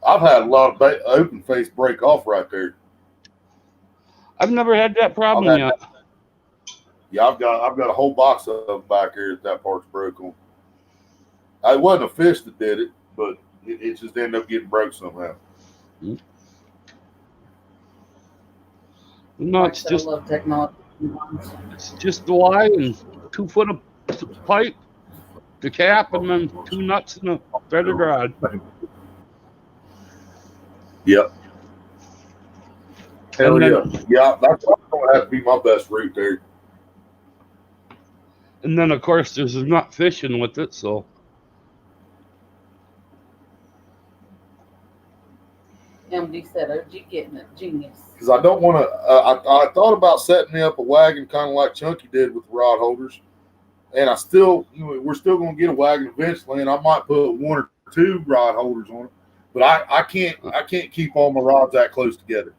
I've had a lot of open face break off right there. I've never had that problem yet. Yeah, I've got a whole box of them back here that part's broke on. It wasn't a fish that did it, but it just ended up getting broke somehow. No, it's just, I love technology. it's just the line and 2 foot of pipe, the cap, and then 2 nuts and a threaded rod. Yep. Hell then, yeah, that's going to have to be my best route there. And then, of course, there's a nut fishing with it, so. MD said, "Oh, you getting it, genius." Because I don't want to. I thought about setting me up a wagon, kind of like Chunky did with the rod holders, and we're still going to get a wagon eventually, and I might put 1 or 2 rod holders on it. But I can't keep all my rods that close together.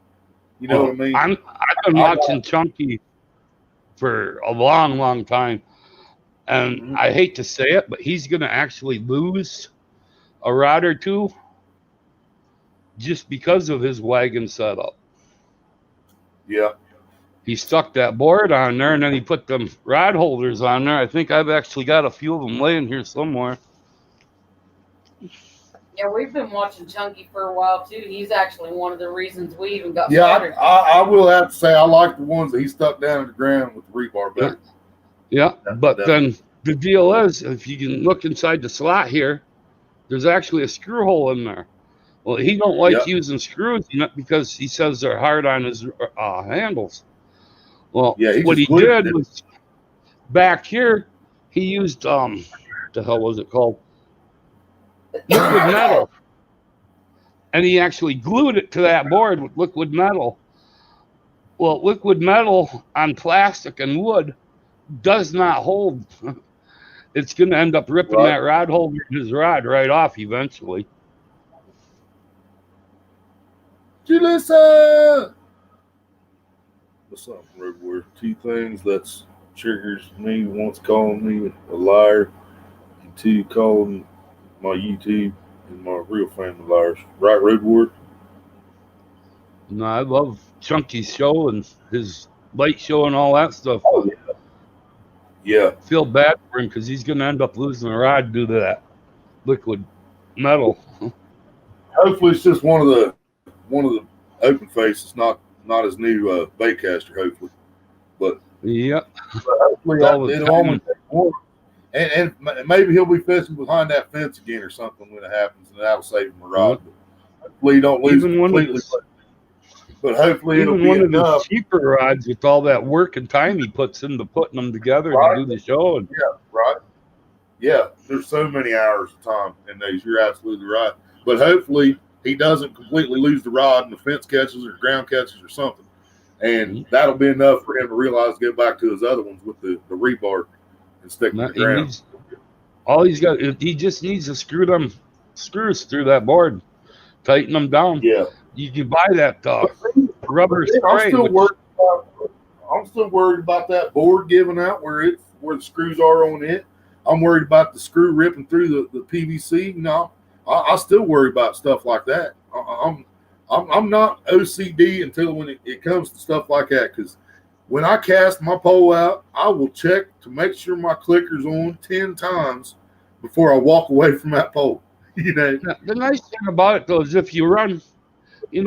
You know what I mean? I've been watching Chunky for a long, long time, and I hate to say it, but he's going to actually lose a rod or 2 just because of his wagon setup. Yeah. He stuck that board on there, and then he put them rod holders on there. I think I've actually got a few of them laying here somewhere. Yeah, we've been watching Chunky for a while too. He's actually one of the reasons we even got started. I will have to say I like the ones that he stuck down in the ground with the rebar better. Yeah, but then the deal is, if you can look inside the slot here, there's actually a screw hole in there. Well, he don't like using screws in it because he says they're hard on his handles. Well, what he did was back here, he used what the hell was it called? Liquid metal. And he actually glued it to that board with liquid metal. Well, liquid metal on plastic and wood does not hold. It's going to end up ripping that rod holder, his rod, right off eventually. Julissa! What's up, Redwood? 2 things that's triggers me. Once calling me a liar, and 2 calling my YouTube and my real family liars. Right, Redwood? No, I love Chunky's show and his light show and all that stuff. Oh, yeah. Yeah. I feel bad for him because he's going to end up losing a rod due to that liquid metal. Hopefully it's just one of the open faces, not his new bait caster, hopefully. But hopefully it'll only take one. And maybe he'll be fishing behind that fence again or something when it happens, and that'll save him a rod. But hopefully you don't lose it completely. But hopefully it'll be one of enough. the cheaper rods with all that work and time he puts into putting them together to do the show. And, yeah, there's so many hours of time in these. You're absolutely right. But hopefully he doesn't completely lose the rod and the fence catches or ground catches or something. And that'll be enough for him to realize to go back to his other ones with the rebar and stick to the ground. He just needs to screw them screws through that board, tighten them down. Yeah. You can buy that rubber spray. I'm still worried about that board giving out where the screws are on it. I'm worried about the screw ripping through the PVC. No, I still worry about stuff like that. I'm not OCD until when it comes to stuff like that, because when I cast my pole out, I will check to make sure my clicker's on 10 times before I walk away from that pole. You know. The nice thing about it though is if you run, you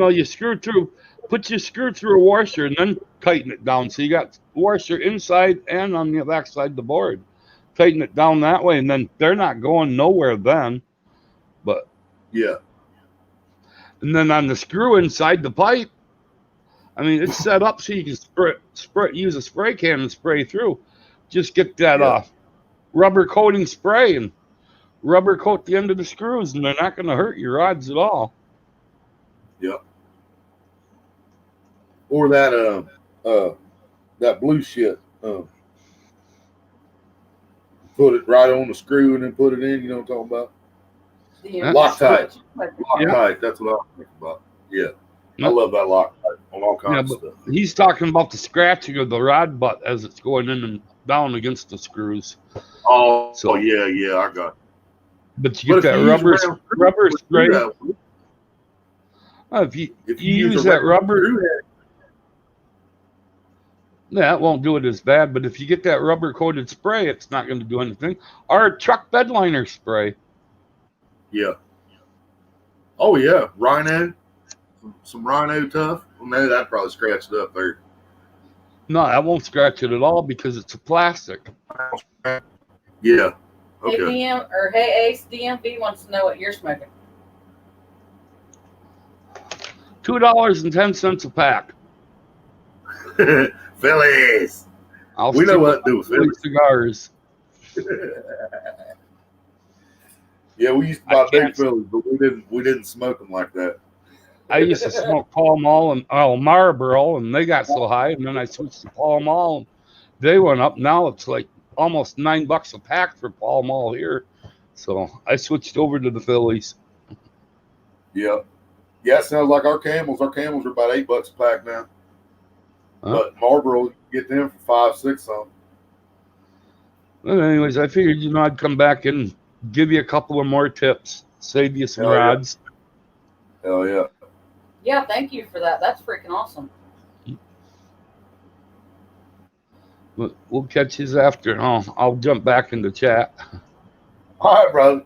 put your screw through a washer and then tighten it down. So you got washer inside and on the back side of the board. Tighten it down that way, and then they're not going nowhere then. But yeah. And then on the screw inside the pipe, I mean, it's set up so you can use a spray can and spray through. Just get that rubber coating spray and rubber coat the end of the screws, and they're not going to hurt your rods at all. Yep. Or that blue shit. Put it right on the screw and then put it in. You know what I'm talking about? Loctite. Loctite. That's what I'm thinking about. Yeah. I love that Loctite on all kinds of stuff. He's talking about the scratching of the rod butt as it's going in and down against the screws. Oh, yeah, I got it. But you get that rubber spray. If you use that rubber, it won't do it as bad. But if you get that rubber coated spray, it's not going to do anything. Or truck bed liner spray. Yeah. Oh yeah, Rhino. Some Rhino tough. Well, no, that probably scratched it up there. No, that won't scratch it at all because it's a plastic. Yeah. Okay. Hey Ace, DMV wants to know what you're smoking. $2.10 a pack. Phillies. We know what to do with Phillies cigars. Yeah, we used to buy big Phillies, but we didn't smoke them like that. I used to smoke Pall Mall and Marlboro, and they got so high, and then I switched to Pall Mall, and they went up. Now it's like almost $9 a pack for Pall Mall here, so I switched over to the Phillies. Yeah, it sounds like our Camels. Our Camels are about $8 a pack now, but Marlboro, you get them for $5, $6 something. Well, anyways, I figured I'd come back and give you a couple of more tips, save you some rods. Hell yeah. Yeah, thank you for that. That's freaking awesome. We'll catch you after. I'll jump back in the chat. All right, brother.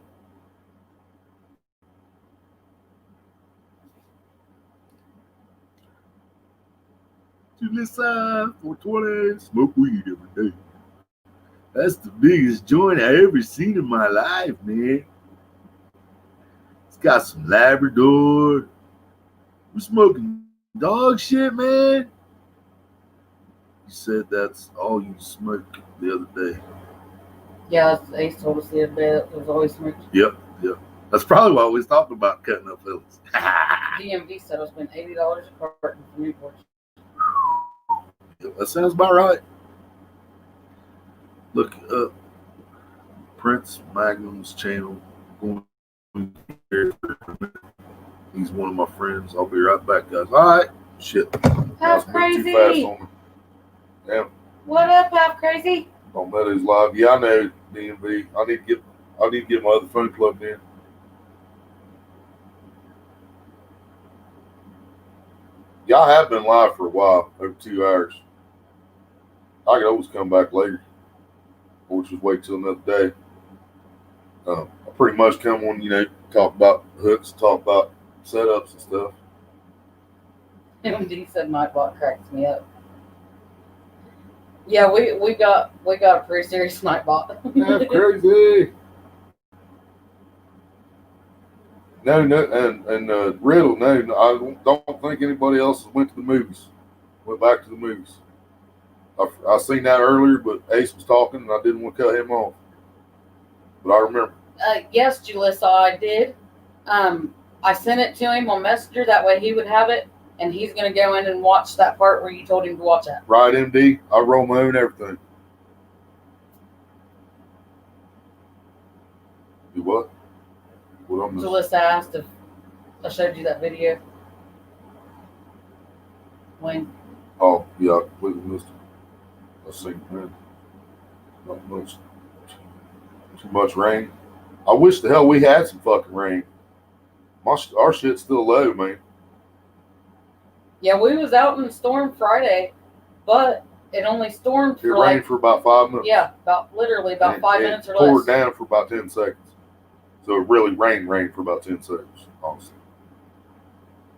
Listen, 420, smoke weed every day. That's the biggest joint I ever seen in my life, man. It's got some Labrador. We're smoking dog shit, man. You said that's all you smoked the other day. Yeah, Ace told us the other day that was always smoked. Yep. That's probably why we was talking about cutting up Phillies. DMV said I spent $80 a carton for Newports. That sounds about right. Look up Prince Magnum's channel. He's one of my friends. I'll be right back, guys. All right. Shit. Half Crazy. Too fast on me. Damn. What up, Half Crazy? On Meadows Live. Yeah, I know, DMV. I need to get my other phone plugged in. Y'all have been live for a while, over 2 hours. I could always come back later, or just wait till another day. I pretty much come on, talk about hooks, talk about setups and stuff. MD said Nightbot cracks me up. Yeah, we got a pretty serious Nightbot. That's crazy. No, and Riddle, no, I don't think anybody else went to the movies. Went back to the movies. I seen that earlier, but Ace was talking, and I didn't want to cut him off. But I remember. Yes, Julissa, I did. I sent it to him on Messenger. That way he would have it, and he's going to go in and watch that part where you told him to watch that. Right, MD. I roll my own everything. Do what? Julissa asked if I showed you that video. When? Oh, yeah, I completely missed it. I seen it. Not much. Too much rain. I wish the hell we had some fucking rain. Our shit's still low, man. Yeah, we was out in the storm Friday, but it only stormed for rained for about 5 minutes. Yeah, literally about 5 minutes or less. It poured down for about 10 seconds. So it really rained for about 10 seconds, honestly.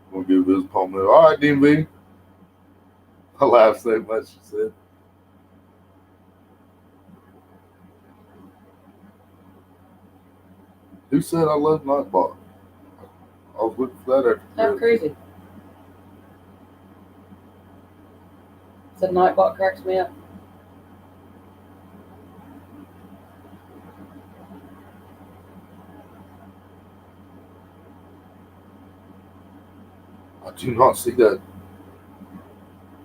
I'm going to give this palm there. All right, DMV. I laughed so much, she said. Who said I love Nightbot? I was looking for that after. That's crazy. Said Nightbot cracks me up. I do not see that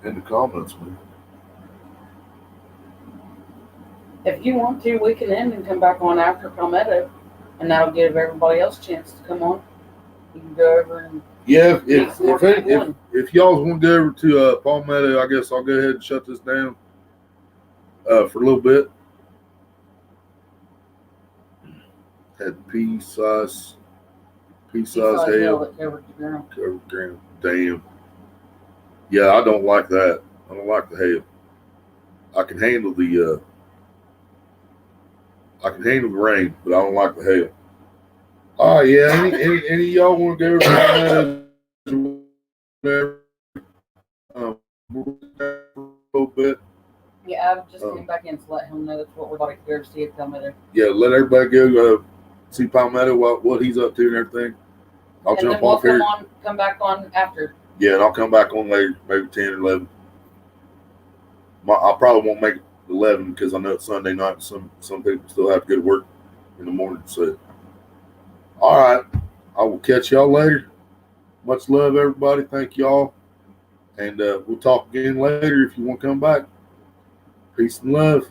in the comments, man. If you want to, we can end and come back on after Palmetto, and that'll give everybody else a chance to come on. You can go over and Yeah, if if y'all want to go over to Palmetto, I guess I'll go ahead and shut this down for a little bit. Had pea-size hail that covered the ground. covered ground. Damn. Yeah, I don't like that. I don't like the hail. I can handle the rain, but I don't like the hail. Oh yeah, any of y'all want to go over to whatever? A little bit. Yeah, I just came back in to let him know that's what we're about to go see at Palmetto. Yeah, let everybody go see Palmetto, what he's up to and everything. I'll and jump then we'll off here. come back on after. Yeah, and I'll come back on later, maybe 10 or 11. I probably won't make it 11 because I know it's Sunday night and some people still have to go to work in the morning. So, all right, I will catch y'all later. Much love, everybody. Thank y'all. And we'll talk again later if you want to come back. Peace and love.